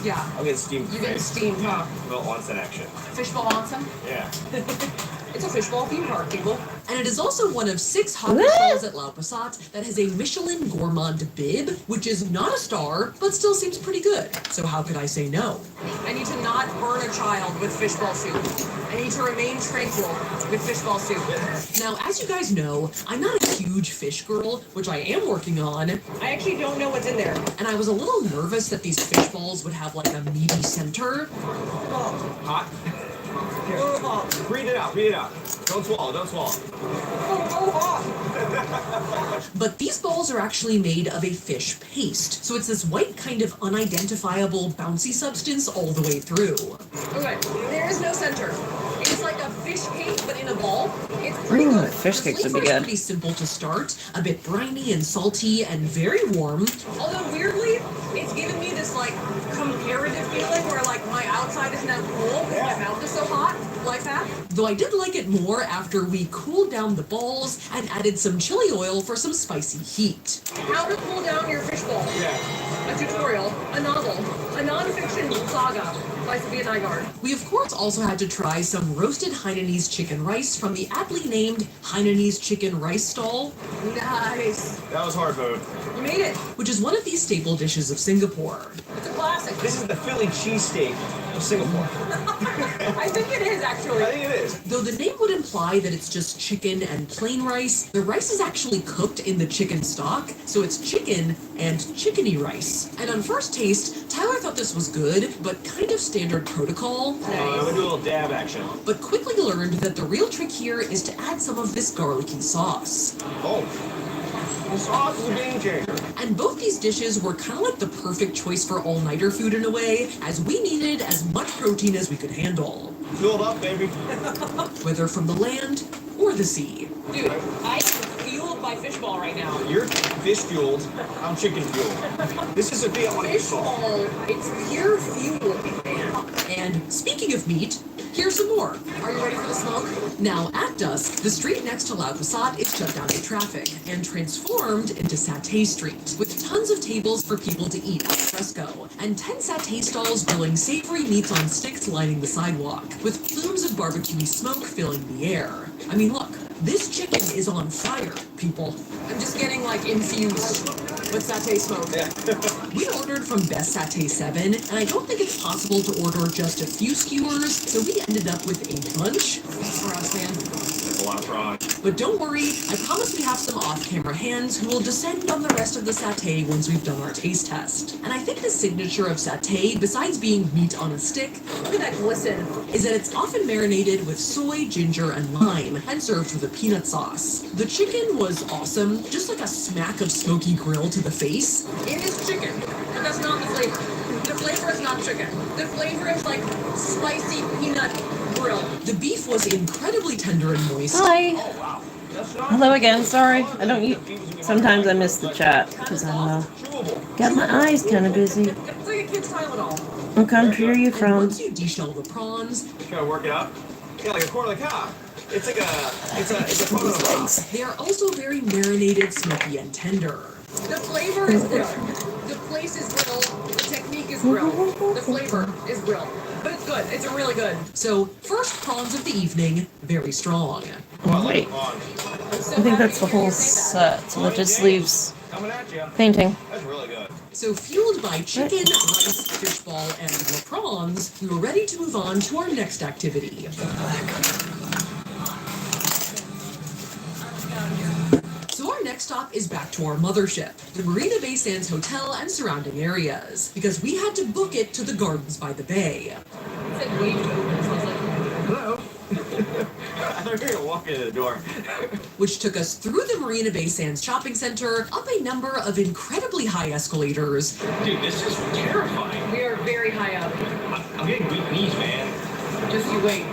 Yeah. I'm getting steamed. You get steamed, huh? Well, onsen action. Fishball onsen? Yeah. It's a fishball theme park, people. And it is also one of 6 hawker stalls at Lau Pa Sat that has a Michelin Gourmand bib, which is not a star, but still seems pretty good. So how could I say no? I need to not burn a child with fishball soup. I need to remain tranquil with fishball soup. Now, as you guys know, I'm not a huge fish girl, which I am working on. I actually don't know what's in there. And I was a little nervous that these fish balls would have like a meaty center. Oh. Hot? Oh. Breathe it out, breathe it out. Don't swallow, don't swallow. Oh, hot. But these balls are actually made of a fish paste. So it's this white kind of unidentifiable bouncy substance all the way through. Okay, there is no center. It's like a fish cake, but in a ball. It's pretty good. Fish cakes would be The flavor is good. pretty simple to start, a bit briny and salty and very warm. Although weirdly, it's giving me this like comparative feeling where like my outside is now cool because my mouth is so hot. Like that. Though I did like it more after we cooled down the balls and added some chili oil for some spicy heat. How to cool down your fishball. Yeah. A tutorial, a novel, a non-fiction saga by Sophia Nygaard. We of course also had to try some roasted Hainanese chicken rice from the aptly named Hainanese chicken rice stall. Nice. That was hard food. You made it. Which is one of these staple dishes of Singapore. It's a classic. This is the Philly cheesesteak of Singapore. I think it is actually. I think it is. Though the name would imply that it's just chicken and plain rice, the rice is actually cooked in the chicken stock, so it's chicken and chickeny rice. And on first taste, Tyler thought this was good, but kind of standard protocol. I'm gonna do a little dab action. But quickly learned that the real trick here is to add some of this garlicky sauce. Oh. The sauce is a game changer. And both these dishes were kind of like the perfect choice for all-nighter food in a way, as we needed as much protein as we could handle. Filled up, baby. Whether from the land or the sea. Dude, I am fueled by fishball right now. You're fish fueled. I'm chicken fueled. This is a big on Fishball, it's pure fuel, man. And speaking of meat, here's some more. Are you ready for the smoke? Now, at dusk, the street next to Lau Pa Sat is shut down to traffic and transformed into Satay Street, with tons of tables for people to eat al fresco, and 10 satay stalls grilling savory meats on sticks lining the sidewalk, with plumes of barbecuey smoke filling the air. I mean, look, this chicken is on fire, people. I'm just getting like infused with satay smoke. We ordered from Best Satay 7, and I don't think it's possible to order just a few skewers, so we ended up with a bunch. This is for us, man. That's a lot of fry. But don't worry, I promise we have some off-camera hands who will descend on the rest of the satay once we've done our taste test. And I think the signature of satay, besides being meat on a stick, Look at that glisten. is that it's often marinated with soy, ginger, and lime, and served with a peanut sauce. The chicken was awesome, just like a smack of smoky grill to the face. It is chicken, but that's not the flavor. The flavor is not chicken. The flavor is like spicy peanut grill. The beef was incredibly tender and moist. Hi. Oh, wow. That's not Hello again. Sorry, I don't. Sometimes I miss the chat because I'm got my eyes kind of busy. It's like a kid's Tylenol. What country are you And from? once you deshell the prawns, You gotta work it up. Yeah, like a quarter of the cow. It's like a, it's a These legs. they are also very marinated, smoky, and tender. The flavor is grill. The place is grill. The technique is grill. The flavor is grill. But it's good. It's really good. So, first prawns of the evening, very strong. Wait. I think that's the whole set, so it just leaves painting. That's really good. So, fueled by chicken, rice, fishball, and more prawns, we were ready to move on to our next activity. So our next stop is back to our mothership, the Marina Bay Sands Hotel and surrounding areas, because we had to book it to the Gardens by the Bay. It's like wave to open, so I was like, hello. I thought you were gonna walk into the door. Which took us through the Marina Bay Sands shopping center, up a number of incredibly high escalators. Dude, this is terrifying. We are very high up. I'm getting weak knees, man. Just you wait.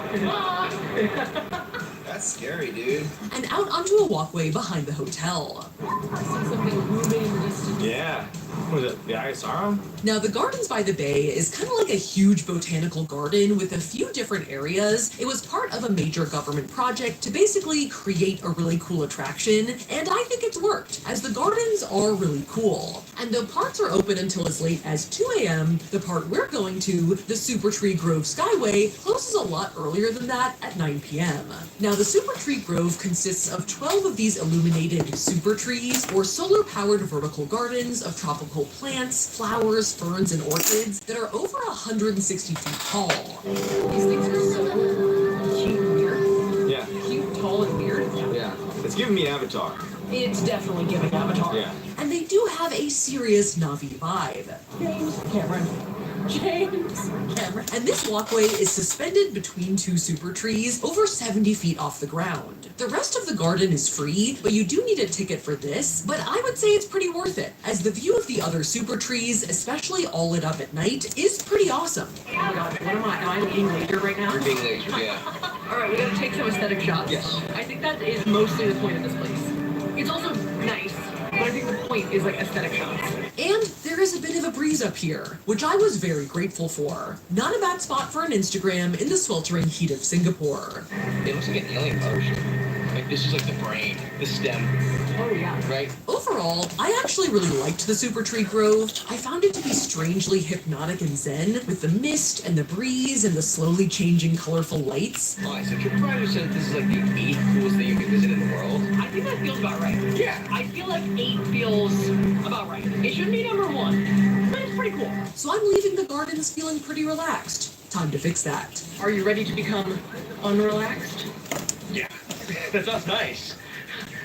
That's scary, dude. And out onto a walkway behind the hotel. I see something moving in the distance. Yeah. Was it the ISR? Now, the Gardens by the Bay is kind of like a huge botanical garden with a few different areas. It was part of a major government project to basically create a really cool attraction, and I think it's worked, as the gardens are really cool. And though parts are open until as late as 2 a.m., the part we're going to, the Super Tree Grove Skyway, closes a lot earlier than that at 9 p.m. Now, the Super Tree Grove consists of 12 of these illuminated super trees, or solar-powered vertical gardens of tropical plants, flowers, ferns, and orchids that are over 160 feet tall. These things are so cute and weird. Yeah. Cute, tall, and weird. Yeah. It's giving me Avatar. It's definitely giving Avatar. Yeah. And they do have a serious Na'vi vibe. James Cameron. And this walkway is suspended between two super trees over 70 feet off the ground. The rest of the garden is free, but you do need a ticket for this, but I would say it's pretty worth it, as the view of the other super trees, especially all lit up at night, is pretty awesome. Oh my god, what am I being lasered right now? You're being lasered, yeah. Alright, we gotta take some aesthetic shots. Yes. I think that is mostly the point of this place. It's also nice, but I think the point is like aesthetic shots. And there is a bit of a breeze up here, which I was very grateful for. Not a bad spot for an Instagram in the sweltering heat of Singapore. It looks like an alien potion. Like, this is like the brain, the stem. Oh yeah. Right? Overall, I actually really liked the Super Tree Grove. I found it to be strangely hypnotic and zen, with the mist and the breeze and the slowly changing colorful lights. Alright, so TripAdvisor said this is like the 8th coolest thing you can visit in the world. I think that feels about right. Yeah. I feel like 8 feels about right. It should be number 1, but it's pretty cool. So I'm leaving the gardens feeling pretty relaxed. Time to fix that. Are you ready to become unrelaxed? Yeah. That sounds nice.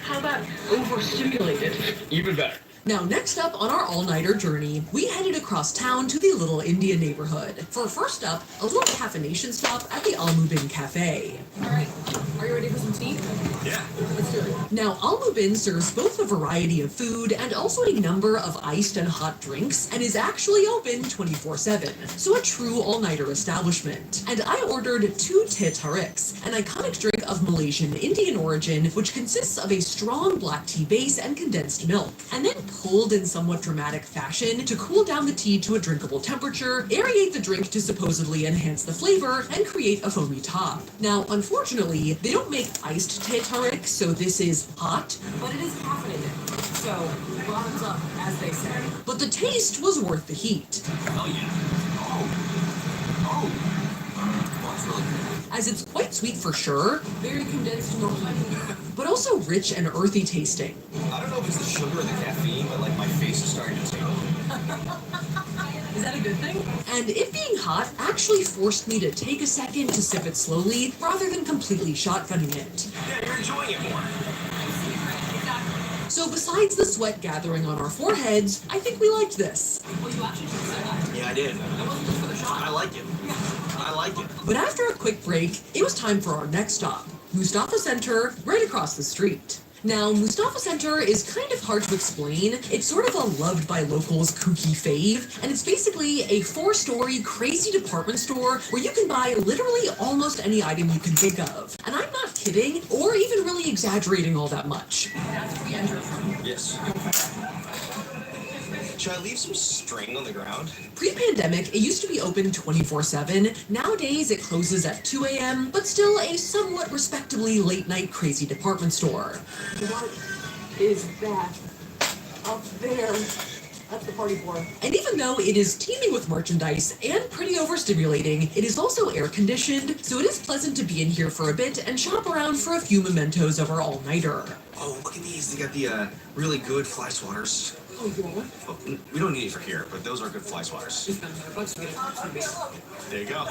How about overstimulated? Even better. Now, next up on our all-nighter journey, we headed across town to the Little India neighborhood. For first up, a little caffeination stop at the Al Mubin Cafe. Alright, are you ready for some tea? Yeah. Let's do it. Now, Al Mubin serves both a variety of food and also a number of iced and hot drinks, and is actually open 24/7. So a true all-nighter establishment. And I ordered 2 teh tariks, an iconic drink of Malaysian Indian origin, which consists of a strong black tea base and condensed milk, and then pulled in somewhat dramatic fashion to cool down the tea to a drinkable temperature, aerate the drink to supposedly enhance the flavor, and create a foamy top. Now, unfortunately, they don't make iced teh tarik, so this is hot, But it is caffeinated, so bottoms up, as they say. but the taste was worth the heat, Oh, yeah. Oh, that's really good. as it's quite sweet for sure, Very condensed milk. but also rich and earthy tasting. I don't know if it's the sugar or the caffeine, but like my face is starting to tingle. Is that a good thing? And it being hot actually forced me to take a second to sip it slowly, rather than completely shotgunning it. Yeah, you're enjoying it more. So besides the sweat gathering on our foreheads, I think we liked this. Well, you actually should say that. Yeah, I did. It wasn't just for the shot. I like it. I like it. But after a quick break, it was time for our next stop, Mustafa Center, right across the street. Now, Mustafa Center is kind of hard to explain. It's sort of a loved by locals kooky fave, and it's basically a 4-story crazy department store where you can buy literally almost any item you can think of. And I'm not kidding, or even really exaggerating all that much. That's where we enter from. Yes. Should I leave some string on the ground? Pre-pandemic, it used to be open 24/7. Nowadays, it closes at 2 a.m., but still a somewhat respectably late-night crazy department store. What is that? Up there. That's the party floor. And even though it is teeming with merchandise and pretty overstimulating, it is also air conditioned, so it is pleasant to be in here for a bit and shop around for a few mementos of our all-nighter. Oh, look at these. They got the really good fly swatters. Oh, you want one? Oh, we don't need it for here, but those are good fly swatters. There you go.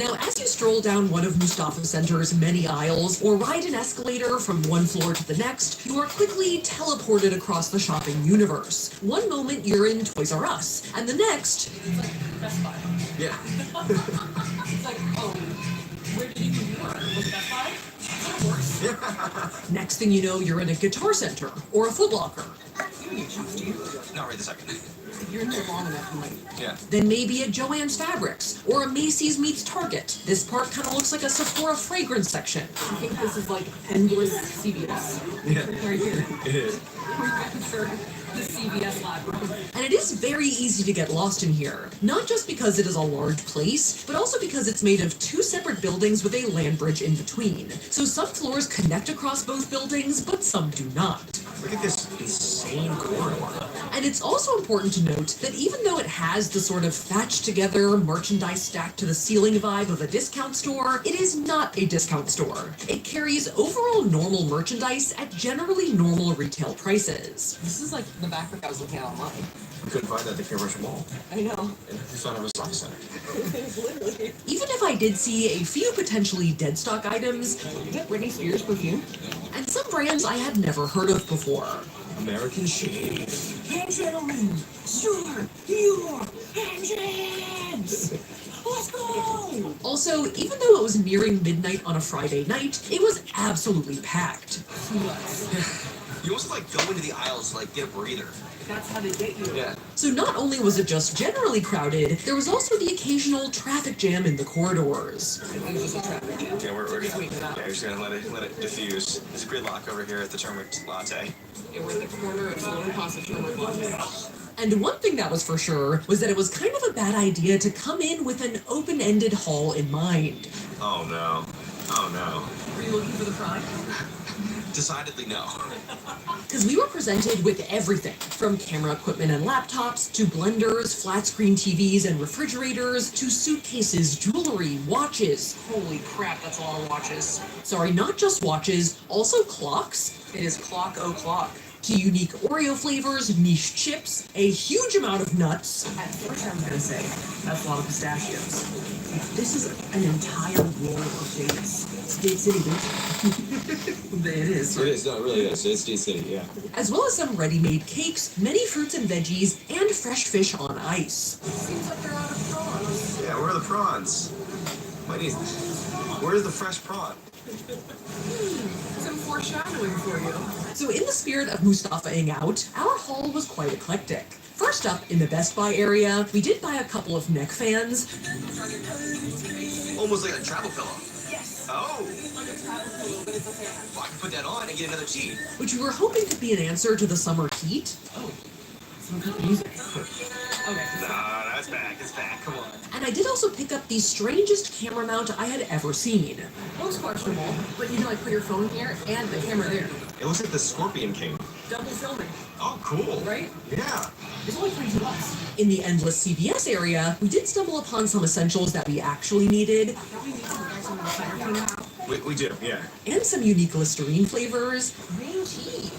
Now, as you stroll down one of Mustafa Center's many aisles or ride an escalator from one floor to the next, you are quickly teleported across the shopping universe. One moment you're in Toys R Us, and the next... It's like Best Buy. Yeah. It's like, oh, where did you work? Was it Best Buy? That works. Next thing you know, you're in a Guitar Center or a Foot Locker. You need shoes, do you? Not right this second. You're in there long enough, you might. Yeah. Then maybe a Joann's Fabrics or a Macy's meets Target. This part kind of looks like a Sephora fragrance section. I think this is like endless CVS. Yeah. Right here. It is. We're for the CVS lab room. And it is very easy to get lost in here. Not just because it is a large place, but also because it's made of two separate buildings with a land bridge in between. So some floors connect across both buildings, but some do not. Look at this insane corridor. And it's also important to note that even though it has the sort of thatched together, merchandise stacked to the ceiling vibe of a discount store, it is not a discount store. It carries overall normal merchandise at generally normal retail prices. This is like the backpack I was looking at online. We couldn't find that at the Commercial Mall. I know. And we found it at a stock center. Literally. Even if I did see a few potentially dead stock items, You get Britney Spears perfume? and some brands I had never heard of before. American Shave. Hey, gentlemen, sure, your engines! Let's go! Also, even though it was nearing midnight on a Friday night, it was absolutely packed. You also like go into the aisles to like get a breather. That's how they get you. Yeah. So not only was it just generally crowded, there was also the occasional traffic jam in the corridors. It was just a traffic jam. Yeah, we're Just waiting it out. yeah, we're just gonna let it diffuse. There's a gridlock over here at the turmeric latte. Yeah, we're in the corner of Sloan Pasta Turmeric Latte. And one thing that was for sure was that it was kind of a bad idea to come in with an open-ended haul in mind. Oh no. Oh no. Were you looking for the prime? Decidedly no. Because we were presented with everything, from camera equipment and laptops, to blenders, flat-screen TVs and refrigerators, to suitcases, jewelry, watches. Holy crap, that's a lot of watches. Sorry, not just watches, also clocks. It is clock o'clock. To unique Oreo flavors, niche chips, a huge amount of nuts. At first I was gonna say, that's a lot of pistachios. This is an entire roll of dates. It's Date City, bitch. It is. It is, no, it really is. It's Date City, yeah. As well as some ready-made cakes, many fruits and veggies, and fresh fish on ice. Seems like they're out of prawns. Yeah, where are the prawns? Where's the fresh prawn? Some foreshadowing for you. So in the spirit of Mustafa-ing out, our haul was quite eclectic. First up, in the Best Buy area, we did buy a couple of neck fans. Almost like a travel pillow. Yes. Oh. Like a travel pillow, but it's a fan. Well, I can put that on and get another cheat. Which we were hoping could be an answer to the summer heat. Oh. Some good music. Okay. Nah, that's back. It's back. Come on. And I did also pick up the strangest camera mount I had ever seen. That was questionable, but you know, I put your phone here and the camera there. It looks like the Scorpion King. Double filming, Oh, cool. right? Yeah. It's only $32. In the endless CVS area, we did stumble upon some essentials that we actually needed, Don't we need some guys on the fire cream now? We do, yeah. and some unique Listerine flavors. Green tea.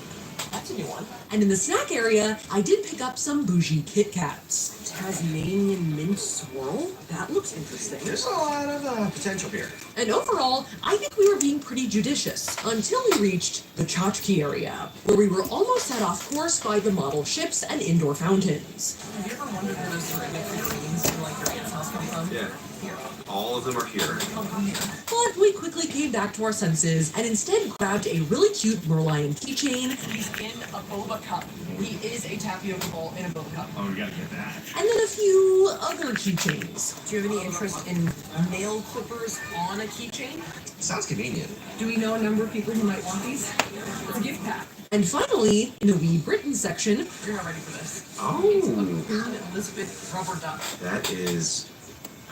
That's a new one. And in the snack area, I did pick up some bougie Kit Kats. Tasmanian mint swirl? That looks interesting. There's a lot of potential here. And overall, I think we were being pretty judicious until we reached the tchotchke area, where we were almost set off course by the model ships and indoor fountains. Have you ever wondered where those ceramic figurines from like your aunt's house come from? Yeah. Here. All of them are here. Come here. But we quickly came back to our senses and instead grabbed a really cute Merlion keychain He's in a boba cup. He is a tapioca bowl in a boba cup. Oh, we gotta get that. and then a few other keychains. Do you have any interest in nail clippers on a keychain? Sounds convenient. Do we know a number of people who might want these? It's a gift pack. And finally, in the Wee Britain section, You're not ready for this. Oh. It's a Queen Elizabeth rubber duck. That is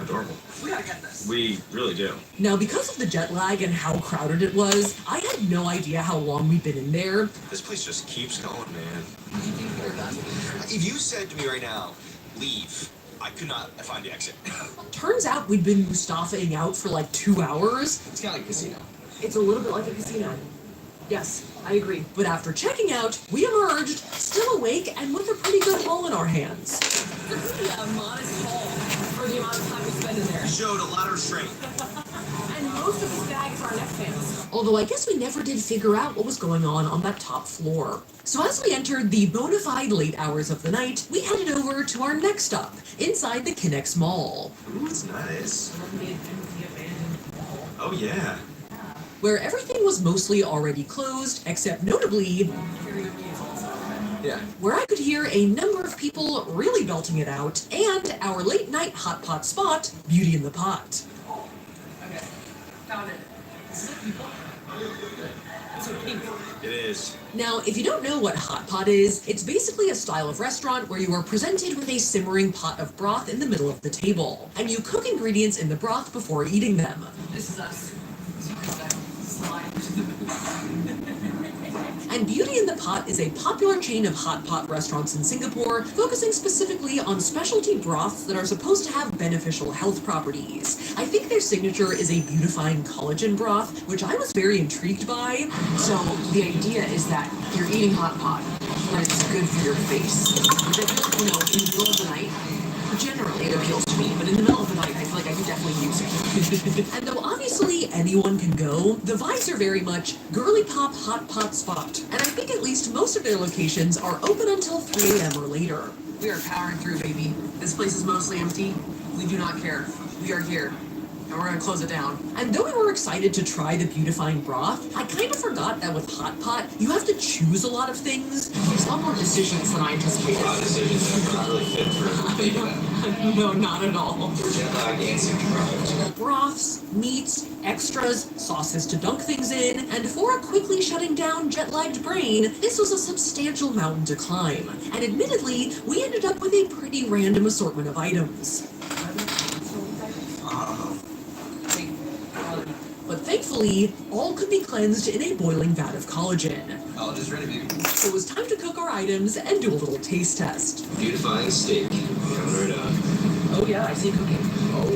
adorable. We gotta get this. We really do. now because of the jet lag and how crowded it was, I had no idea how long we'd been in there. This place just keeps going, man. Did you think If you said to me right now, leave, I could not find the exit. Turns out we'd been Mustafa-ing out for like 2 hours. It's kind of like a casino. It's a little bit like a casino. Yes, I agree. But after checking out, we emerged, still awake and with a pretty good haul in our hands. A modest haul for the amount of time we spend in there. Showed a lot of restraint. And most of the bags are neck pants. Although I guess we never did figure out what was going on that top floor. So as we entered the bona fide late hours of the night, we headed over to our next stop, inside the Kinex Mall. Ooh, it's nice. Oh, yeah. Where everything was mostly already closed, except notably, Yeah. where I could hear a number of people really belting it out, and our late night hot pot spot, Beauty in the Pot. Okay. Found it. It's so pink. It is. Now, if you don't know what hot pot is, it's basically a style of restaurant where you are presented with a simmering pot of broth in the middle of the table, and you cook ingredients in the broth before eating them. This is us. And Beauty in the Pot is a popular chain of hot pot restaurants in Singapore, focusing specifically on specialty broths that are supposed to have beneficial health properties. I think their signature is a beautifying collagen broth, which I was very intrigued by. So the idea is that you're eating hot pot, and it's good for your face. Which I feel, in the middle of the night, generally it appeals to me, but in the middle of the night, I feel like I could definitely use it. And though obviously anyone can go, the vibes are very much girly pop hot pot spot. And I think at least most of their locations are open until 3 a.m. or later. We are powering through, baby. This place is mostly empty. We do not care. We are here. And we're gonna close it down. And though we were excited to try the beautifying broth, I kind of forgot that with hot pot, you have to choose a lot of things. There's a lot more decisions than I anticipated. A lot of decisions that are not really fit for baby that. No, not at all. For jet lag and synchronic. Broths, meats, extras, sauces to dunk things in, and for a quickly shutting down jet-lagged brain, this was a substantial mountain to climb. And admittedly, we ended up with a pretty random assortment of items. But thankfully, all could be cleansed in a boiling vat of collagen. College is ready, baby. So it was time to cook our items and do a little taste test. Beautifying steak. Coming right up. Oh yeah, I see cooking. Oh,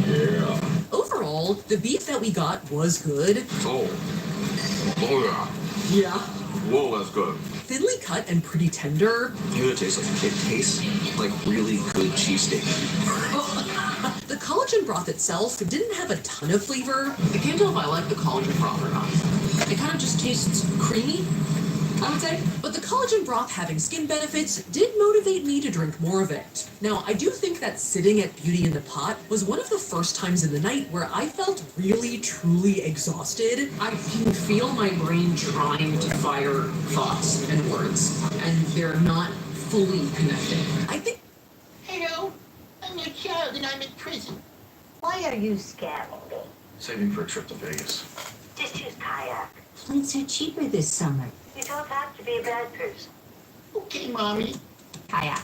yeah. Overall, the beef that we got was good. Oh yeah. Yeah. Whoa, that's good. Thinly cut and pretty tender. You know what it tastes like? It tastes like really good cheesesteak. The collagen broth itself didn't have a ton of flavor. I can't tell if I like the collagen broth or not. It kind of just tastes creamy, I would say. But the collagen broth having skin benefits did motivate me to drink more of it. Now, I do think that sitting at Beauty in the Pot was one of the first times in the night where I felt really, truly exhausted. I can feel my brain trying to fire thoughts and words, and they're not fully connected. I think... Hello, I'm your child and I'm in prison. Why are you scamming me? Saving for a trip to Vegas. Just use kayak. Flights are cheaper this summer. You don't have to be a bad person. Okay, Mommy. Kayak.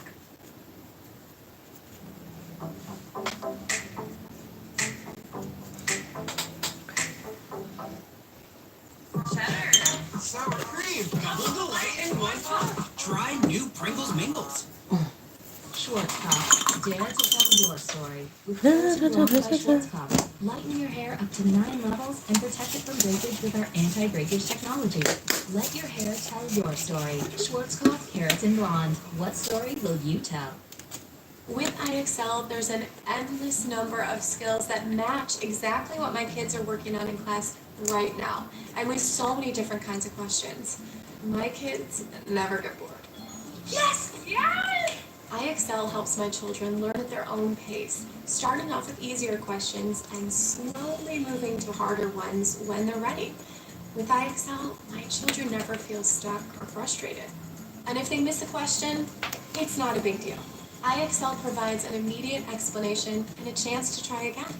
Sour cream, double delight in one pop. Try new Pringles Mingles. Schwarzkopf, dare to tell your story. With Hair to Grow by Schwarzkopf. Lighten your hair up to 9 levels and protect it from breakage with our anti-breakage technology. Let your hair tell your story. Schwarzkopf Keratin Blonde. What story will you tell? With IXL, there's an endless number of skills that match exactly what my kids are working on in class right now. And with so many different kinds of questions. My kids never get bored. Yes! Yes! IXL helps my children learn at their own pace, starting off with easier questions and slowly moving to harder ones when they're ready. With IXL, my children never feel stuck or frustrated. And if they miss a question, it's not a big deal. IXL provides an immediate explanation and a chance to try again.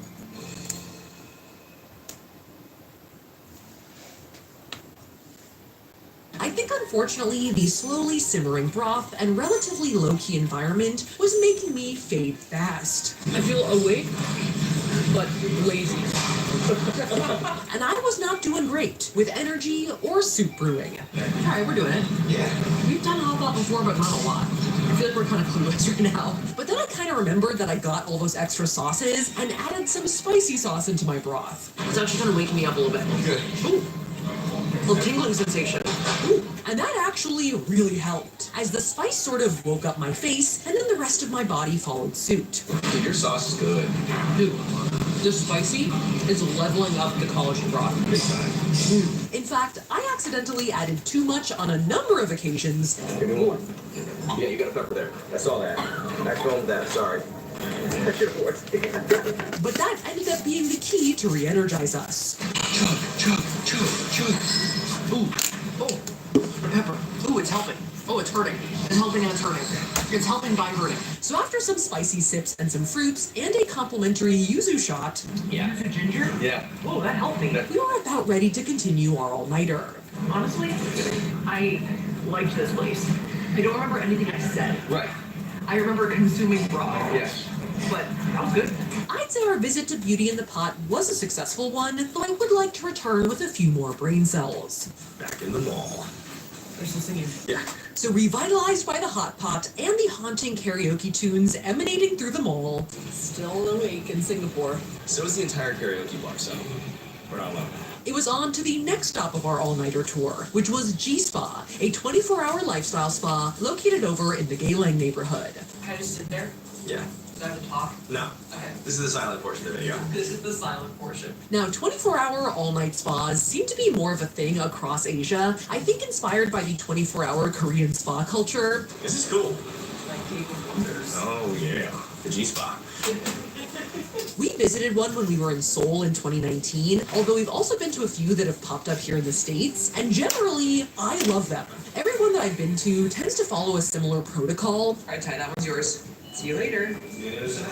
I think unfortunately the slowly simmering broth and relatively low-key environment was making me fade fast. I feel awake, but lazy. And I was not doing great with energy or soup brewing. Alright, we're doing it. Yeah. We've done hot pot before, but not a lot. I feel like we're kind of clueless right now. But then I kind of remembered that I got all those extra sauces and added some spicy sauce into my broth. It's actually kind of waking me up a little bit. Good. Ooh. A little tingling sensation. Ooh. And that actually really helped, as the spice sort of woke up my face, and then the rest of my body followed suit. Dude, your sauce is good. Dude, the spicy is leveling up the collagen broth. Big time. In fact, I accidentally added too much on a number of occasions. Give me one. Yeah, you got a pepper there. I saw that. Next one with that, sorry. But that ended up being the key to re-energize us. Chug. Ooh, oh, the pepper. Ooh, it's helping. Oh, it's hurting. It's helping and it's hurting. It's helping by hurting. So after some spicy sips and some fruits and a complimentary yuzu shot, Yeah. ginger, Yeah. whoa, that helped me. We were about ready to continue our all-nighter. Honestly, I liked this place. I don't remember anything I said. Right. I remember consuming broth. Yes. But that was good. I'd say our visit to Beauty in the Pot was a successful one, though I would like to return with a few more brain cells. Back in the mall. They're still singing. Yeah. So revitalized by the hot pot and the haunting karaoke tunes emanating through the mall, still awake in Singapore, So is the entire karaoke bar, so we're not alone. it was on to the next stop of our all-nighter tour, which was G-Spa, a 24-hour lifestyle spa located over in the Geylang neighborhood. Can I just sit there? Yeah. Do I have to talk? No. Okay. This is the silent portion of the video. This is the silent portion. Now, 24-hour all-night spas seem to be more of a thing across Asia, I think inspired by the 24-hour Korean spa culture. This is cool. Like Cave of Wonders. Oh, yeah. The G-Spot. We visited one when we were in Seoul in 2019, although we've also been to a few that have popped up here in the States, and generally, I love them. Everyone that I've been to tends to follow a similar protocol. All right, Ty, that one's yours. See you later. Yes.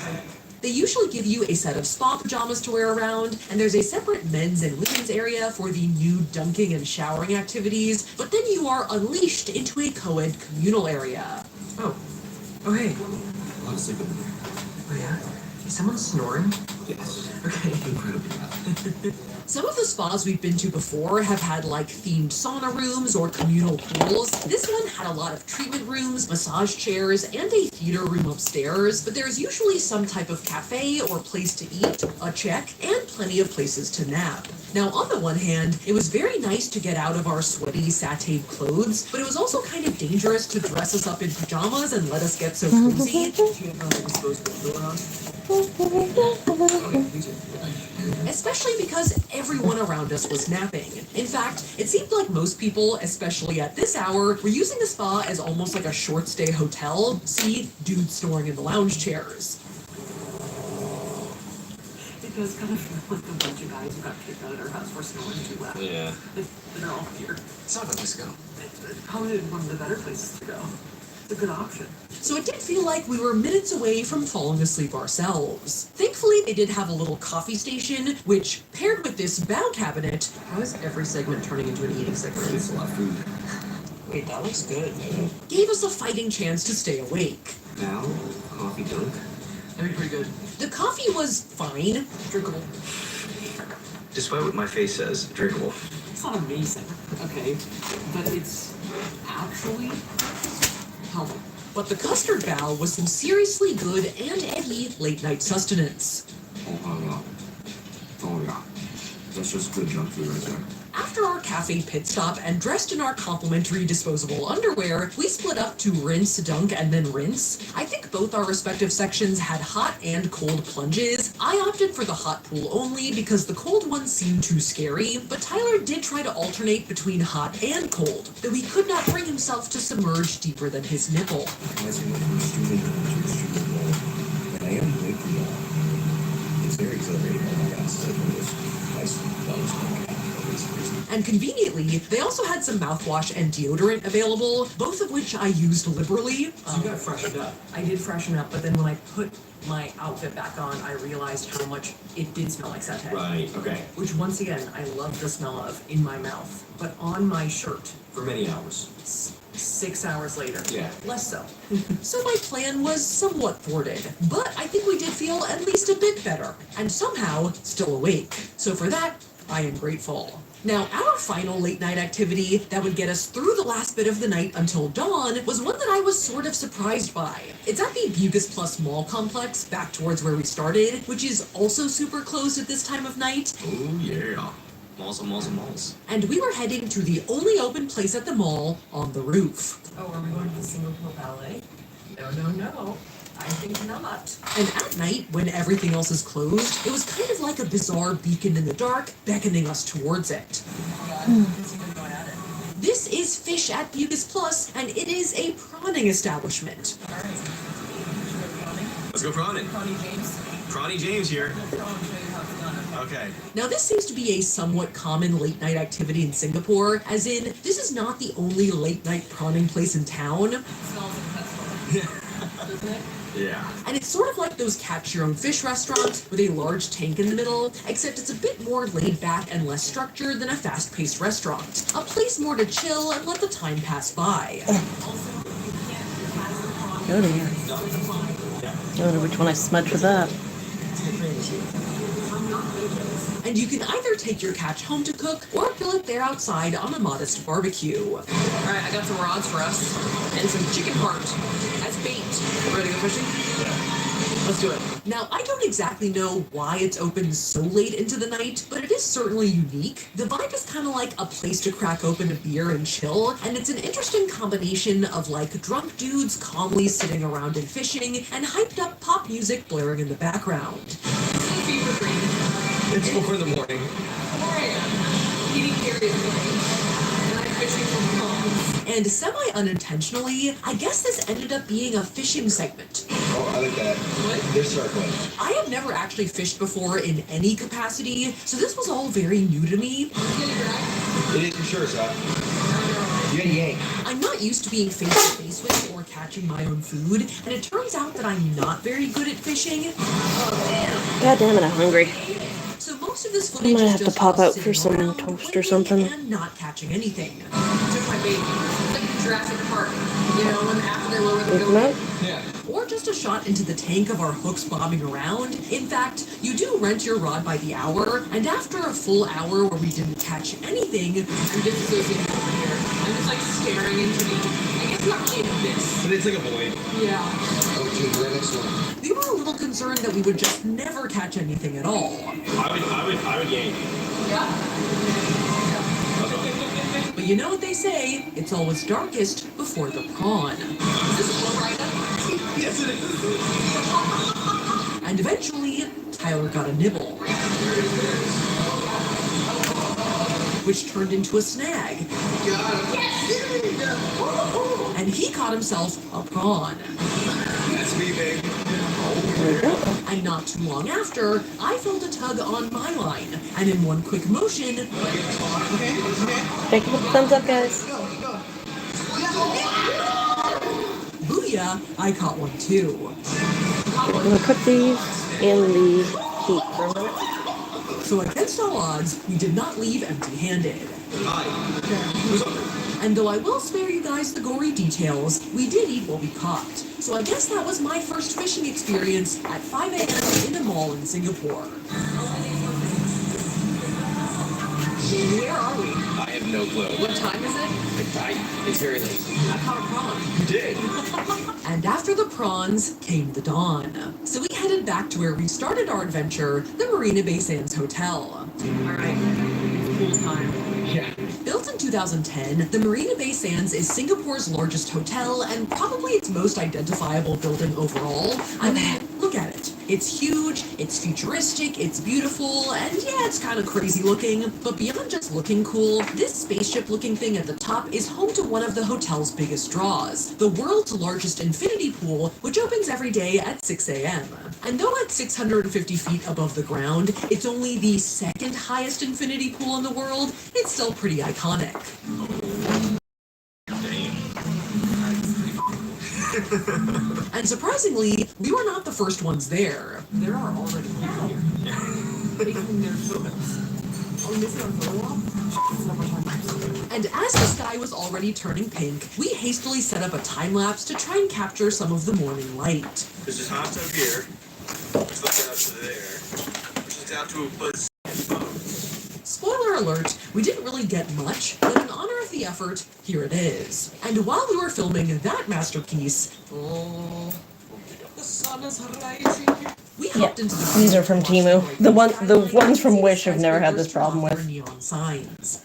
They usually give you a set of spa pajamas to wear around, and there's a separate men's and women's area for the nude dunking and showering activities, but then you are unleashed into a co-ed communal area. Oh. Oh, hey. A lot of sleeping in there. Oh, yeah? Is someone snoring? Yes. Okay. Incredibly loud. Some of the spas we've been to before have had like themed sauna rooms or communal pools. This one had a lot of treatment rooms, massage chairs, and a theater room upstairs, but there's usually some type of cafe or place to eat, a check, and plenty of places to nap. Now, on the one hand, it was very nice to get out of our sweaty, satayed clothes, but it was also kind of dangerous to dress us up in pajamas and let us get so cozy. Especially because everyone around us was napping. In fact, it seemed like most people, especially at this hour, were using the spa as almost like a short stay hotel. See, dudes snoring in the lounge chairs. It does kind of feel like a bunch of guys who got kicked out of their house for snoring too loud. Yeah. They're all here. It's not a place to go. It's probably one of the better places to go. It's a good option. So it did feel like we were minutes away from falling asleep ourselves. Thankfully, they did have a little coffee station, which, paired with this bow cabinet, how is every segment turning into an eating segment? It's a lot of food. Wait, that looks good. Gave us a fighting chance to stay awake. Now, coffee dunk. That'd be pretty good. The coffee was fine. Drinkable. Despite what my face says, drinkable. It's not amazing, okay? But it's actually healthy. But the custard bowl was some seriously good and eggy late-night sustenance. Oh yeah. That's just good junk food right there. After our cafe pit stop and dressed in our complimentary disposable underwear, we split up to rinse, dunk, and then rinse. I think both our respective sections had hot and cold plunges. I opted for the hot pool only because the cold one seemed too scary, but Tyler did try to alternate between hot and cold, though he could not bring himself to submerge deeper than his nipple. As you know, but I am waking up. It's very exhilarating. Oh my God, it's like one of those nice bells. And conveniently, they also had some mouthwash and deodorant available, both of which I used liberally. So you got freshened up. I did freshen up, but then when I put my outfit back on, I realized how much it did smell like satay. Right, okay. Which, once again, I love the smell of in my mouth, but on my shirt. For many hours. 6 hours later. Yeah. Less so. So my plan was somewhat thwarted, but I think we did feel at least a bit better, and somehow still awake. So for that, I am grateful. Now, our final late night activity that would get us through the last bit of the night until dawn was one that I was sort of surprised by. It's at the Bucas Plus Mall complex, back towards where we started, which is also super closed at this time of night. Oh, yeah. Malls. And we were heading to the only open place at the mall on the roof. Oh, are we going to the Singapore Ballet? No. I think not. And at night, when everything else is closed, it was kind of like a bizarre beacon in the dark, beckoning us towards it. This is Fish at Bucas Plus, and it is a prawning establishment. Let's go prawning. Prawny James here. Okay. Now, this seems to be a somewhat common late night activity in Singapore, as in, this is not the only late night prawning place in town. Yeah. And it's sort of like those catch your own fish restaurants with a large tank in the middle, except it's a bit more laid back and less structured than a fast-paced restaurant. A place more to chill and let the time pass by. Oh dear. I wonder which one I smudged with that. And you can either take your catch home to cook or grill it there outside on a modest barbecue. Alright, I got some rods for us and some chicken heart as bait. Ready to go fishing? Yeah. Let's do it. Now, I don't exactly know why it's open so late into the night, but it is certainly unique. The vibe is kind of like a place to crack open a beer and chill, and it's an interesting combination of like drunk dudes calmly sitting around and fishing, and hyped up pop music blaring in the background. Fever dream. It's 4 in the morning. Eating carrots and I'm fishing for prawns. And semi-unintentionally, I guess this ended up being a fishing segment. Oh, I like that. What? They're circling. I have never actually fished before in any capacity, so this was all very new to me. It is for sure, Seth. You gotta yank. I'm not used to being face-to-face with or catching my own food, and it turns out that I'm not very good at fishing. God damn it, I'm hungry. So most of this I footage might is have to just pop us out for sitting some around, toast or waiting something. and not catching anything. Took my bait. It's like Jurassic Park. You know, when after they lower the Open up? Yeah. Or just a shot into the tank of our hooks bobbing around. In fact, you do rent your rod by the hour, and after a full hour where we didn't catch anything, I'm disassociating over here. I'm just like staring into the, I guess not really an abyss. But it's like a void. Yeah. Okay, the next one. we were a little concerned that we would just never catch anything at all. I would yank. But you know what they say, it's always darkest before the prawn. Is this one right up? Yes, it is. And eventually, Tyler got a nibble, which turned into a snag. And he caught himself a prawn. That's me, babe. And not too long after, I felt a tug on my line, and in one quick motion, Thank you for the thumbs up, guys. booyah, I caught one too. I'm gonna put these in the heat for a minute. So against all odds, we did not leave empty-handed. Hi. Who's hungry? And though I will spare you guys the gory details, we did eat what we caught. So I guess that was my first fishing experience at 5 a.m. in a mall in Singapore. Where are we? I have no clue. What time is it? It's very late. I caught a prawn. You did. And after the prawns came the dawn. So we headed back to where we started our adventure, the Marina Bay Sands Hotel. Alright. Full time. Yeah. Built in 2010, the Marina Bay Sands is Singapore's largest hotel and probably its most identifiable building overall. I mean, look at it. It's huge, it's futuristic, it's beautiful, and yeah, it's kind of crazy looking. But beyond just looking cool, this spaceship looking thing at the top is home to one of the hotel's biggest draws, the world's largest infinity pool, which opens every day at 6 a.m. And though at 650 feet above the ground, it's only the second highest infinity pool in the world, it's still pretty iconic. And surprisingly, we were not the first ones there. There are already people here. Taking their photos. we missing our photo op? And as the sky was already turning pink, we hastily set up a time lapse to try and capture some of the morning light. There's this hot tub here, which looks out to there, which looks out to a buzz. Spoiler alert, we didn't really get much, but in honor of the effort, here it is. And while we were filming that masterpiece, the sun is rising. We hopped into the These are from Temu. The ones from Wish have never had this problem with. Neon signs.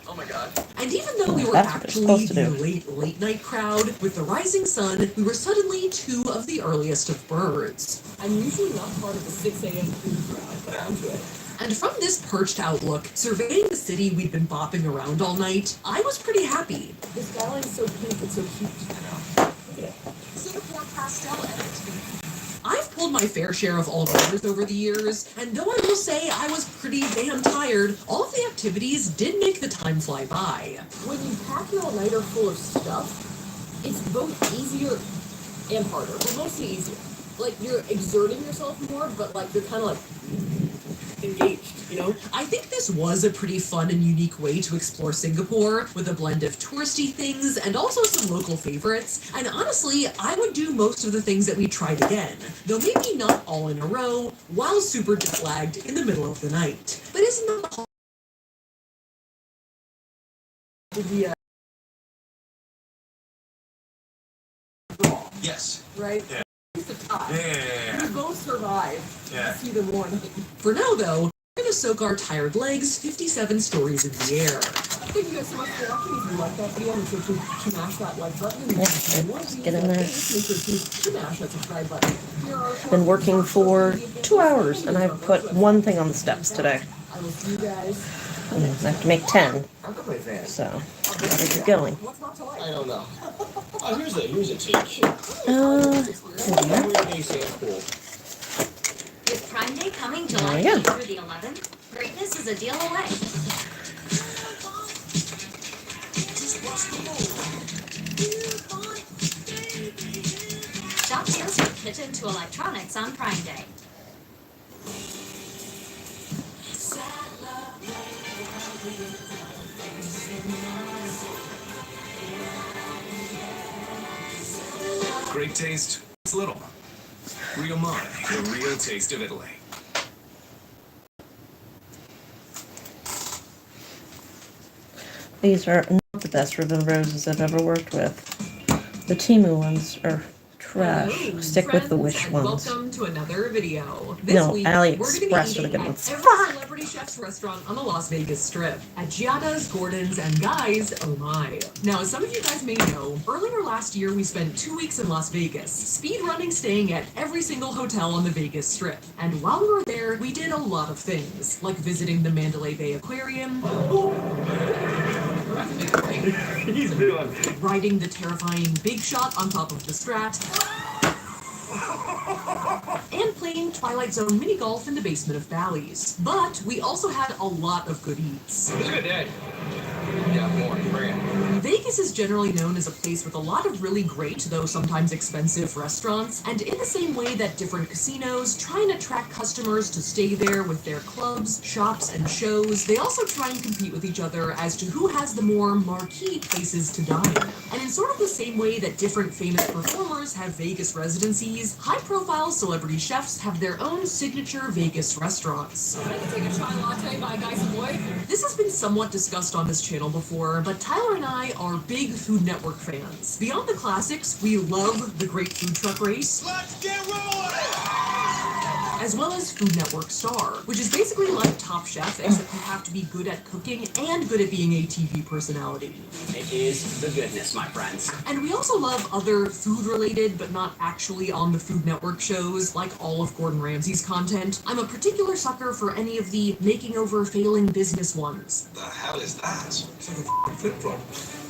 Oh my god. And even though we were That's what they're actually supposed to the do. late night crowd, with the rising sun, we were suddenly two of the earliest of birds. I'm usually not part of the 6 a.m. food crowd, but I'm good. And from this perched outlook, surveying the city we'd been bopping around all night, I was pretty happy. The skyline's so pink, it's so cute. Look at it. Singapore pastel edit. I've pulled my fair share of all-nighters over the years, and though I will say I was pretty damn tired, all of the activities did make the time fly by. When you pack your all-nighter full of stuff, it's both easier and harder, but mostly easier. Like, you're exerting yourself more, but, like, you're kind of, like, engaged, you know? I think this was a pretty fun and unique way to explore Singapore, with a blend of touristy things and also some local favorites. And honestly, I would do most of the things that we tried again, though maybe not all in a row, while super jet lagged in the middle of the night. But isn't that the whole Yes. right? Yeah. Yeah. We both survived. Yeah. See the morning. For now, though, we're gonna soak our tired legs 57 stories in the air. Thank you guys so much for watching. If you like that video, make sure to smash that like button. And if you want to Get in there. make sure to smash that subscribe button. Here are our Been working for 2 hours, and I've put one thing on the steps today. I will see you guys. And I have to make 10, How come my van? so gotta keep going. What's not to like? I don't know. Oh, here's a teach. With Prime Day coming There July we go. 8th through the 11th, greatness is a deal away. Shop deals from kitchen to electronics on Prime Day. Great taste, it's little. Rio Mare, the real taste of Italy. These are not the best ribbon roses I've ever worked with. The Temu ones are trash. Hello, Stick with the friends, Wish and ones. Welcome to another video. No, week, AliExpress we're gonna are be the good eating ones. at every celebrity chef's restaurant on the Las Vegas Strip. At Giada's, Gordon's, and Guy's, oh my. Now, as some of you guys may know, earlier last year we spent 2 weeks in Las Vegas, speed running staying at every single hotel on the Vegas Strip. And while we were there, we did a lot of things, like visiting the Mandalay Bay Aquarium, He's doing. riding the terrifying Big Shot on top of the Strat, and playing Twilight Zone mini golf in the basement of Bally's. But we also had a lot of good eats. It's a good day. Yeah, more. Bring it. Vegas is generally known as a place with a lot of really great, though sometimes expensive, restaurants, and in the same way that different casinos try and attract customers to stay there with their clubs, shops, and shows, they also try and compete with each other as to who has the more marquee places to dine. And in sort of the same way that different famous performers have Vegas residencies, high-profile celebrity chefs have their own signature Vegas restaurants. Can I take a chai latte by Guy Savoy? This has been somewhat discussed on this channel before, but Tyler and I are big Food Network fans. Beyond the classics, we love the Great Food Truck Race. Let's get rolling! As well as Food Network Star, which is basically like Top Chef, except you have to be good at cooking and good at being a TV personality. It is the goodness, my friends. And we also love other food-related, but not actually on the Food Network shows, like all of Gordon Ramsay's content. I'm a particular sucker for any of the making over failing business ones. The hell is that? It's like a flip-flop.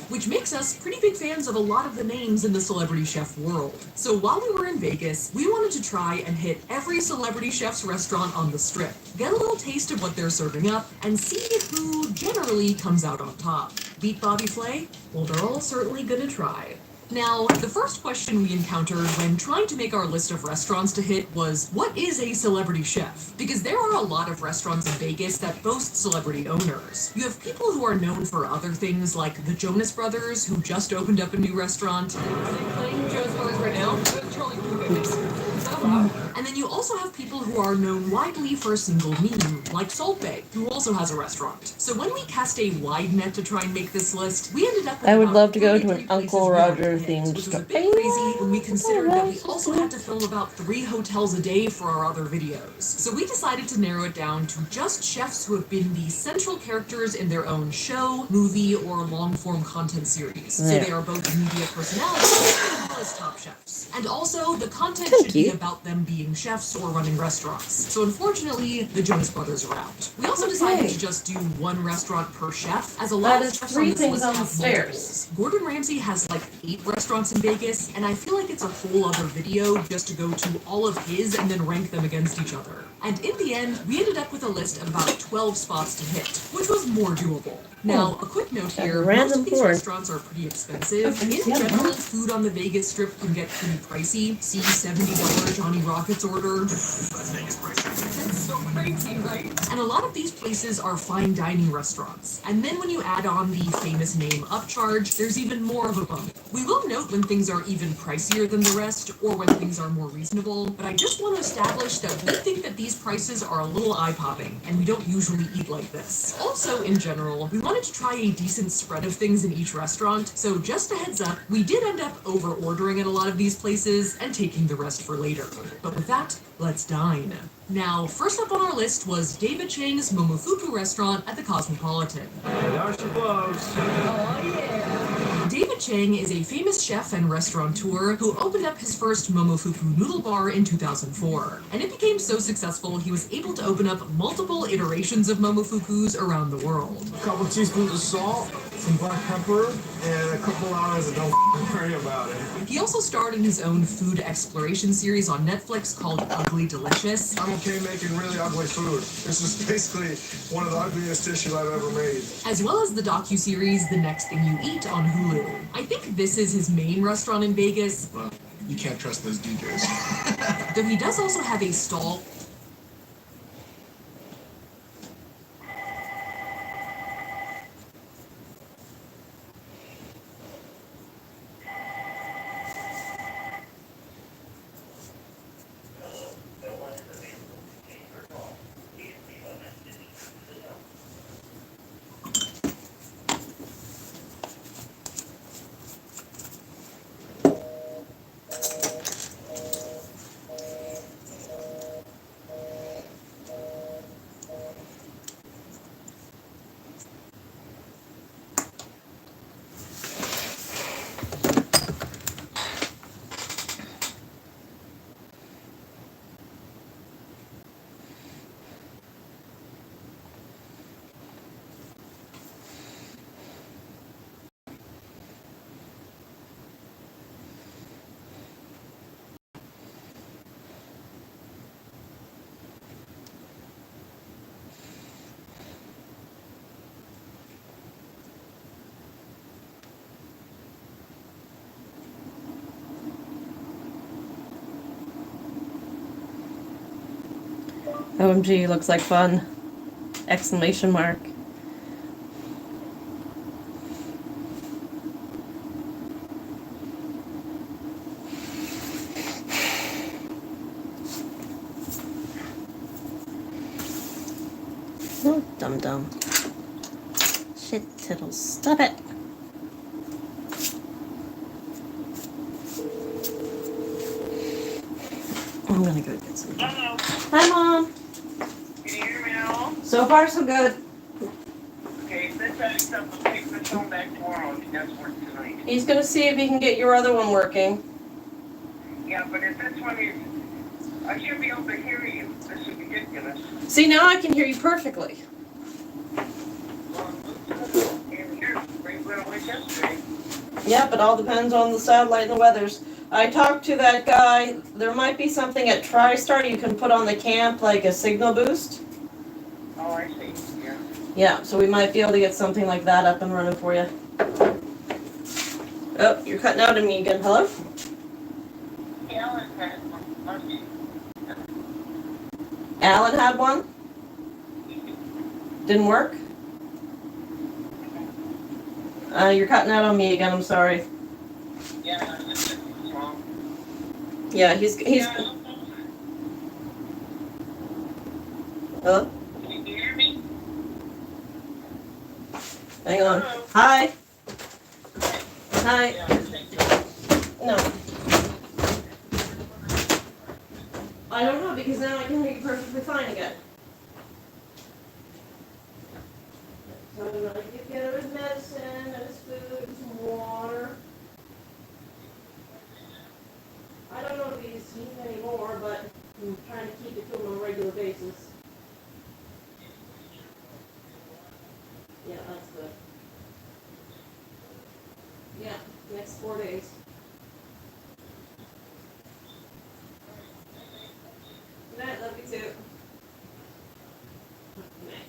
Which makes us pretty big fans of a lot of the names in the celebrity chef world. So while we were in Vegas, we wanted to try and hit every celebrity chef's restaurant on the Strip, get a little taste of what they're serving up, and see who generally comes out on top. Beat Bobby Flay? Well, they're all certainly gonna try. Now, the first question we encountered when trying to make our list of restaurants to hit was, what is a celebrity chef? Because there are a lot of restaurants in Vegas that boast celebrity owners. You have people who are known for other things, like the Jonas Brothers, who just opened up a new restaurant. Are they playing Jonas Brothers right now? Charlie Oops. Is that loud? And then you also have people who are known widely for a single meme, like Salt Bae, who also has a restaurant. So when we cast a wide net to try and make this list, we ended up with I would about love to go to 33 an Uncle places we wanted to Roger hit, themed which was a store. bit crazy when we considered that we also had to film about 3 hotels a day for our other videos. So we decided to narrow it down to just chefs who have been the central characters in their own show, movie, or long-form content series. So Yeah. they are both media personalities as well as top chefs. And also, the content should be about them being chefs or running restaurants. So unfortunately, the Jonas Brothers are out. We also decided to just do 1 restaurant per chef, as a lot That of is chefs 3 on this things list on the have stairs. multiples. Gordon Ramsay has like 8 restaurants in Vegas, and I feel like it's a whole other video just to go to all of his and then rank them against each other. And in the end, we ended up with a list of about 12 spots to hit, which was more doable. Now, a quick note here, most of these restaurants are pretty expensive. In general, food on the Vegas Strip can get pretty pricey. See $70 Johnny Rockets order. That's Vegas pricing. That's so crazy, right? And a lot of these places are fine dining restaurants. And then when you add on the famous name upcharge, there's even more of a bump. We will note when things are even pricier than the rest, or when things are more reasonable, but I just want to establish that we think that these prices are a little eye-popping, and we don't usually eat like this. Also, in general, we wanted to try a decent spread of things in each restaurant, so just a heads up, we did end up over-ordering at a lot of these places and taking the rest for later. But with that, let's dine. Now, first up on our list was David Chang's Momofuku restaurant at the Cosmopolitan. Now she blows. Oh yeah! David Chang is a famous chef and restaurateur who opened up his first Momofuku noodle bar in 2004. And it became so successful he was able to open up multiple iterations of Momofukus around the world. A couple teaspoons of salt, some black pepper, and a couple hours of don't worry about it. He also starred in his own food exploration series on Netflix called Ugly Delicious. I'm okay making really ugly food. This is basically one of the ugliest dishes I've ever made. As well as the docuseries The Next Thing You Eat on Hulu. I think this is his main restaurant in Vegas. Well, you can't trust those DJs. Though he does also have a stall. OMG, looks like fun. Exclamation mark. Oh, dum-dum. Shit, tittles. Stop it. I'm gonna go get some. Hello. Hi, Mom. Can you hear me now? So far, so good. Okay, let's have something to take this home back tomorrow if he does work tonight. He's gonna see if he can get your other one working. Yeah, but if this one is, I should be able to hear you. This is ridiculous. See, now I can hear you perfectly. And you're pretty well awake yesterday. Yeah, but all depends on the satellite and the weathers. I talked to that guy. There might be something at TriStar you can put on the camp, like a signal boost. Oh, I see. Yeah. Yeah, so we might be able to get something like that up and running for you. Oh, you're cutting out on me again. Hello? Alan had one? Didn't work? You're cutting out on me again. I'm sorry. Yeah, he's. Hello? Can you hear me? Hang on. Hi. Hi. No. I don't know because now I can hear you perfectly fine again. So I'm gonna get him his medicine and his food and some water. I don't know if he's eating anymore, but I'm trying to keep it to him on a regular basis. Yeah, that's good. Yeah, next 4 days. Good night, love you too. Good night.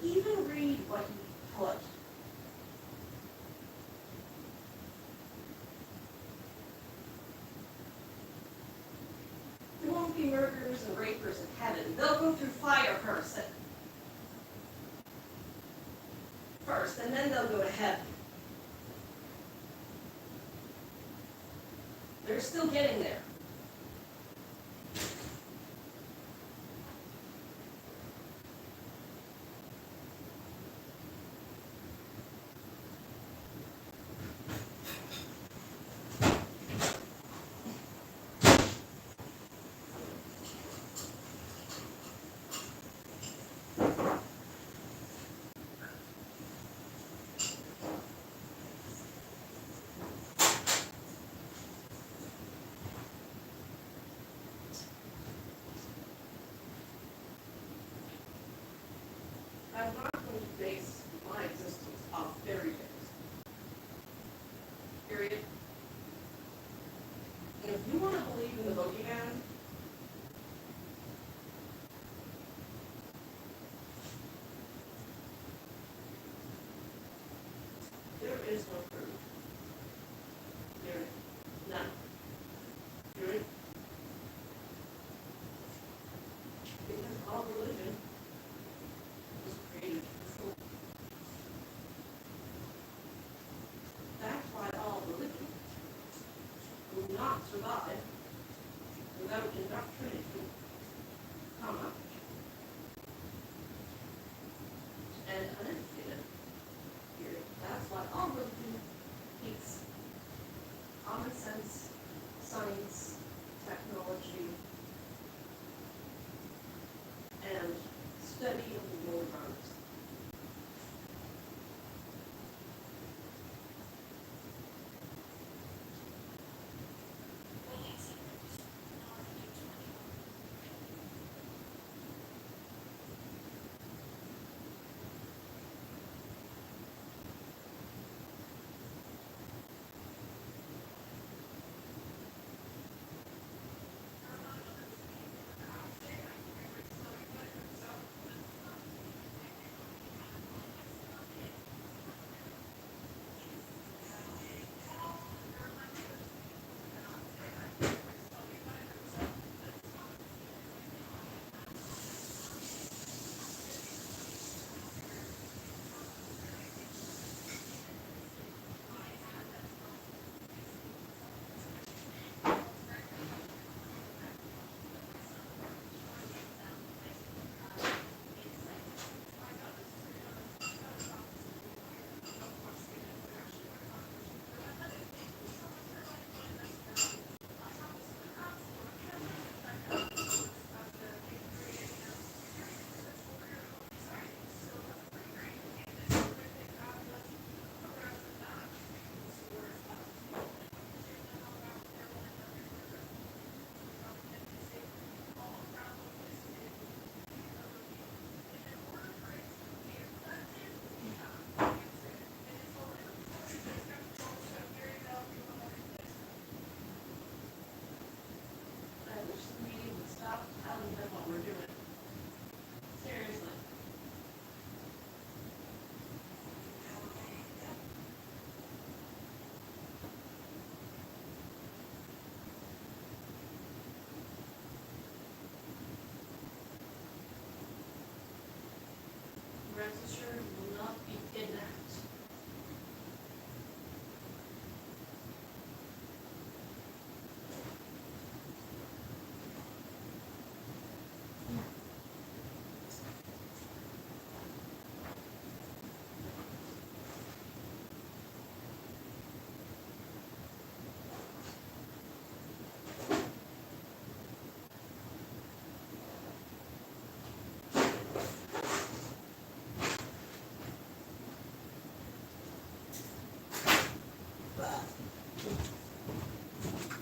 Even read what he put. There won't be murderers and rapers in heaven. They'll go through fire first, and then they'll go to heaven. They're still getting there. I'm not going to base my existence off fairy tales. Period. And if you want to believe in the boogeyman, there is no proof. There is none. Period. If survive without indoctrination, comma, and uneducated. Period. That's why all religion hates common sense, science, technology, and study of the world around us. Rest assured, will not be kidnapped.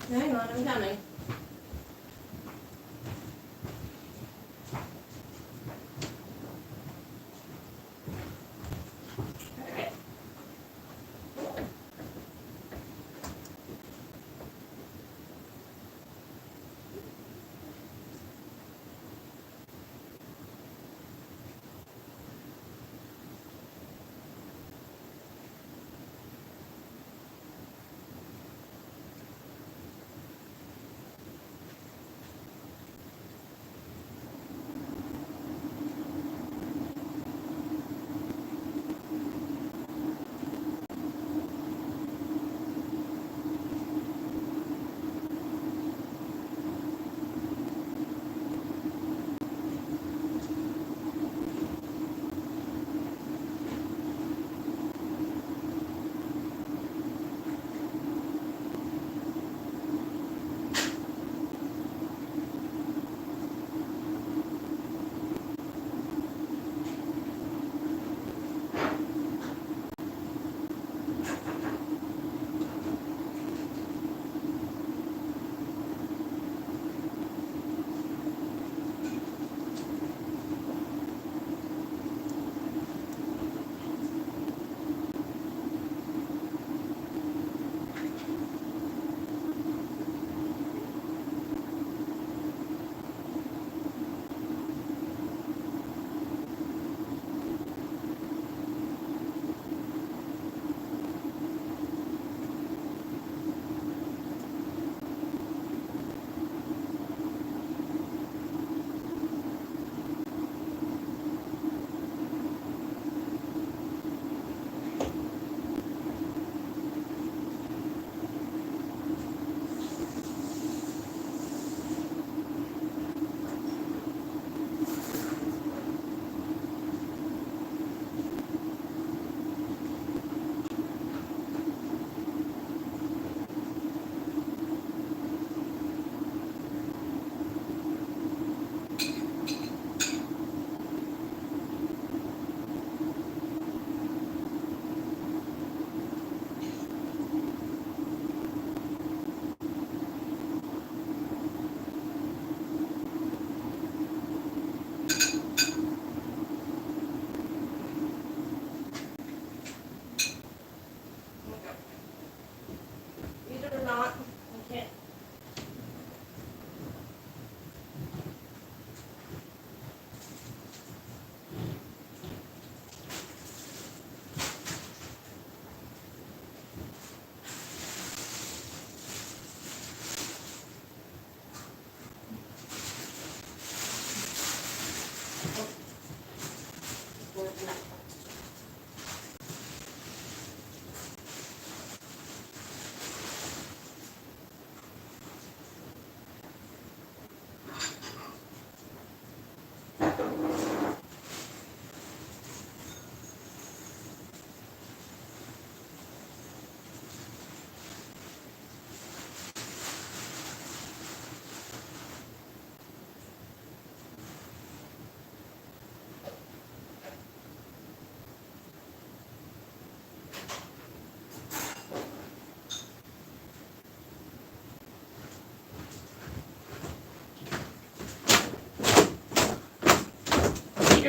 Hang on, I'm coming. Okay.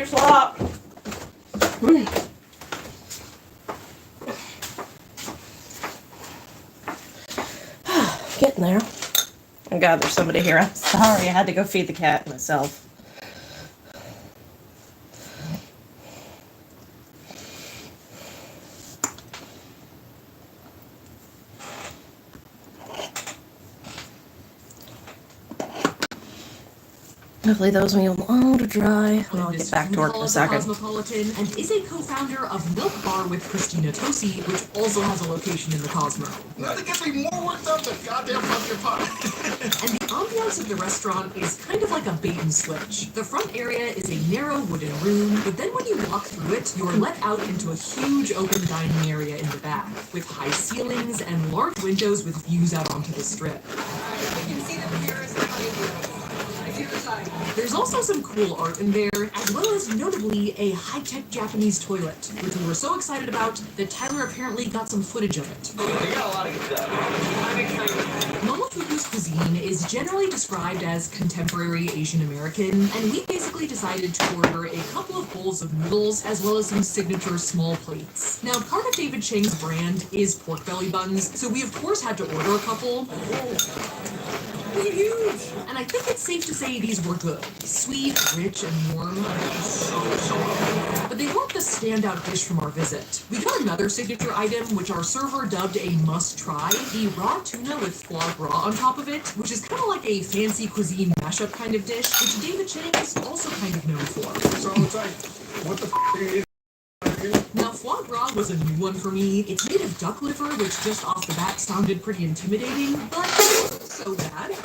your slop. Getting there. Oh God, there's somebody here. I'm sorry. I had to go feed the cat myself. Hopefully those will be long to dry, and I'll get back to work in a second. Cosmopolitan and is a co-founder of Milk Bar with Christina Tosi, which also has a location in the Cosmo. Nothing gets me more worked up than goddamn pumpkin pie. And the ambiance of the restaurant is kind of like a bait and switch. The front area is a narrow wooden room, but then when you walk through it, you're let out into a huge open dining area in the back, with high ceilings and large windows with views out onto the strip. You can see the mirrors behind you. There's also some cool art in there, as well as notably a high-tech Japanese toilet, which we were so excited about that Tyler apparently got some footage of it. They got a lot of good stuff. I'm excited. Momofuku's cuisine is generally described as contemporary Asian American, and we basically decided to order a couple of bowls of noodles as well as some signature small plates. Now, part of David Chang's brand is pork belly buns, so we of course had to order a couple. They're huge! And I think it's safe to say these were good. Sweet, rich, and warm. But they weren't the standout dish from our visit. We got another signature item, which our server dubbed a must-try, the raw tuna with foie gras on top of it, which is kind of like a fancy cuisine mashup kind of dish, which David Chang is also kind of known for. So it's like, what the f*** are you eating? Now, foie gras was a new one for me. It's made of duck liver, which just off the bat sounded pretty intimidating, but it wasn't so bad. The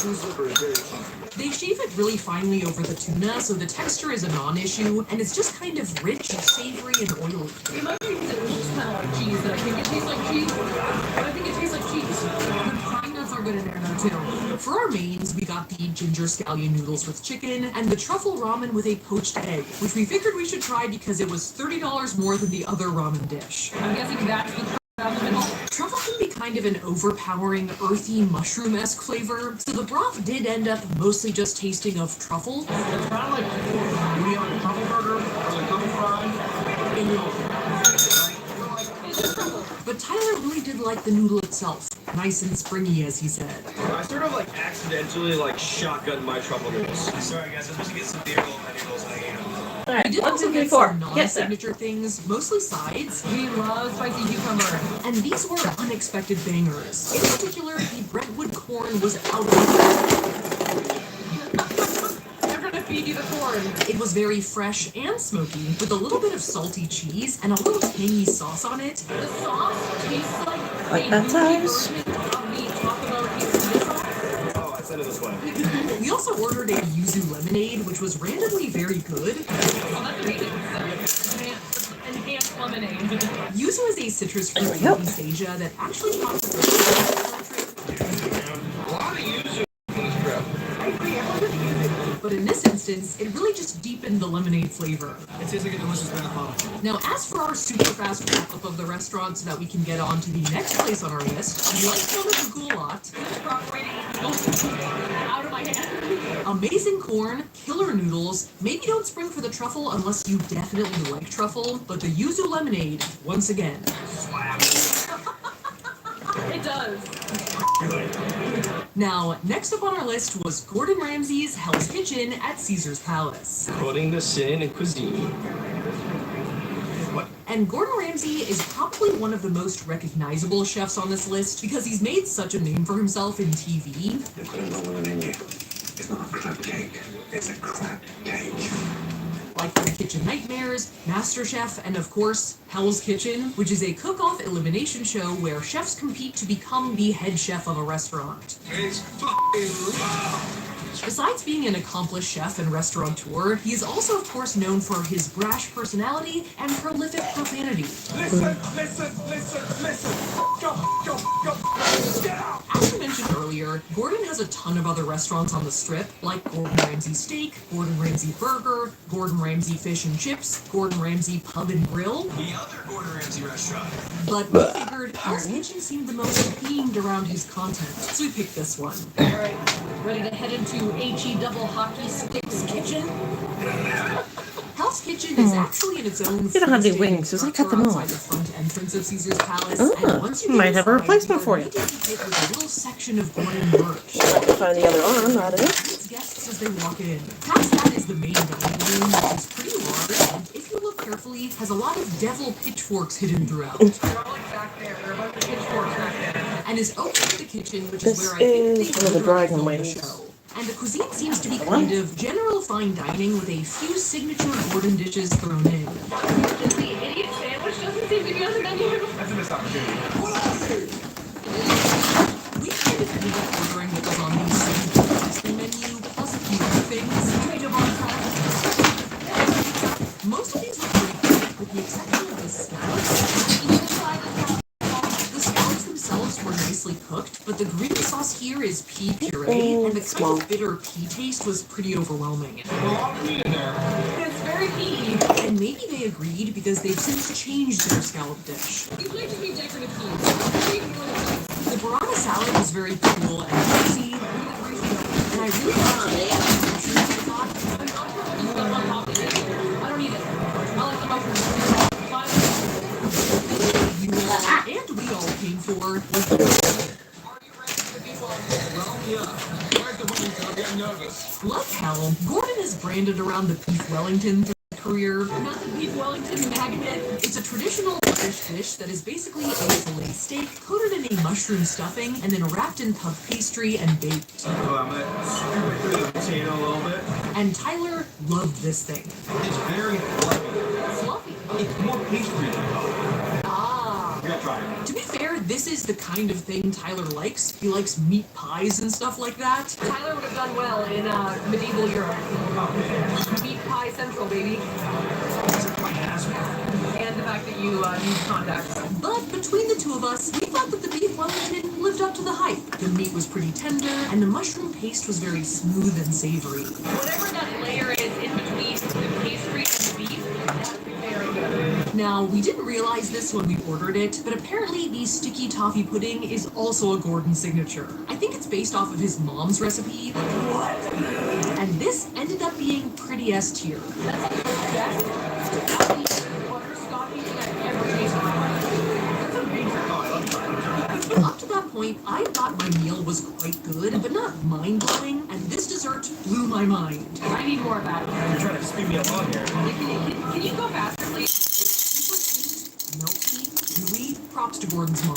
goose liver is very cheap. They shave it really finely over the tuna, so the texture is a non-issue, and it's just kind of rich, savory, and oily. It might be because it looks kind of like cheese, but I think it tastes like cheese. But I think it tastes like cheese. The pine nuts are good in there though too. For our mains, we got the ginger scallion noodles with chicken and the truffle ramen with a poached egg, which we figured we should try because it was $30 more than the other ramen dish. I'm guessing that's the down the middle. Truffle can be kind of an overpowering, earthy, mushroom-esque flavor, so the broth did end up mostly just tasting of truffle. It's kind of like when you have a truffle burger or a truffle fry. But Tyler really did like the noodle itself. Nice and springy, as he said. I sort of like accidentally like shotgunned my truffle noodles. Sorry guys, I'm supposed to get some beer on my noodles and I ate them. Alright, We did 1, also 2, 3, get 4. some Yes, sir. non-signature things, mostly sides. We love spicy cucumber. And these were unexpected bangers. In particular, the Brentwood corn was out of They're gonna feed you the corn. It was very fresh and smoky, with a little bit of salty cheese and a little tangy sauce on it. The sauce tastes like Like a that movie size? version of the Taco Bell quesadilla sauce. Oh, I said it this way. We also ordered a yuzu lemonade, which was randomly very good. Oh, that's amazing. Enhanced lemonade. Yuzu is a citrus fruit There we go. from East Asia that actually pops up. A lot of yuzu on this trip. But in this instance, it really just deepened the lemonade flavor. It tastes like a delicious bath bomb. Now, as for our super fast wrap-up of the restaurant so that we can get on to the next place on our list, we like Momofuku a lot. Out of my hand. Amazing corn, killer noodles. Maybe don't spring for the truffle unless you definitely like truffle, but the yuzu lemonade, once again. It does. Now, next up on our list was Gordon Ramsay's Hell's Kitchen at Caesar's Palace. Putting the sin in cuisine. And Gordon Ramsay is probably one of the most recognizable chefs on this list because he's made such a name for himself in TV. You put another one in you. It's not a crab cake. It's a crab cake. Like The Kitchen Nightmares, MasterChef, and of course, Hell's Kitchen, which is a cook-off elimination show where chefs compete to become the head chef of a restaurant. It's fucking loud. Besides being an accomplished chef and restaurateur, he is also, of course, known for his brash personality and prolific profanity. Listen. Go. Get out. As we mentioned earlier, Gordon has a ton of other restaurants on the strip, like Gordon Ramsay Steak, Gordon Ramsay Burger, Gordon Ramsay Fish and Chips, Gordon Ramsay Pub and Grill. The other Gordon Ramsay restaurant. But we figured Hell's Kitchen seemed the most themed around his content, so we picked this one. Alright, ready to head into HE Double Hockey Sticks Kitchen? Hell's Kitchen is actually in its own You don't have any freestanding wings, because I cut structure them outside off. the front entrance of Caesar's Palace, Oh, and once you might get have a inside, replacement you're for you. immediately hit with a little section of Gordon merch. Find the other arm, not it. Greets guests as they walk in. Past that is the main dining room, which is pretty large, and if you look carefully, has a lot of devil pitchforks hidden throughout. And is open to the kitchen, which is This where I think is they one of the literally dragon filmed the wings. show. And the cuisine seems to be kind of general fine dining with a few signature Gordon dishes thrown in. The idiot sandwich doesn't seem to be on the menu. That's a missed opportunity. We kind of ended up ordering what was on the same tasting menu, plus a few other things. Most of these were pretty good, with the exception of the scallops. The scallops themselves were nicely cooked, but the green sauce here is pea puree, and the kind of bitter pea taste was pretty overwhelming. It's very pea. And maybe they agreed because they've since changed their scallop dish. These might just be decorative peas. The burrata salad was very cool and juicy, and I really liked it. I don't need it. I like the mushrooms. And we all came for was the like hell, Gordon is branded around the beef Wellington through his career. Not the beef Wellington magnet. It's a traditional British dish that is basically a fillet steak coated in a mushroom stuffing and then wrapped in puff pastry and baked. So I'm gonna scoop it through the potato a little bit. And Tyler loved this thing. It's very fluffy. Fluffy. It's more pastry than puff. Ah. You gotta try it. To be fair, this is the kind of thing Tyler likes. He likes meat pies and stuff like that. Tyler would have done well in medieval Europe. Meat pie central, baby. And the fact that you use contacts. But between the two of us, we thought that the beef Wellington lived up to the hype. The meat was pretty tender, and the mushroom paste was very smooth and savory. Whatever that layer is in between the pastry and the beef, that's very good. Now, we didn't realize this when we ordered it, but apparently the sticky toffee pudding is also a Gordon signature. I think it's based off of his mom's recipe. What? And this ended up being pretty S tier. That's the best butterscotchy thing I've ever tasted in my life. That's amazing. Up to that point, I thought my meal was quite good, but not mind-blowing, and this dessert blew my mind. I need more of that. You're trying to speed me along here. Can you go faster, please? Super sweet, melty, gooey. Props to Gordon's mom.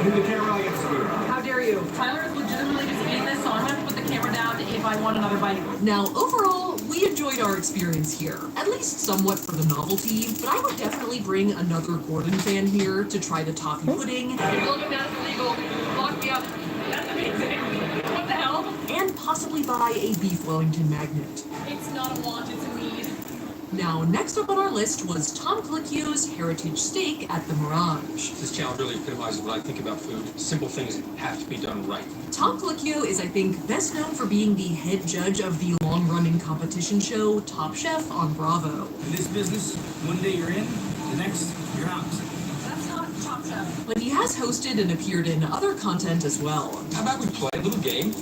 Move the camera, I get the spoon. How dare you? Tyler is legitimately just eating this, so I'm gonna have to put the camera down if I want another bite. Now, overall, we enjoyed our experience here, at least somewhat for the novelty, but I would definitely bring another Gordon fan here to try the toffee pudding. If you look at that, it's illegal. Lock me up. That's amazing. What the hell? And possibly buy a beef Wellington magnet. It's not a want, it's a need. Now, next up on our list was Tom Colicchio's Heritage Steak at the Mirage. This challenge really epitomizes what I think about food. Simple things have to be done right. Tom Colicchio is, I think, best known for being the head judge of the long-running competition show Top Chef on Bravo. In this business, one day you're in, the next you're out. That's not Top Chef. But he has hosted and appeared in other content as well. How about we play a little game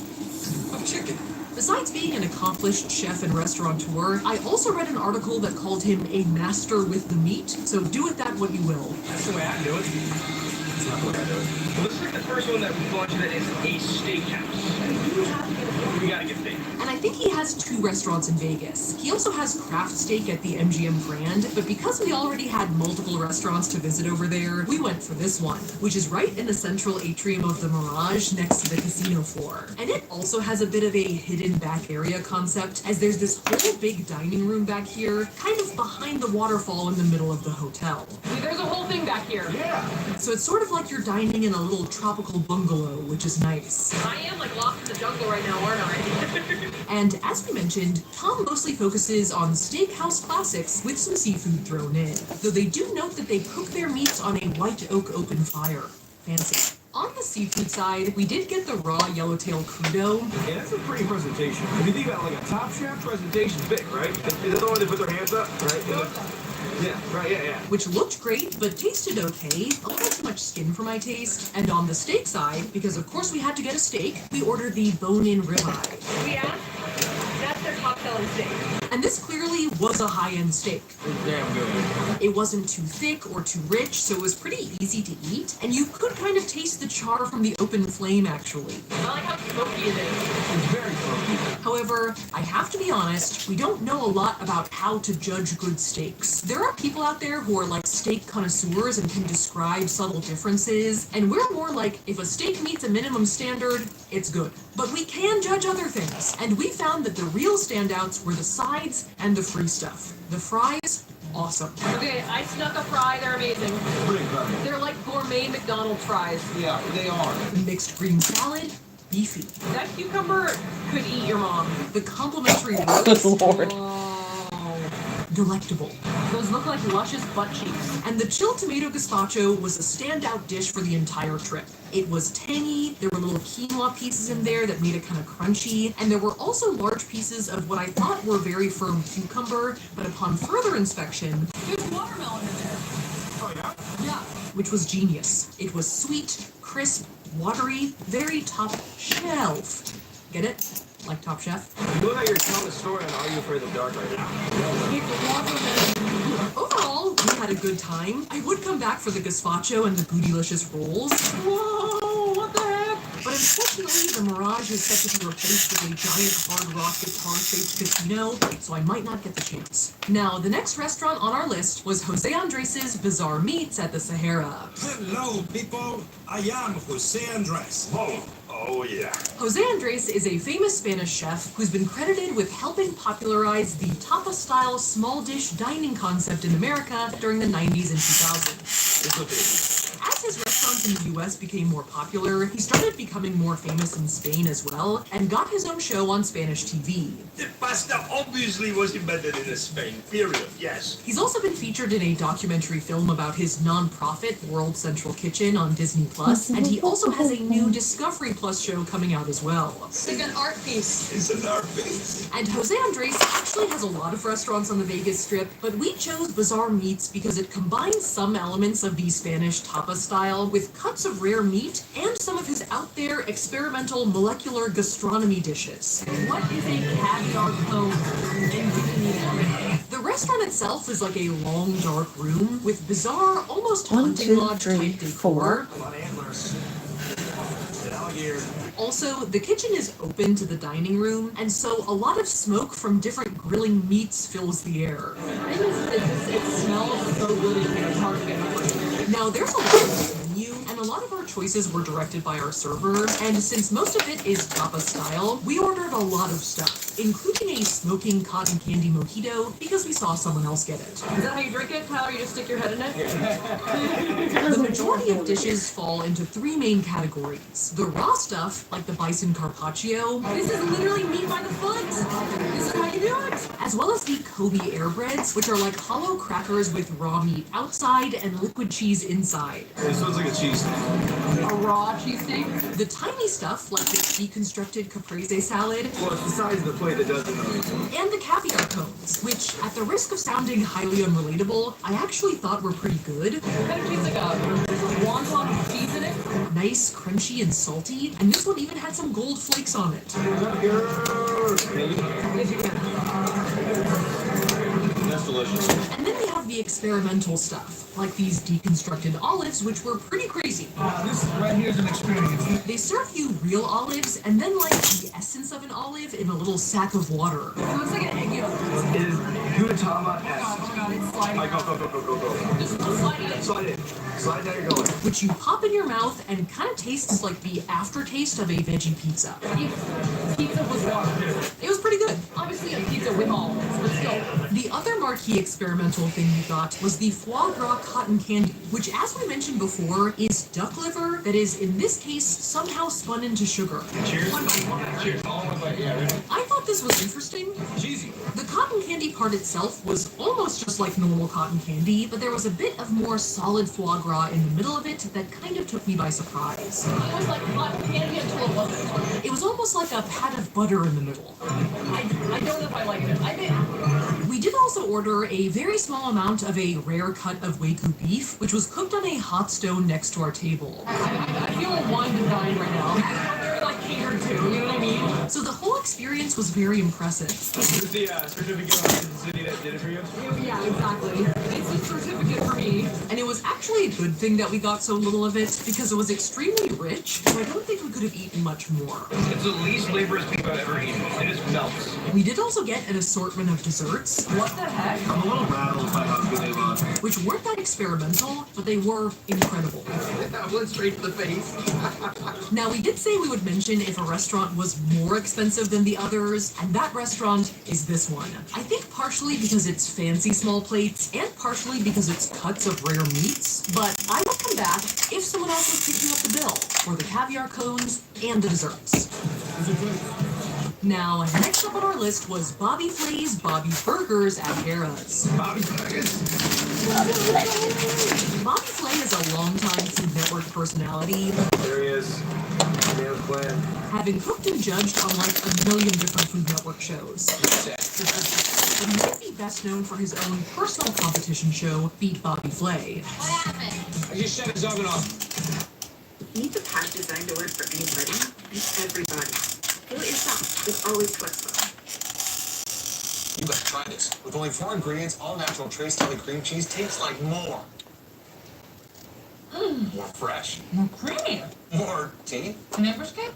of chicken? Besides being an accomplished chef and restaurateur, I also read an article that called him a master with the meat, so do with that what you will. That's the way I do it. That's not the way I do it. Well, this is like the first one that we've launched that is a steakhouse. We gotta get steak. And I think he has 2 restaurants in Vegas. He also has craft steak at the MGM Grand, but because we already had multiple restaurants to visit over there, we went for this one, which is right in the central atrium of the Mirage next to the casino floor. And it also has a bit of a hidden back area concept, as there's this whole big dining room back here, kind of behind the waterfall in the middle of the hotel. There's a whole thing back here. Yeah. So it's sort of like you're dining in a little tropical bungalow, which is nice. I am like lost in the jungle right now, aren't I? And as we mentioned, Tom mostly focuses on steakhouse classics with some seafood thrown in, though they do note that they cook their meats on a white oak open fire. Fancy. On the seafood side, we did get the raw yellowtail crudo. Yeah, that's a pretty presentation. If you think about like a Top Chef presentation's big, right? Is that the one they put their hands up, right? Yeah, right, yeah. which looked great but tasted okay, a little too much skin for my taste. And on the steak side, because of course we had to get a steak, we ordered the bone-in ribeye. We asked, that's their top selling steak. And this clearly was a high-end steak. Damn good. It wasn't too thick or too rich, so it was pretty easy to eat, and you could kind of taste the char from the open flame, actually. I like how smoky it is. It's very smoky. However, I have to be honest, we don't know a lot about how to judge good steaks. There are people out there who are like steak connoisseurs and can describe subtle differences, and we're more like, if a steak meets a minimum standard, it's good. But we can judge other things, and we found that the real standouts were the sides and the free stuff. The fries, awesome. Okay, I snuck a fry, they're amazing. Pretty good. They're like gourmet McDonald's fries. Yeah, they are. The mixed green salad, beefy. That cucumber could eat your mom. The complimentary Good roast, lord. delectable. Those look like luscious butt cheeks. And the chilled tomato gazpacho was a standout dish for the entire trip. It was tangy, there were little quinoa pieces in there that made it kind of crunchy, and there were also large pieces of what I thought were very firm cucumber, but upon further inspection, There's watermelon in there. Oh, yeah? yeah, which was genius. It was sweet, crisp, watery, very top shelf. Get it? Like Top Chef? You look like you're telling a story on Are You Afraid of the Dark right now. Overall, we had a good time. I would come back for the gazpacho and the bootylicious rolls. Whoa, what the heck? But unfortunately, the Mirage is set to be replaced with a giant hard rock guitar-shaped casino, so I might not get the chance. Now, the next restaurant on our list was Jose Andres' Bizarre Meats at the Sahara. Hello, people. I am Jose Andres. Oh, yeah. Jose Andres is a famous Spanish chef who's been credited with helping popularize the tapa-style small dish dining concept in America during the 90s and 2000s. As his restaurants in the US became more popular, he started becoming more famous in Spain as well, and got his own show on Spanish TV. The pasta obviously was invented in Spain, period, yes. He's also been featured in a documentary film about his non-profit World Central Kitchen on Disney Plus, and he also has a new Discovery Plus show coming out as well. It's like an art piece. It's an art piece. And Jose Andres actually has a lot of restaurants on the Vegas Strip, but we chose Bizarre Meats because it combines some elements of the Spanish tapa style with cuts of rare meat and some of his out there experimental molecular gastronomy dishes. What is a caviar cone? The restaurant itself is like a long, dark room with bizarre, almost 1, hunting 2, lodge 3, type 4. decor. A lot of antlers. Get out here. Also, the kitchen is open to the dining room, and so a lot of smoke from different grilling meats fills the air. It smells so good in here. It's hard to get over. Now, there's a lot on the menu, and a lot of our choices were directed by our server, and since most of it is tapa style, we ordered a lot of stuff, including a smoking cotton candy mojito because we saw someone else get it. Is that how you drink it, Tyler? You just stick your head in it? The majority of dishes fall into three main categories. The raw stuff, like the bison carpaccio, This is literally meat by the foot. This is how you do it. as well as the Kobe air breads, which are like hollow crackers with raw meat outside and liquid cheese inside. This looks like a cheese. A raw cheesesteak. The tiny stuff, like the deconstructed caprese salad, Well, it's the size of the plate that does it. and the caviar cones, which, at the risk of sounding highly unrelatable, I actually thought were pretty good. What kind of cheese? Like a wonton with cheese in it? Nice, crunchy, and salty, and this one even had some gold flakes on it. Yes, you can. That's delicious. And then we have the experimental stuff, like these deconstructed olives, which were pretty crazy. This right here is an experience. They serve you real olives, and then like the essence of an olive in a little sack of water. It looks like an egg yolk. It is Gudetama Oh my god, it's sliding. All right, go. Just slide it in. Slide in. Slide down, you're going. Which you pop in your mouth and kind of tastes like the aftertaste of a veggie pizza. Pizza with water. It was pretty good. Obviously a pizza with olives, but still. The other marquee experimental thing we got was the foie gras cotton candy, which, as we mentioned before, is duck liver that is, in this case, somehow spun into sugar. Cheers. Cheers. All in one bite. Yeah, ready? I thought this was interesting. Cheesy. The cotton candy part itself was almost just like normal cotton candy, but there was a bit of more solid foie gras in the middle of it that kind of took me by surprise. It was like cotton candy until it wasn't. It was almost like a pat of butter in the middle. I don't know if I like it. I did. We did also order a very small amount of a rare cut of Wagyu beef, which was cooked on a hot stone next to our table. I feel like wine divine right now. Like catered to, you know what I mean? So the whole experience was very impressive. Who's the certificate of authenticity that did it for you? Yeah, exactly. It's a certificate for me. And it was actually a good thing that we got so little of it, because it was extremely rich, so I don't think we could have eaten much more. It's the least flavorous beef I've ever eaten. It just melts. We did also get an assortment of desserts. What the heck? I'm a little rattled by how good they look. Which weren't that experimental, but they were incredible. That went straight to the face. Now, we did say we would mention if a restaurant was more expensive than the others, and that restaurant is this one. I think partially because it's fancy small plates, and partially because it's cuts of rare meats, but I will come back if someone else is picking up the bill for the caviar cones and the desserts. Now, next up on our list was Bobby Flay's Bobby's Burgers at Harrah's. Bobby Burgers. Bobby Flay is a longtime Food Network personality. There he is. Dale Quinn. Having cooked and judged on like a million different Food Network shows. But he might be best known for his own personal competition show, Beat Bobby Flay. What happened? I just shut his oven off. Needs a pad designed to work for anybody and everybody. Do it yourself. It's always flexible. You gotta try this. With only 4 ingredients, all natural trace deli cream cheese tastes like more. More fresh. More creamy. More tea. Never skip.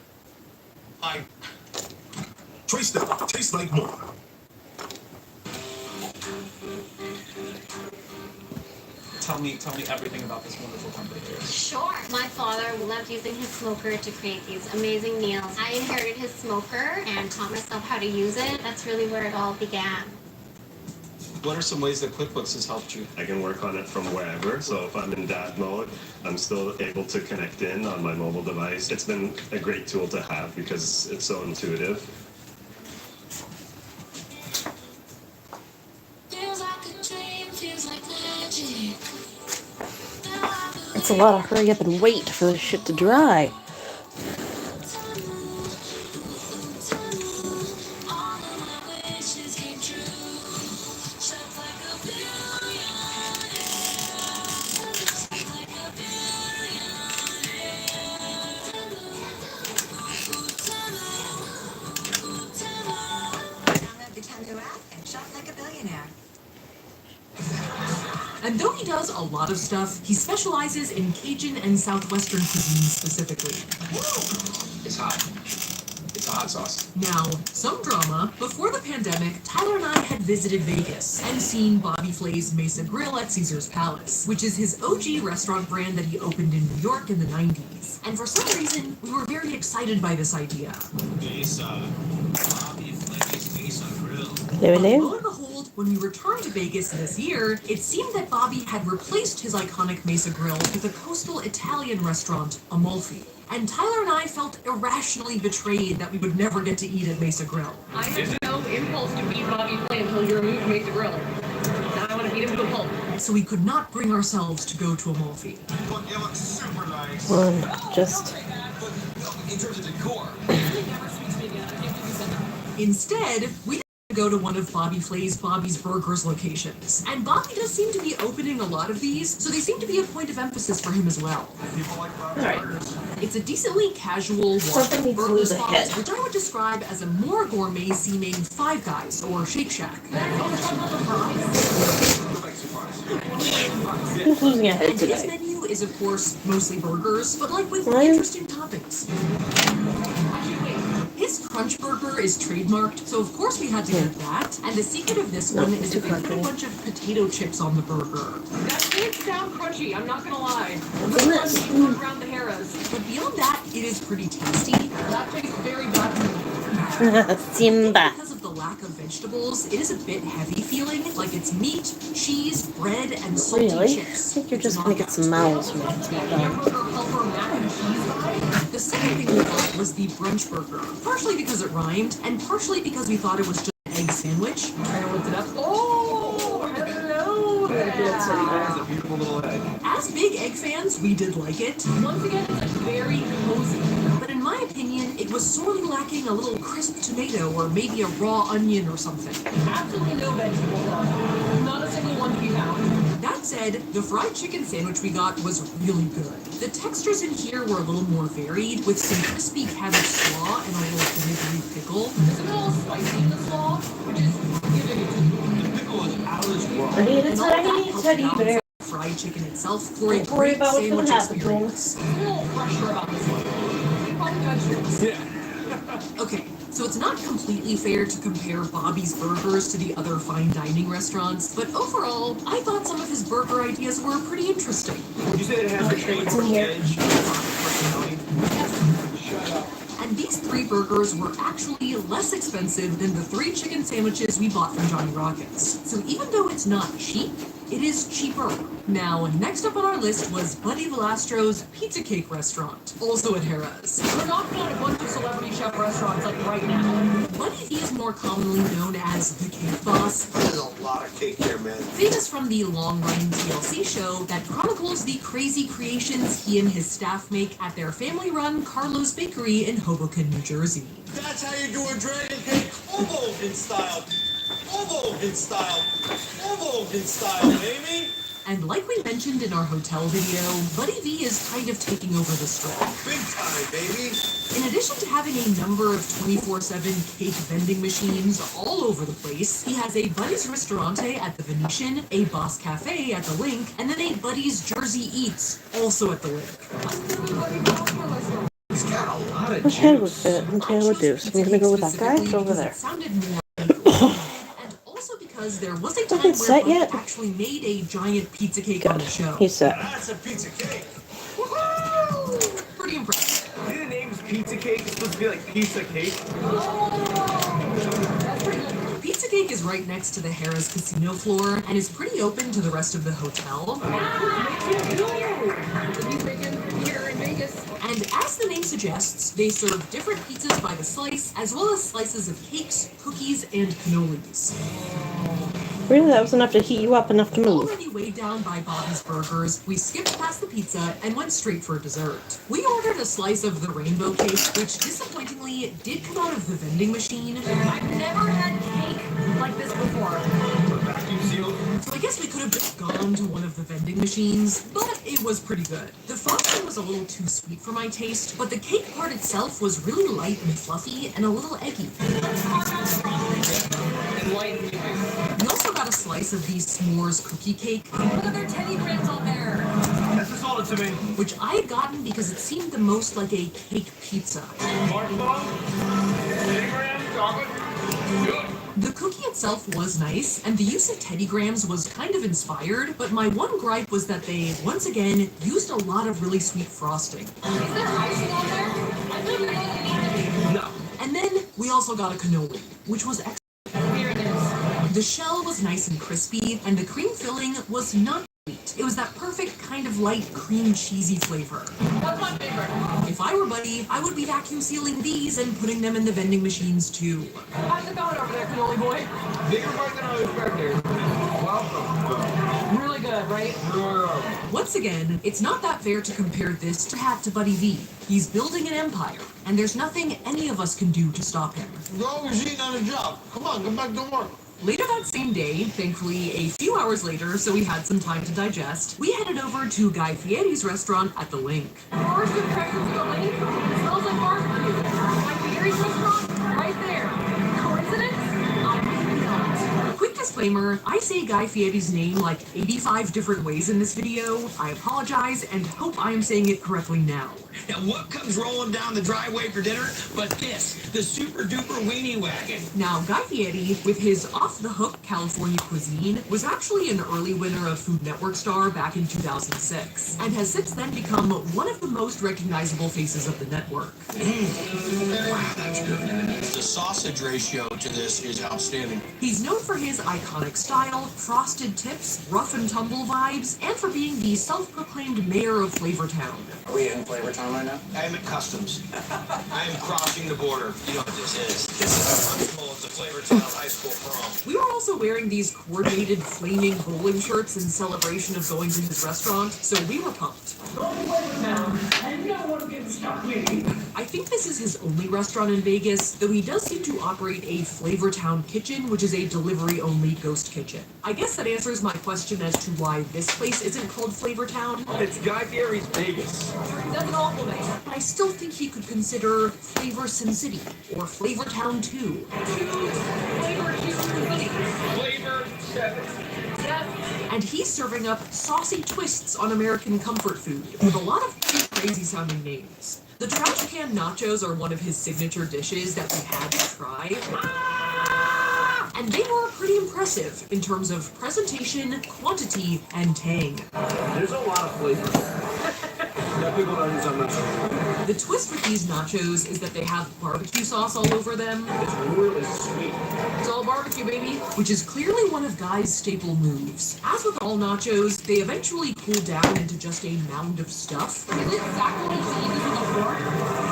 Trace that. Tastes like more. Tell me everything about this wonderful company here. Sure. My father loved using his smoker to create these amazing meals. I inherited his smoker and taught myself how to use it. That's really where it all began. What are some ways that QuickBooks has helped you? I can work on it from wherever, so if I'm in dad mode, I'm still able to connect in on my mobile device. It's been a great tool to have because it's so intuitive. It's a lot of hurry up and wait for this shit to dry. And though he does a lot of stuff, he specializes in Cajun and Southwestern cuisine specifically. It's hot. It's a hot sauce. Now, some drama. Before the pandemic, Tyler and I had visited Vegas and seen Bobby Flay's Mesa Grill at Caesar's Palace, which is his OG restaurant brand that he opened in New York in the 90s. And for some reason, we were very excited by this idea. Mesa. Bobby Flay's Mesa Grill. There. Lo and behold, when we returned to Vegas this year, it seemed that Bobby had replaced his iconic Mesa Grill with a coastal Italian restaurant, Amalfi. And Tyler and I felt irrationally betrayed that we would never get to eat at Mesa Grill. I have no impulse to beat Bobby Flay until you remove Mesa Grill. Now I want to beat him to a pulp. So we could not bring ourselves to go to Amalfi. You look super nice. Just... In terms of decor. Instead, we had to go to one of Bobby Flay's Bobby's Burgers locations. And Bobby does seem to be opening a lot of these, so they seem to be a point of emphasis for him as well. People like Bobby's Burgers. It's a decently casual Something needs to burger lose a spot, head. which I would describe as a more gourmet-seeming Five Guys or Shake Shack. Who's losing a head And his today? menu is, of course, mostly burgers, but like with Right. interesting toppings. His Crunch Burger is trademarked, so of course we had to get that. And the secret of this one is that they put a bunch of potato chips on the burger. That did sound crunchy, I'm not gonna lie. Isn't it? Around the Harrah's. But beyond that, it is pretty tasty. That tastes very bad to me. Simba. Because of the lack of vegetables, it is a bit heavy feeling, like it's meat, cheese, bread, and salty Really? I chips. think you're just gonna get some mouths when it's not done. Hamburger helper mac and cheese vibe. The second thing we got was the brunch burger, partially because it rhymed, and partially because we thought it was just an egg sandwich. I looked it up. Oh, hello there. That's a beautiful little egg. As big egg fans, we did like it. Once again, it's like very cozy. But in my my opinion, it was sorely lacking a little crisp tomato or maybe a raw onion or something. Absolutely no vegetables though. Not a single one to be found. That said, the fried chicken sandwich we got was really good. The textures in here were a little more varied, with some crispy cabbage slaw and a little vinegary pickle. There's a little spicy in the slaw, which is giving it to me. The pickle is out of this world. I need a And all that tiny, helped teddy balance bear. out the fried chicken itself for a Don't worry great about what's sandwich gonna happen, experience. I'm a little fresher about this one. Probably vegetables. Yeah. Okay, so it's not completely fair to compare Bobby's Burgers to the other fine dining restaurants, but overall, I thought some of his burger ideas were pretty interesting. Would you say it has the trademark edge? Shut up. And these 3 burgers were actually less expensive than the 3 chicken sandwiches we bought from Johnny Rockets. So even though it's not cheap, it is cheaper. Now, next up on our list was Buddy Velastro's Pizza Cake Restaurant, also at Harrah's. We're knocking on a bunch of celebrity chef restaurants like right now. Buddy V is more commonly known as the Cake Boss. There's a lot of cake here, man. Famous from the long-running TLC show that chronicles the crazy creations he and his staff make at their family-run Carlo's Bakery in Hoboken, New Jersey. That's how you do a dragon cake. Hoboken style. Hoboken style. Hoboken style, baby. And like we mentioned in our hotel video, Buddy V is kind of taking over the strip. Big time, baby. In addition to having a number of 24/7 cake vending machines all over the place, he has a Buddy's Ristorante at the Venetian, a Boss Cafe at the Link, and then a Buddy's Jersey Eats, also at the Link. He's got a lot of Okay, we'll juice. fit. Okay, we'll do. So I'm gonna go with that guy. It's over there. It sounded more and also because there was a time where set Buddy yet? actually made a giant pizza cake on the show. He's set. That's a pizza cake. Pretty impressive. See the name's Pizza Cake? It's supposed to be like pizza cake. Pizza Cake is right next to the Harrah's casino floor and is pretty open to the rest of the hotel. And as the name suggests, they serve different pizzas by the slice, as well as slices of cakes, cookies, and cannolis. Really, that was enough to heat you up enough to move. Already weighed down by Bobby's Burgers, we skipped past the pizza and went straight for dessert. We ordered a slice of the rainbow cake, which disappointingly did come out of the vending machine. I've never had cake like this before. So I guess we could have just gone to one of the vending machines, but it was pretty good. The frosting was a little too sweet for my taste, but the cake part itself was really light and fluffy and a little eggy. We also got a slice of the s'mores cookie cake. Look at their teddy grams on there. That's just all it to me. Which I had gotten because it seemed the most like a cake pizza. The cookie itself was nice, and the use of Teddy Grahams was kind of inspired, but my one gripe was that they, once again, used a lot of really sweet frosting. Is there icing on there? I don't know anything. No. And then we also got a cannoli, which was excellent. Here it is. The shell was nice and crispy, and the cream filling was not sweet. It was that perfect kind of light cream cheesy flavor. That's my favorite. If I were Buddy, I would be vacuum sealing these and putting them in the vending machines too. How's it going over there, cannoli boy? Bigger part than I expected. Welcome. Really good, right? Once again, it's not that fair to compare this to Buddy V. He's building an empire, and there's nothing any of us can do to stop him. You're always eating on a job. Come on, get back to work. Later that same day, thankfully a few hours later, so we had some time to digest, we headed over to Guy Fieri's restaurant at the Link. First impressions of the lake. It smells like barbecue. My Gary's restaurant, right there. Coincidence? I think not. Quick disclaimer, I say Guy Fieri's name like 85 different ways in this video. I apologize and hope I am saying it correctly now. Now what comes rolling down the driveway for dinner but this, the super duper weenie wagon? Now, Guy Fieri, with his off-the-hook California cuisine, was actually an early winner of Food Network star back in 2006, and has since then become one of the most recognizable faces of the network. Wow, that's good. The sausage ratio to this is outstanding. He's known for his iconic style, frosted tips, rough and tumble vibes, and for being the self-proclaimed mayor of Flavortown. Are we in Flavortown? on right now? I'm at customs. I am crossing the border. You know what this is. This is the principal of the Flavortown High School prom. We were also wearing these coordinated flaming bowling shirts in celebration of going to his restaurant, so we were pumped. I think this is his only restaurant in Vegas, though he does seem to operate a Flavortown kitchen, which is a delivery-only ghost kitchen. I guess that answers my question as to why this place isn't called Flavortown. It's Guy Fieri's Vegas. That's an awful name. But I still think he could consider Flavor Sin City or Flavortown 2. Flavor 7. And he's serving up saucy twists on American comfort food with a lot of pretty crazy sounding names. The trash can nachos are one of his signature dishes that we had to try. And they were pretty impressive in terms of presentation, quantity, and tang. There's a lot of flavor. Yeah, people don't use that much. The twist with these nachos is that they have barbecue sauce all over them. It's really sweet. It's all barbecue, baby, which is clearly one of Guy's staple moves. As with all nachos, they eventually cool down into just a mound of stuff.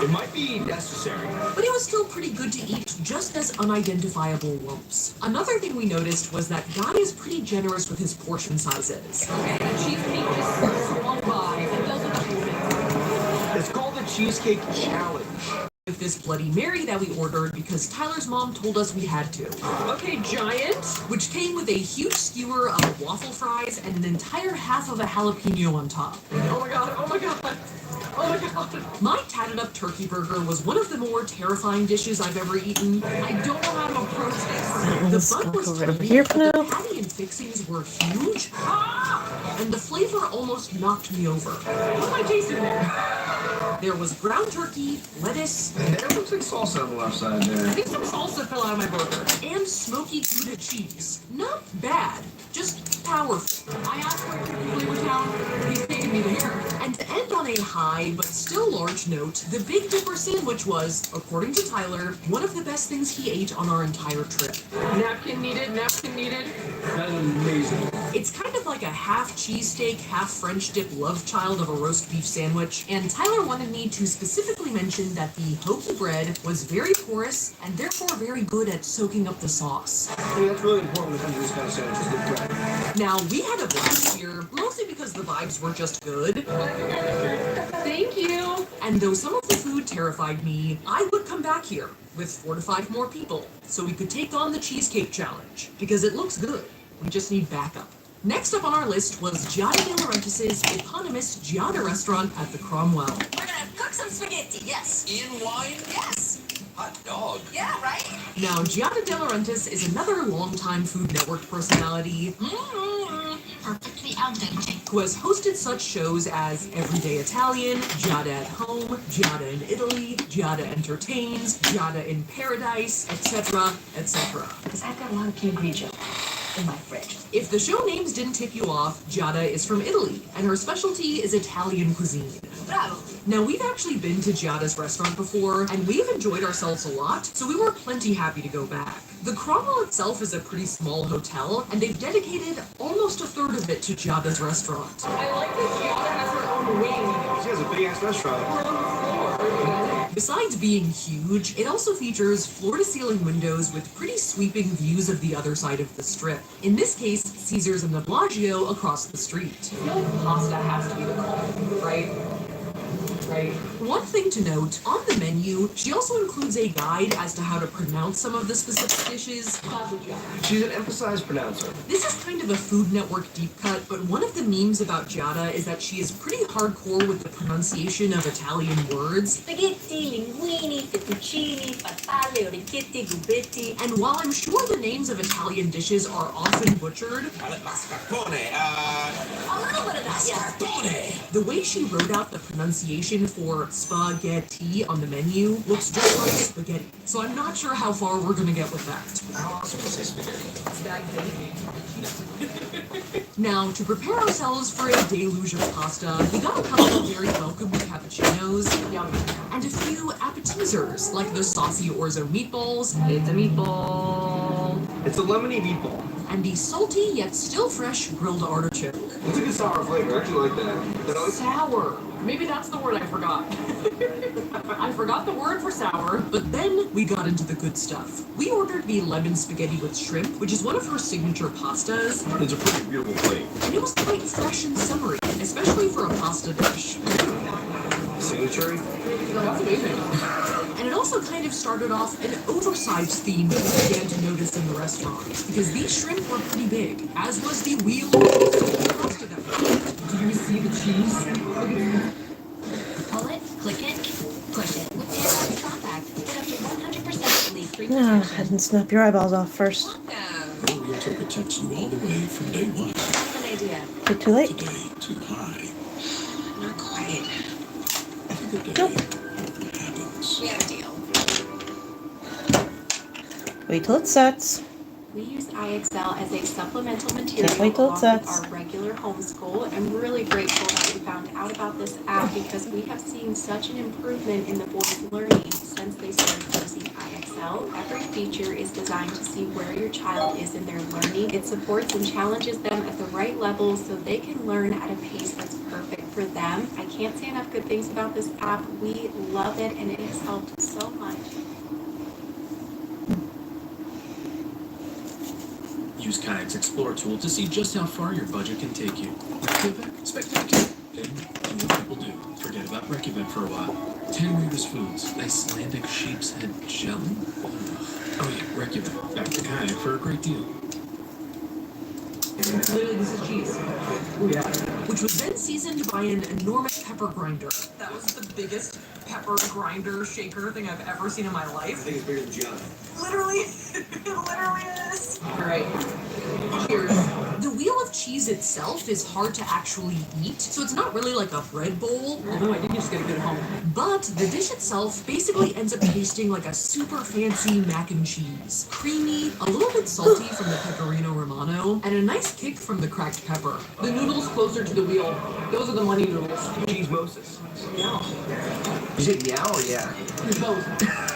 It might be necessary. But it was still pretty good to eat, just as unidentifiable lumps. Another thing we noticed was that Guy is pretty generous with his portion sizes. Cheesecake just swung by and doesn't do It's called the Cheesecake Challenge. With this Bloody Mary that we ordered because Tyler's mom told us we had to. Okay, giant, which came with a huge skewer of waffle fries and an entire half of a jalapeno on top. Oh my god, oh my god. Oh my god. My tatted up turkey burger was one of the more terrifying dishes I've ever eaten. I don't know how to approach this. The bun was tiny, here for now. the patty and fixings were huge, and the flavor almost knocked me over. What am I tasting there? There was ground turkey, lettuce. It looks like salsa on the left side there. I think some salsa fell out of my burger. And smoky Gouda cheese. Not bad, just powerful. I asked for it from Flavortown. He's taking me there. And to end on a high but still large note, the Big Dipper sandwich was, according to Tyler, one of the best things he ate on our entire trip. Napkin needed, napkin needed. That is amazing. It's kind of like a half cheesesteak, half French dip love child of a roast beef sandwich, and Tyler wanted me to specifically mention that the hokey bread was very porous and therefore very good at soaking up the sauce. Yeah, that's really important when it comes to this kind of sandwiches, the bread. Now, we had a blast here, mostly because the vibes were just good. Thank you! And though some of the food terrified me, I would come back here with 4 to 5 more people so we could take on the cheesecake challenge, because it looks good. We just need backup. Next up on our list was Giada De Laurentiis' eponymous Giada restaurant at the Cromwell. We're gonna cook some spaghetti, yes. In wine? Yes. Hot dog. Yeah, right? Now, Giada De Laurentiis is another longtime Food Network personality Perfectly al dente. who has hosted such shows as Everyday Italian, Giada at Home, Giada in Italy, Giada Entertains, Giada in Paradise, etc., etc. Because I've got a lot of canned grigio in my fridge. If the show names didn't tip you off, Giada is from Italy, and her specialty is Italian cuisine. Bravo. Now, we've actually been to Giada's restaurant before, and we've enjoyed ourselves a lot, so we were plenty happy to go back. The Cromwell itself is a pretty small hotel, and they've dedicated almost a third of it to Giada's restaurant. I like that Giada has her own wing. She has a big ass restaurant. Besides being huge, it also features floor-to-ceiling windows with pretty sweeping views of the other side of the strip. In this case, Caesars and the Bellagio across the street. I feel like pasta has to be the call, right? Right. One thing to note, on the menu, she also includes a guide as to how to pronounce some of the specific dishes. She's an emphasized pronouncer. This is kind of a Food Network deep cut, but one of the memes about Giada is that she is pretty hardcore with the pronunciation of Italian words. Spaghetti, linguine, fettuccine, farfalle, orecchiette, gubetti. And while I'm sure the names of Italian dishes are often butchered, Mascarpone, A little bit of that, yes. the way she wrote out the pronunciation for spaghetti on the menu looks just like spaghetti. So I'm not sure how far we're gonna get with that. How awesome was this spaghetti? Now, to prepare ourselves for a deluge of pasta, we got a couple of very welcome cappuccinos, and a few appetizers, like the saucy orzo meatballs. It's a meatball. It's a lemony meatball. and the salty yet still fresh grilled artichoke. It's a good sour flavor. I actually like that. Sour. Maybe that's the word I forgot. I forgot the word for sour, but then we got into the good stuff. We ordered the lemon spaghetti with shrimp, which is one of her signature pastas. It's a pretty beautiful plate. And it was quite fresh and summery, especially for a pasta dish. Signature? That's amazing. And it also kind of started off an oversized theme that we began to notice in the restaurant, because these shrimp were pretty big, as was the wheel of pasta that we ate. Do you see the cheese? Pull it, click it, push it. With the compact, get up to 100% leak-free Ah, protection. I didn't snap your eyeballs off first. Oriental protects you all the way from day one. That's an idea. Is it too late? Today, too high. Not quite. Every day happens. We have a deal. Wait till it sets. We use IXL as a supplemental material Can't wait till it along with sets. our regular homeschool. I'm really grateful that we found out about this app because we have seen such an improvement in the boys' learning since they started using IXL. Every feature is designed to see where your child is in their learning. It supports and challenges them at the right level so they can learn at a pace that's perfect for them. I can't say enough good things about this app. We love it and it has helped so much. Use Kayak's Explore tool to see just how far your budget can take you. Reykjavik? Spectacular. Then do what people do. Forget about Reykjavik for a while. 10 weirdest foods. Icelandic sheep's head jelly? Oh yeah, Reykjavik. Back to Kayak for a great deal. Literally, this is cheese. Oh yeah. Which was then seasoned by an enormous pepper grinder. That was the biggest pepper grinder shaker thing I've ever seen in my I life. think it's bigger than Gianna. Literally, it literally is. Alright. Cheers. The wheel of cheese itself is hard to actually eat, so it's not really like a bread bowl, although I did just get a good home. But the dish itself basically ends up tasting like a super fancy mac and cheese. Creamy, a little bit salty from the pecorino romano, and a nice kick from the cracked pepper. The noodles closer to the wheel, those are the money noodles. Cheese Moses. Yeah. You said meow or yeah? Both.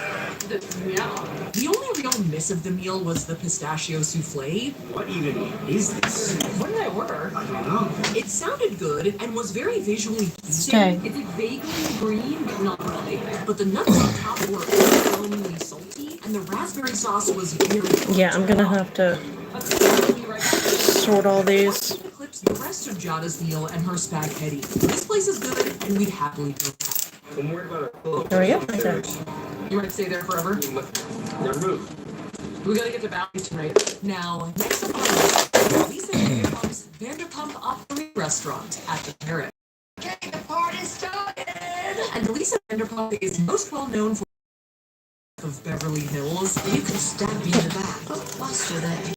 Yeah. The only real miss of the meal was the pistachio souffle. What even is this? What did I order? I don't know. It sounded good and was very visually Stay. pleasing. It's like vaguely green, but not really. But the nuts on top were overwhelmingly salty, and the raspberry sauce was very Yeah, I'm gonna have to sort all these. clips the rest of Jada's meal and her spaghetti. This place is good, and we'd happily go back. I'm worried about our pillow. There we go. Right there. You might stay there forever. Never move. We gotta get to Valley tonight. Now, next up on our list, Lisa Vanderpump's Vanderpump Opera Restaurant at the Parrot. Okay, the party started. And Lisa Vanderpump is most well known for of Beverly Hills. You can stab me in the back, but faster than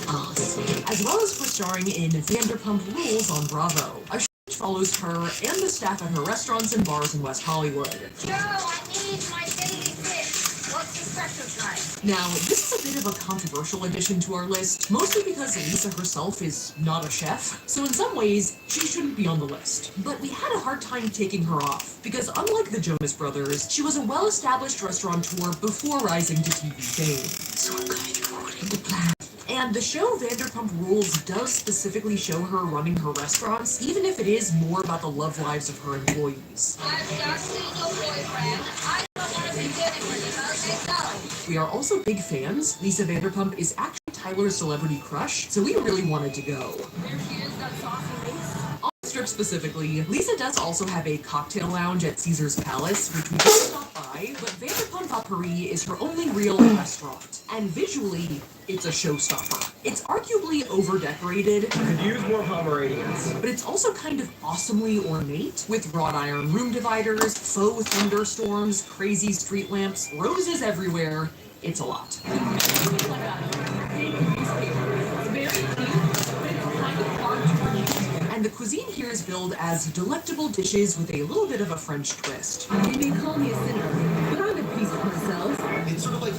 us. As well as for starring in Vanderpump Rules on Bravo, a show which follows her and the staff at her restaurants and bars in West Hollywood. Joe, I need my daily fix. What's the special tonight? Now, this is a bit of a controversial addition to our list, mostly because Lisa herself is not a chef, so in some ways, she shouldn't be on the list. But we had a hard time taking her off, because unlike the Jonas Brothers, she was a well-established restaurateur before rising to TV fame. So I'm going according to plan. And the show Vanderpump Rules does specifically show her running her restaurants, even if it is more about the love lives of her employees. I've just seen your boyfriend. I don't want to be dealing with him. Okay, go. We are also big fans. Lisa Vanderpump is actually Tyler's celebrity crush, so we really wanted to go. There she is, that saucy face. On the strip specifically, Lisa does also have a cocktail lounge at Caesar's Palace, which we just stopped by, but Vanderpump Opry is her only real restaurant. And visually, it's a showstopper. It's arguably over-decorated, Could use more Pomeranians. but it's also kind of awesomely ornate, with wrought iron room dividers, faux thunderstorms, crazy street lamps, roses everywhere. It's a lot. It's very cute, but it's kind of hard to read. And the cuisine here is billed as delectable dishes with a little bit of a French twist. You may call me a sinner, but I'm at peace with myself. It's sort of like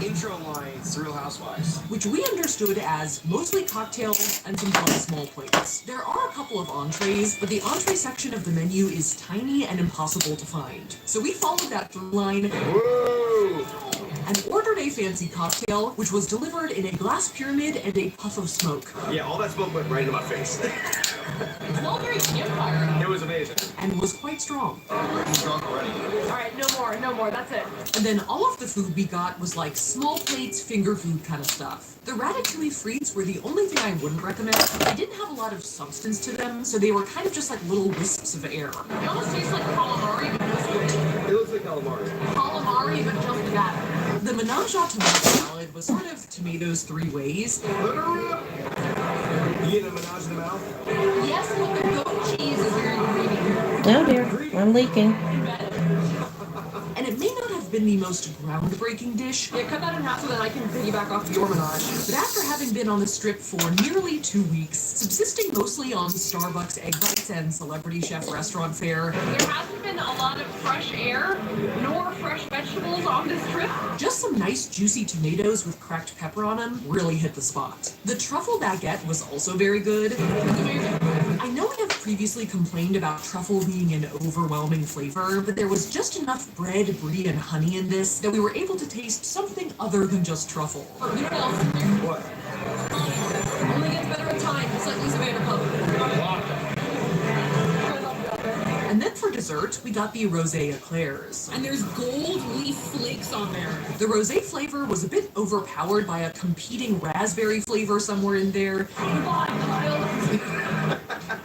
intro lines to Real Housewives. Which we understood as mostly cocktails and some fun small plates. There are a couple of entrees, but the entree section of the menu is tiny and impossible to find. So we followed that through line. Whoa! and ordered a fancy cocktail, which was delivered in a glass pyramid and a puff of smoke. Yeah, all that smoke went right into my face. Smelled very campfire. It was amazing. And was quite strong. I'm drunk already. Alright, no more, that's it. And then all of the food we got was like small plates, finger food kind of stuff. The ratatouille frites were the only thing I wouldn't recommend. They didn't have a lot of substance to them, so they were kind of just like little wisps of air. It almost tastes like calamari, but just good. It looks like calamari. Calamari, but just better. The menage a tomato salad was sort of tomatoes three ways. You getting a menage in the mouth? Yes, but the goat cheese is very ingredient. Oh dear, I'm leaking. And it may not have been the most groundbreaking dish. Yeah, cut that in half so that I can piggyback off your menage. But after having been on the strip for nearly 2 weeks, subsisting mostly on Starbucks egg bites and celebrity chef restaurant fare, There hasn't been a lot of fresh air nor fresh vegetables on this trip. just some nice juicy tomatoes with cracked pepper on them really hit the spot. The truffle baguette was also very good. I know I have previously complained about truffle being an overwhelming flavor, but there was just enough bread, brie, and honey in this that we were able to taste something other than just truffle. You know what else in there? What? Only gets better with time, just like Lisa Vanderpump. And then for dessert, we got the rosé eclairs. And there's gold leaf flakes on there. The rosé flavor was a bit overpowered by a competing raspberry flavor somewhere in there.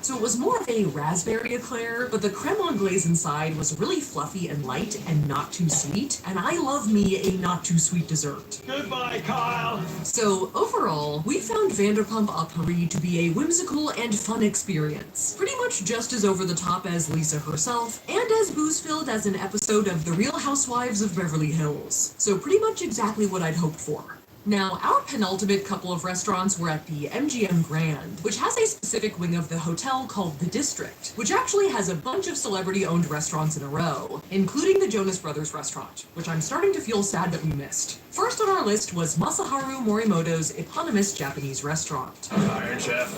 So it was more of a raspberry eclair, but the creme anglaise inside was really fluffy and light and not too sweet. And I love me a not too sweet dessert. Goodbye, Kyle. So overall, we found Vanderpump à Paris to be a whimsical and fun experience. Pretty much just as over the top as Lisa herself, and as booze-filled as an episode of The Real Housewives of Beverly Hills. So pretty much exactly what I'd hoped for. Now, our penultimate couple of restaurants were at the MGM Grand, which has a specific wing of the hotel called The District, which actually has a bunch of celebrity-owned restaurants in a row, including the Jonas Brothers restaurant, which I'm starting to feel sad that we missed. First on our list was Masaharu Morimoto's eponymous Japanese restaurant. Iron Chef.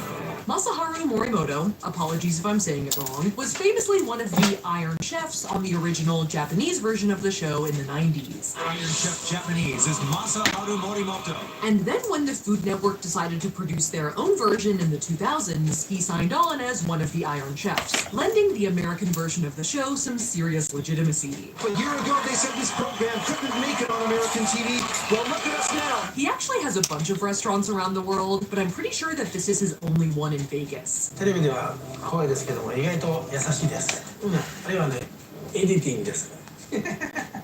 Masaharu Morimoto, apologies if I'm saying it wrong, was famously one of the Iron Chefs on the original Japanese version of the show in the 90s. Iron Chef Japanese is Masaharu Morimoto. And then when the Food Network decided to produce their own version in the 2000s, he signed on as one of the Iron Chefs, lending the American version of the show some serious legitimacy. A year ago, they said this program couldn't make it on American TV. Well, look at us now. He actually has a bunch of restaurants around the world, but I'm pretty sure that this is his only one in Vegas. テレビでは怖いですけども意外と優しいです。あれはね、エディティングです。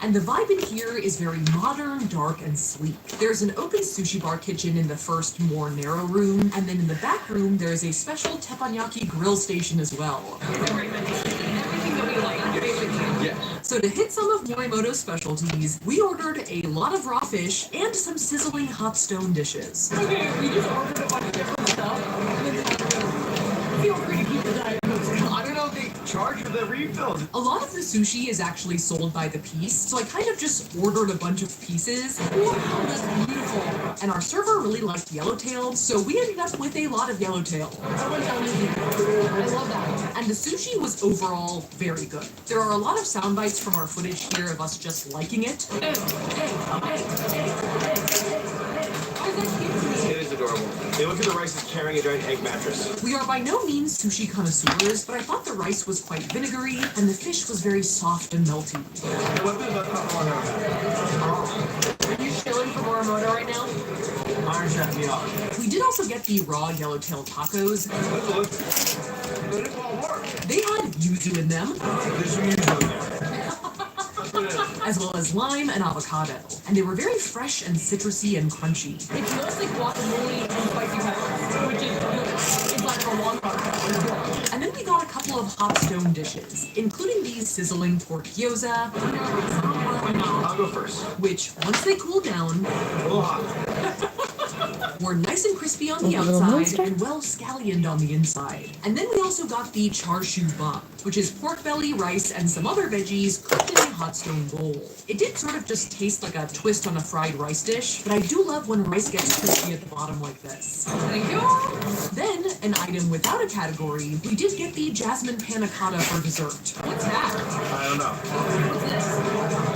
And the vibe in here is very modern, dark, and sleek. There's an open sushi bar kitchen in the first, more narrow room, and then in the back room, there is a special teppanyaki grill station as well. Everything that we like, basically. Yeah. So to hit some of Morimoto's specialties, we ordered a lot of raw fish and some sizzling hot stone dishes. Okay, we just ordered a bunch of different stuff. And then feel free to keep the diet Coke. I don't know if they charge for the refills. A lot of the sushi is actually sold by the piece, so I kind of just ordered a bunch of pieces. Wow, that's beautiful. And our server really liked yellowtail, so we ended up with a lot of yellowtail. That went down easy. I love that. And the sushi was overall very good. There are a lot of sound bites from our footage here of us just liking it. It is adorable. They look at the rice as carrying a giant egg mattress. We are by no means sushi connoisseurs, but I thought the rice was quite vinegary and the fish was very soft and melty. Are you chilling for Morimoto right now? Iron Chef, me up. We did also get the raw yellowtail tacos. They had yuzu in them, There's some yuzu in there. as well as lime and avocado. And they were very fresh and citrusy and crunchy. It's mostly guacamole and spicy peppers, which is good. It's like a long part. And then we got a couple of hot stone dishes, including these sizzling pork gyoza, I'll go first. which, once they cool down, A little hot. were nice and crispy on the A little outside monster? and well scallioned on the inside. And then we also got the char siu bun, which is pork belly, rice, and some other veggies cooked in a hot stone bowl. It did sort of just taste like a twist on a fried rice dish, but I do love when rice gets crispy at the bottom like this. Thank you. Then, an item without a category, we did get the jasmine panna cotta for dessert. What's that? I don't know. What's this?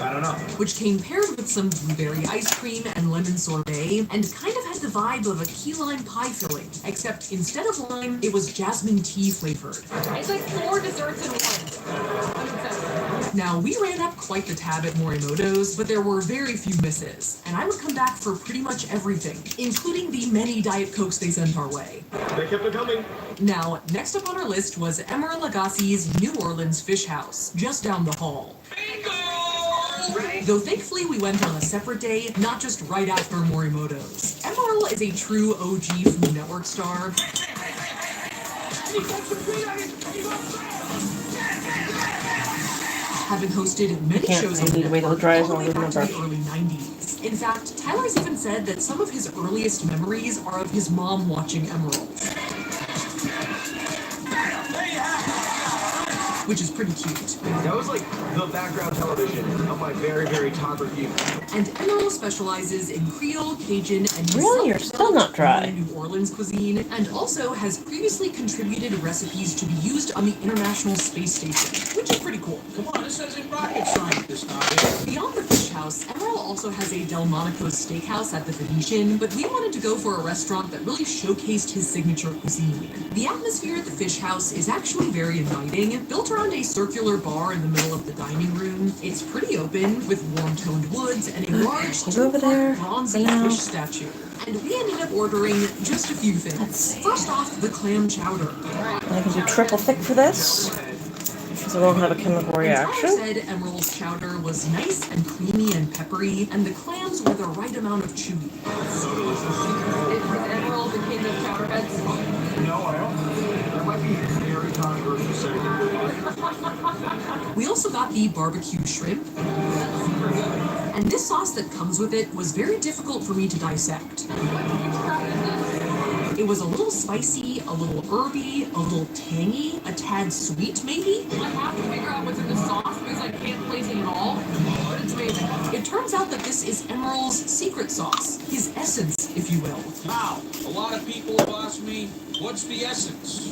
I don't know. which came paired with some blueberry ice cream and lemon sorbet, and kind of had the vibe of a key lime pie filling, except instead of lime, it was jasmine tea flavored. It's like 4 desserts in one. Now, we ran up quite the tab at Morimoto's, but there were very few misses, and I would come back for pretty much everything, including the many Diet Cokes they sent our way. They kept it coming. Now, next up on our list was Emeril Lagasse's New Orleans Fish House, just down the hall. Though thankfully we went on a separate day, not just right after Morimoto's. Emeril is a true OG Food Network star. Having hosted many shows on the network all the way back to the early 90s. In fact, Tyler's even said that some of his earliest memories are of his mom watching Emeril. Which is pretty cute. That was like the background television of my very, very toddler youth. And Emeril specializes in Creole, Cajun, and Really? You're still not dry. New Orleans cuisine, and also has previously contributed recipes to be used on the International Space Station, which is pretty cool. Come on, this isn't rocket science this time. Beyond the Fish House, Emeril also has a Delmonico's Steakhouse at the Venetian, but we wanted to go for a restaurant that really showcased his signature cuisine. The atmosphere at the Fish House is actually very inviting, built around a circular bar in the middle of the dining room. It's pretty open, with warm-toned woods and a large bronzy fish statue. And we ended up ordering just a few things. First off, the clam chowder. I can do triple thick for this, because I won't have a chemical reaction. Tyler said Emeril's chowder was nice and creamy and peppery, and the clams were the right amount of chewy. So delicious. Is Emeril the king of chowder heads? No, I don't. That might be very controversial saying. We also got the barbecue shrimp. And this sauce that comes with it was very difficult for me to dissect. It was a little spicy, a little herby, a little tangy, a tad sweet maybe. I have to figure out what's in the sauce because I can't place it at all, but it's amazing. It turns out that this is Emeril's secret sauce, his essence, if you will. Now, a lot of people have asked me, what's the essence?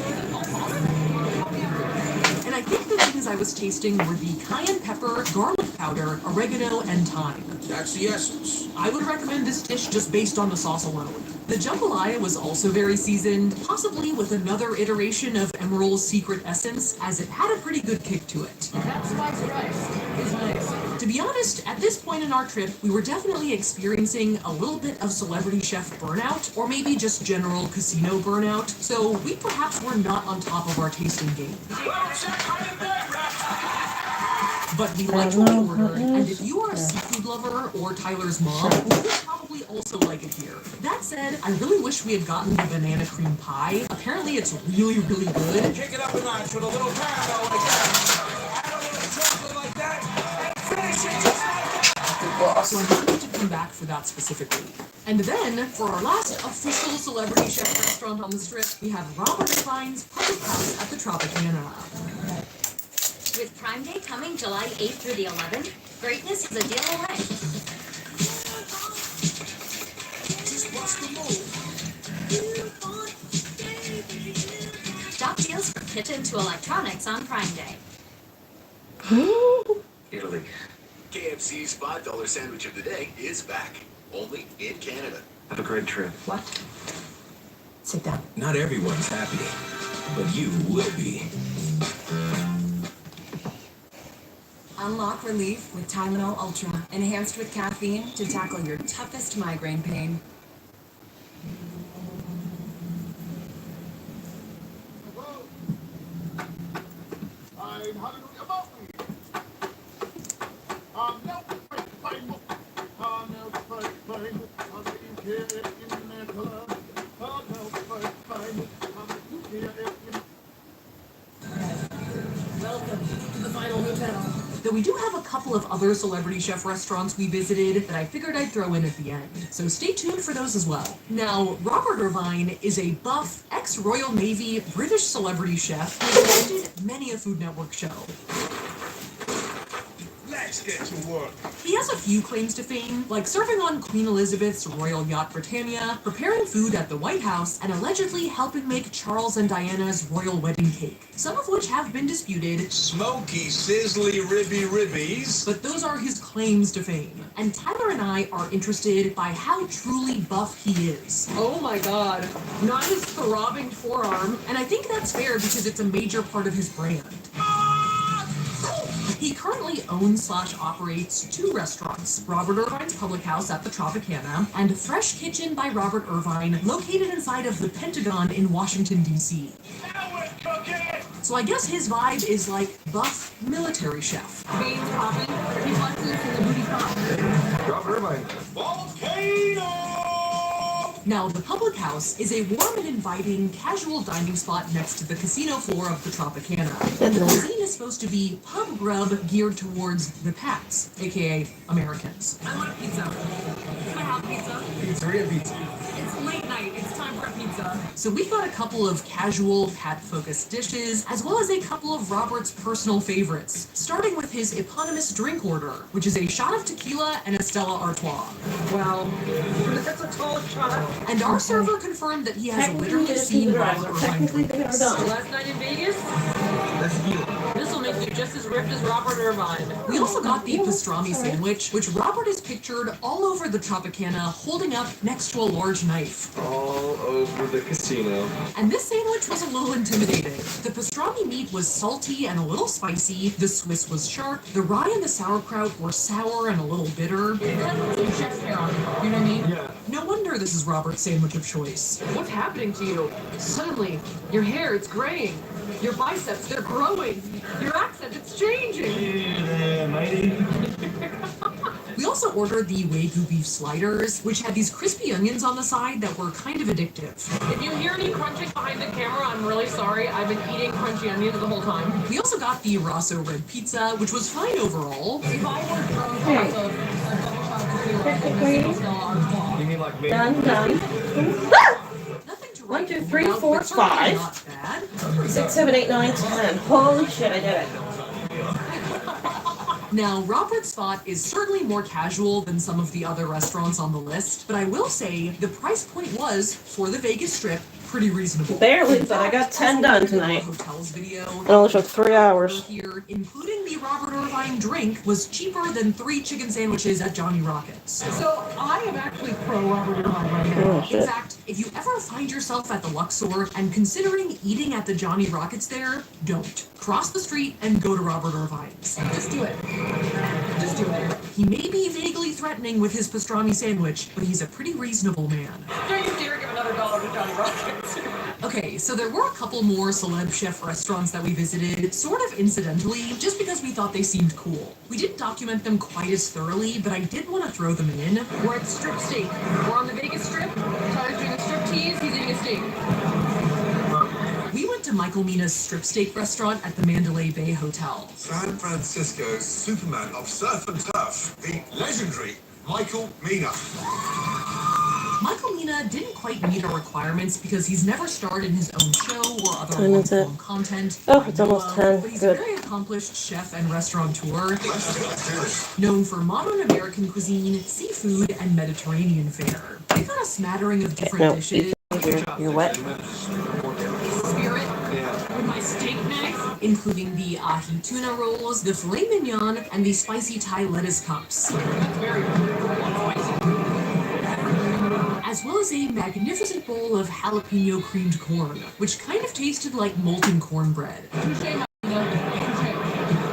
And I think the things I was tasting were the cayenne pepper, garlic powder, oregano, and thyme. That's the essence. I would recommend this dish just based on the sauce alone. The jambalaya was also very seasoned, possibly with another iteration of Emeril's secret essence, as it had a pretty good kick to it. That spiced rice is nice. To be honest, at this point in our trip, we were definitely experiencing a little bit of celebrity chef burnout, or maybe just general casino burnout, so we perhaps were not on top of our tasting game. But we liked what we ordered, and if you are a seafood lover or Tyler's mom, you'll probably also like it here. That said, I really wish we had gotten the banana cream pie. Apparently it's really, really good. Kick it up a notch with a little caramel like that. Add a little chocolate like that. And finish it just like that. So I'm happy to come back for that specifically. And then, for our last official celebrity chef restaurant on this trip, we have Robert Irvine's Public House at the Tropicana. With Prime Day coming July 8th through the 11th, greatness is a deal away. Just bust the move. Top deals from kitchen to electronics on Prime Day. Italy. KFC's $5 sandwich of the day is back. Only in Canada. Have a great trip. What? Sit down. Not everyone's happy, but you will be. Unlock relief with Tylenol Ultra, enhanced with caffeine to tackle your toughest migraine pain. Welcome to the final hotel. Though we do have a couple of other celebrity chef restaurants we visited that I figured I'd throw in at the end, so stay tuned for those as well. Now, Robert Irvine is a buff, ex-Royal Navy British celebrity chef who has hosted many a Food Network show. let's get to work. He has a few claims to fame, like serving on Queen Elizabeth's Royal Yacht Britannia, preparing food at the White House, and allegedly helping make Charles and Diana's royal wedding cake, some of which have been disputed. Smoky, sizzly, ribbies. But those are his claims to fame. And Tyler and I are interested by how truly buff he is. Oh my god. Not his throbbing forearm. And I think that's fair because it's a major part of his brand. He currently owns/operates 2 restaurants, Robert Irvine's Public House at the Tropicana and Fresh Kitchen by Robert Irvine, located inside of the Pentagon in Washington, D.C. So I guess his vibe is like buff military chef. Beans popping, he wants this in the booty pop. Robert Irvine. Volcano! Now, the Public House is a warm and inviting casual dining spot next to the casino floor of the Tropicana. And the cuisine is supposed to be pub grub geared towards the Pats, aka Americans. I want a pizza. Can I have pizza? Pizzeria pizza. It's late night. It's time for a pizza. So we've got a couple of casual Pat-focused dishes, as well as a couple of Robert's personal favorites, starting with his eponymous drink order, which is a shot of tequila and a Stella Artois. Well, that's a tall shot. And our server confirmed that he has literally seen Robert Irvine drink this. Last night in Vegas? This will make you just as ripped as Robert Irvine. We also got the pastrami sandwich, which Robert is pictured all over the Tropicana holding up next to a large knife. All over the casino. And this sandwich was a little intimidating. The pastrami meat was salty and a little spicy, the Swiss was sharp, the rye and the sauerkraut were sour and a little bitter. It had some chef's hair on it, you know what I mean? Yeah. No wonder this is Robert's sandwich of choice. What's happening to you? Suddenly, your hair, it's graying. Your biceps, they're growing. Your accent, it's changing. We also ordered the Wagyu beef sliders, which had these crispy onions on the side that were kind of addictive. If you hear any crunching behind the camera, I'm really sorry. I've been eating crunchy onions the whole time. We also got the Rosso red pizza, which was fine overall. If I were drunk off of a double shot of tequila and a single Stella Artois. You mean like me? Done. 1, 2, 3, 4, 5, 6, 7, 8, 9, 10. Holy shit, I did it. Now, Robert's spot is certainly more casual than some of the other restaurants on the list, but I will say the price point was, for the Vegas Strip, pretty reasonable. Barely, but I got 10 done tonight. Hotels video. It only took 3 hours. Here, including the Robert Irvine drink, was cheaper than 3 chicken sandwiches at Johnny Rockets. So I am actually pro Robert Irvine right now. In fact, if you ever find yourself at the Luxor and considering eating at the Johnny Rockets there, don't. Cross the street and go to Robert Irvine's. Just do it. Just do it. He may be vaguely threatening with his pastrami sandwich, but he's a pretty reasonable man. Don't you dare give another $1 to Johnny Rockets. Okay, so there were a couple more celeb chef restaurants that we visited, sort of incidentally, just because we thought they seemed cool. We didn't document them quite as thoroughly, but I did want to throw them in. We're at Strip Steak. We're on the Vegas Strip. Tyler's doing a strip tease. He's eating a steak. We went to Michael Mina's strip steak restaurant at the Mandalay Bay Hotel. San Francisco's Superman of surf and turf, the legendary Michael Mina. Michael Mina didn't quite meet our requirements because he's never starred in his own show or other When is it? long-form content. Oh, it's almost 10. But he's Good. a very accomplished chef and restaurateur, known for modern American cuisine, seafood, and Mediterranean fare. They've got a smattering of different dishes. You're wet. Spirit with my steak knife, including the ahi tuna rolls, the filet mignon, and the spicy Thai lettuce cups. As well as a magnificent bowl of jalapeno creamed corn, which kind of tasted like molten cornbread.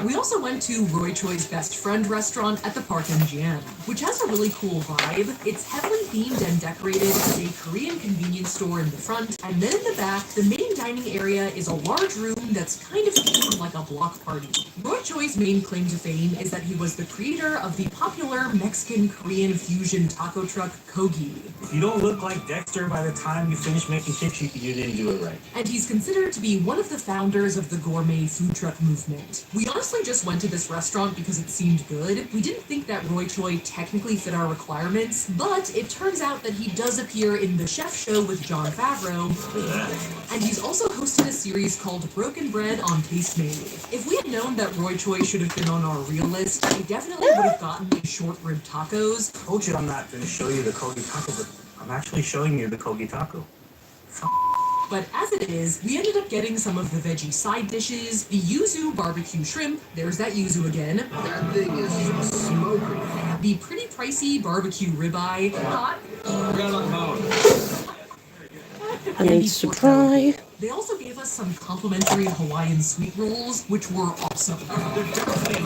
We also went to Roy Choi's best friend restaurant at the Park MGM, which has a really cool vibe. It's heavily themed and decorated as a Korean convenience store in the front, and then in the back, the main dining area is a large room that's kind of themed like a block party. Roy Choi's main claim to fame is that he was the creator of the popular Mexican-Korean fusion taco truck Kogi. If you don't look like Dexter by the time you finish making kicks, you didn't do it right. And he's considered to be one of the founders of the gourmet food truck movement. We honestly just went to this restaurant because it seemed good. We didn't think that Roy Choi technically fit our requirements, but it turns out that he does appear in the Chef Show with Jon Favreau, and he's also also hosted a series called Broken Bread on Taste Made. If we had known that Roy Choi should have been on our real list, we definitely would have gotten the short rib tacos. Told you I'm not going to show you the Kogi taco, but I'm actually showing you the Kogi taco. But as it is, we ended up getting some of the veggie side dishes, the yuzu barbecue shrimp, there's that yuzu again. That thing is smoking. The pretty pricey barbecue ribeye. Hot. Forgot about the bone. I need to try. They also gave us some complimentary Hawaiian sweet rolls, which were awesome.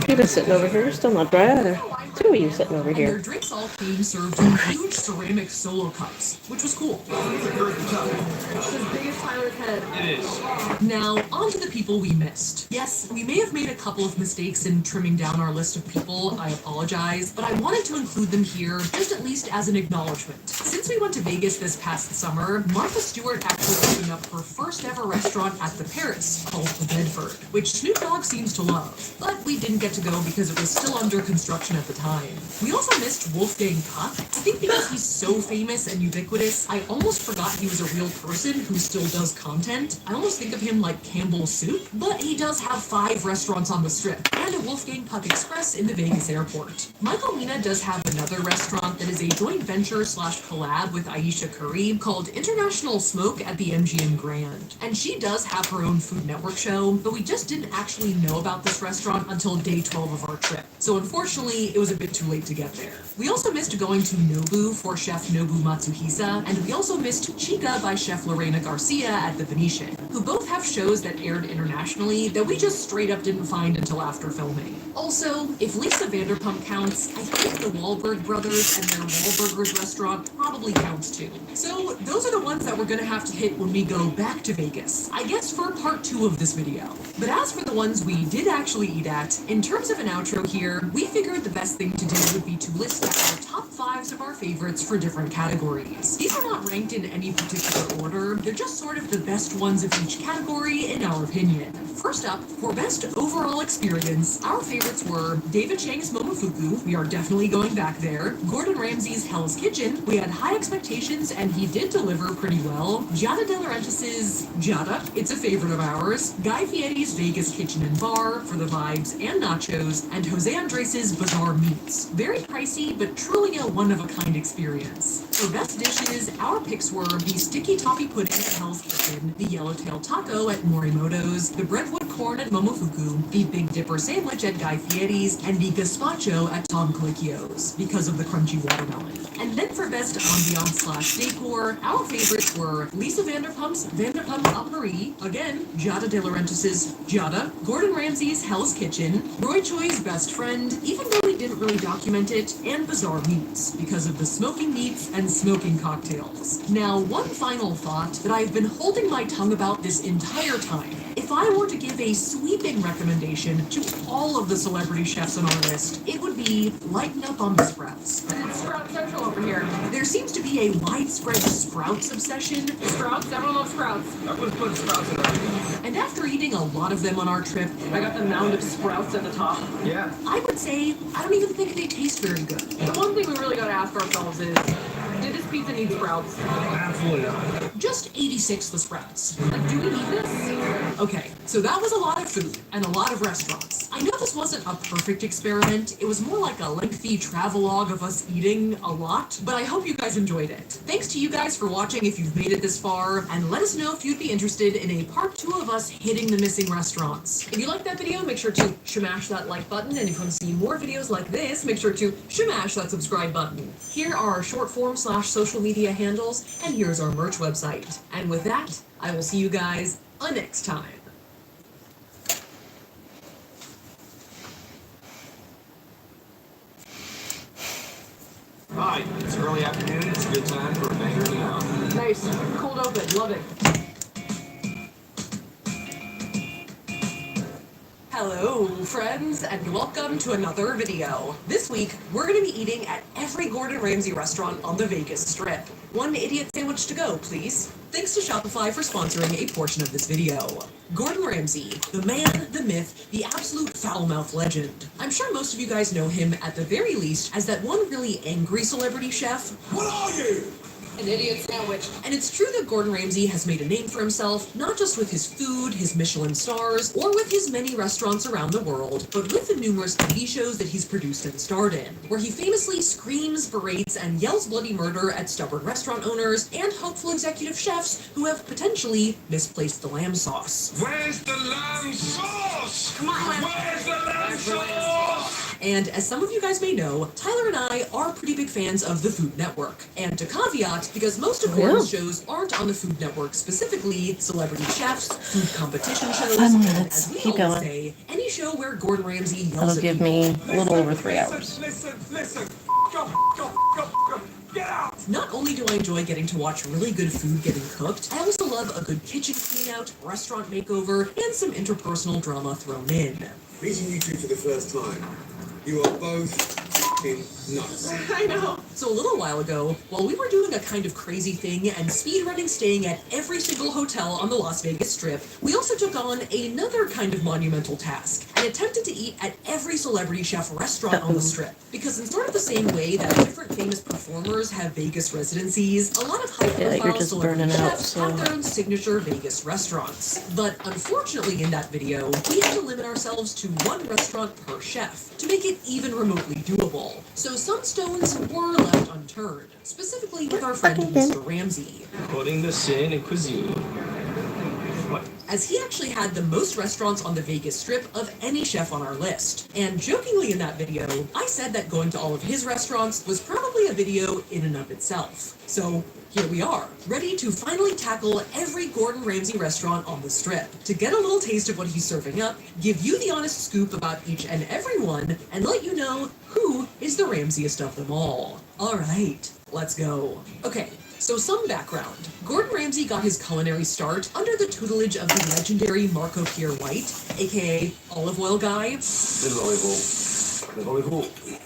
You've been sitting over here. You're still not dry either. Two of you sitting over And their here. drinks all came served in huge ceramic solo cups, which was cool. It's as big as Tyler's head. It is. Now, on to the people we missed. Yes, we may have made a couple of mistakes in trimming down our list of people, I apologize, but I wanted to include them here, just at least as an acknowledgement. Since we went to Vegas this past summer, Martha Stewart actually opened up her first ever restaurant at the Paris, called The Bedford, which Snoop Dogg seems to love, but we didn't get to go because it was still under construction at the time. We also missed Wolfgang Puck. I think because he's so famous and ubiquitous, I almost forgot he was a real person who still does content. I almost think of him like Campbell's Soup, but he does have 5 restaurants on the Strip, and a Wolfgang Puck Express in the Vegas airport. Michael Mina does have another restaurant that is a joint venture / collab with Aisha Curry called International Smoke at the MGM Grand. And she does have her own Food Network show, but we just didn't actually know about this restaurant until day 12 of our trip. So unfortunately, it was a bit too late to get there. We also missed going to Nobu for Chef Nobu Matsuhisa, and we also missed Chica by Chef Lorena Garcia at the Venetian, who both have shows that aired internationally that we just straight up didn't find until after filming. Also, if Lisa Vanderpump counts, I think the Wahlberg brothers and their Wahlburgers restaurant probably counts too. So those are the ones that we're gonna have to hit when we go back to Vegas, I guess for part 2 of this video. But as for the ones we did actually eat at, in terms of an outro here, we figured the best thing to do would be to list out our top 5s of our favorites for different categories. These are not ranked in any particular order, they're just sort of the best ones of each category in our opinion. First up, for best overall experience, our favorites were David Chang's Momofuku, we are definitely going back there, Gordon Ramsay's Hell's Kitchen, we had high expectations and he did deliver pretty well, Giada De Laurentiis' Giada, it's a favorite of ours, Guy Fieri's Vegas Kitchen and Bar for the vibes and nachos, and Jose Andres' Bazaar Meats. Very pricey, but truly a one-of-a-kind experience. For best dishes, our picks were the Sticky Toffee Pudding at Hell's Kitchen, the Yellowtail Taco at Morimoto's, the Breadwood Corn at Momofuku, the Big Dipper Sandwich at Guy Fieri's, and the Gazpacho at Tom Colicchio's, because of the crunchy watermelon. And then for best ambiance / decor, our favorites were Lisa Vanderpump's Vanderpump Au Paris, again, Giada De Laurentiis' Giada, Gordon Ramsay's Hell's Kitchen, Roy Choi's Best Friend, even though we didn't really document it, and Bazaar Meats, because of the smoking meats and smoking cocktails. Now, one final thought that I've been holding my tongue about this entire time. If I were to give a sweeping recommendation to all of the celebrity chefs on our list, it would be lighten up on the sprouts. It's Sprout Central over here. There seems to be a widespread sprouts obsession. Sprouts, everyone loves sprouts. Everyone's putting sprouts in everything. And after eating a lot of them on our trip, I got the mound of sprouts at the top. Yeah. I would say I don't even think they taste very good. The one thing we really gotta ask ourselves is, did this pizza need sprouts? Absolutely not. Just 86 the sprouts. Like, do we need this? Okay, so that was a lot of food and a lot of restaurants. I know this wasn't a perfect experiment. It was more like a lengthy travelogue of us eating a lot, but I hope you guys enjoyed it. Thanks to you guys for watching if you've made it this far, and let us know if you'd be interested in a part 2 of us hitting the missing restaurants. If you liked that video, make sure to smash that like button, and if you want to see more videos like this, make sure to smash that subscribe button. Here are our short form / social media handles, and here's our merch website. And with that, I will see you guys next time. Hi, it's early afternoon. It's a good time for a banger in the oven. Nice. Cold open. Love it. Hello, friends, and welcome to another video. This week, we're going to be eating at every Gordon Ramsay restaurant on the Vegas Strip. One idiot sandwich to go, please. Thanks to Shopify for sponsoring a portion of this video. Gordon Ramsay, the man, the myth, the absolute foul-mouthed legend. I'm sure most of you guys know him at the very least as that one really angry celebrity chef. What are you? an idiot sandwich. And it's true that Gordon Ramsay has made a name for himself, not just with his food, his Michelin stars, or with his many restaurants around the world, but with the numerous TV shows that he's produced and starred in, where he famously screams, berates, and yells bloody murder at stubborn restaurant owners and hopeful executive chefs who have potentially misplaced the lamb sauce. Where's the lamb sauce? Come on, Where's the lamb sauce? And as some of you guys may know, Tyler and I are pretty big fans of the Food Network. And to caveat, because most of Gordon's shows aren't on the Food Network, specifically celebrity chefs, food competition shows, 5 and minutes. as we Keep always going. say, any show where Gordon Ramsay yells That'll at give people. me a little over 3 hours. Listen. Go. Get out. Not only do I enjoy getting to watch really good food getting cooked, I also love a good kitchen clean out, restaurant makeover, and some interpersonal drama thrown in. Meeting you two for the first time. You are both f***ing nuts. I know. So a little while ago, while we were doing a kind of crazy thing and speedrunning staying at every single hotel on the Las Vegas Strip, we also took on another kind of monumental task and attempted to eat at every celebrity chef restaurant on the Strip. Because in sort of the same way that different famous performers have Vegas residencies, a lot of high-profile you're just celebrity burning out, chefs so- have their own signature Vegas restaurants. But unfortunately in that video, we had to limit ourselves to one restaurant per chef to make it even remotely doable. So some stones were left unturned, specifically with our friend Mr. Ramsay. Putting this in cuisine. As he actually had the most restaurants on the Vegas Strip of any chef on our list. And jokingly in that video, I said that going to all of his restaurants was probably a video in and of itself. So here we are, ready to finally tackle every Gordon Ramsay restaurant on the Strip, to get a little taste of what he's serving up, give you the honest scoop about each and every one, and let you know who is the Ramsayest of them all. Alright, let's go. Okay, so some background. Gordon Ramsay got his culinary start under the tutelage of the legendary Marco Pierre White, aka Olive Oil Guy. Little olive oil. Little olive oil.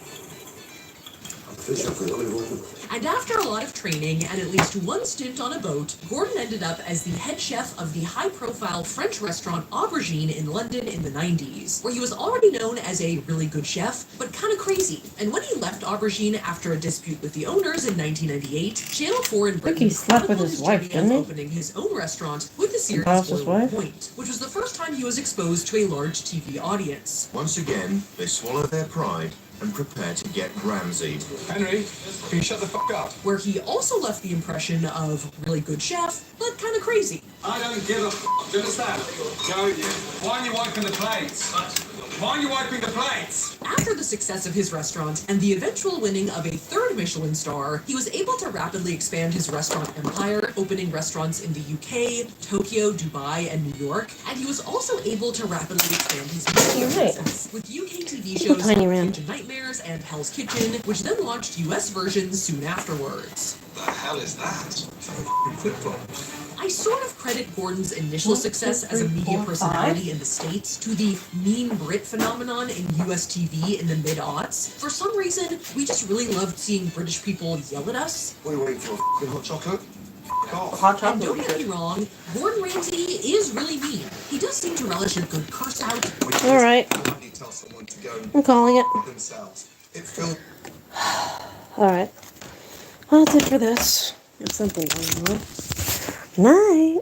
Fish up with olive oil. And after a lot of training and at least one stint on a boat, Gordon ended up as the head chef of the high-profile French restaurant Aubergine in London in the 90s, where he was already known as a really good chef, but kind of crazy. And when he left Aubergine after a dispute with the owners in 1998, Channel 4 in Britain he slept with chronicled his his wife, journey of didn't he? opening his own restaurant with the series Boss's Boiling wife? Point, which was the first time he was exposed to a large TV audience. Once again, they swallow their pride and prepare to get Ramsay'd. Henry, can you shut the fuck up? Where he also left the impression of really good chef, but kind of crazy. I don't give a f***. Do you understand? Go with you. Why are you wiping the plates? Why are you wiping the plates? After the success of his restaurant and the eventual winning of a third Michelin star, he was able to rapidly expand his restaurant empire, opening restaurants in the UK, Tokyo, Dubai, and New York, and he was also able to rapidly expand his Michelin presence with UK TV shows Tiny like Ram. Kitchen Nightmares and Hell's Kitchen, which then launched US versions soon afterwards. The hell is that? I sort of credit Gordon's initial success as a media personality in the States to the mean Brit phenomenon in US TV in the mid-aughts. For some reason, we just really loved seeing British people yell at us. What are you waiting for? F***ing hot chocolate? Hot And chocolate. don't get me wrong, Gordon Ramsay is really mean. He does seem to relish a good curse out. All right. You tell someone to go I'm calling it. themselves. It feels... All right. Well, that's it for this. A simple one, huh? Night.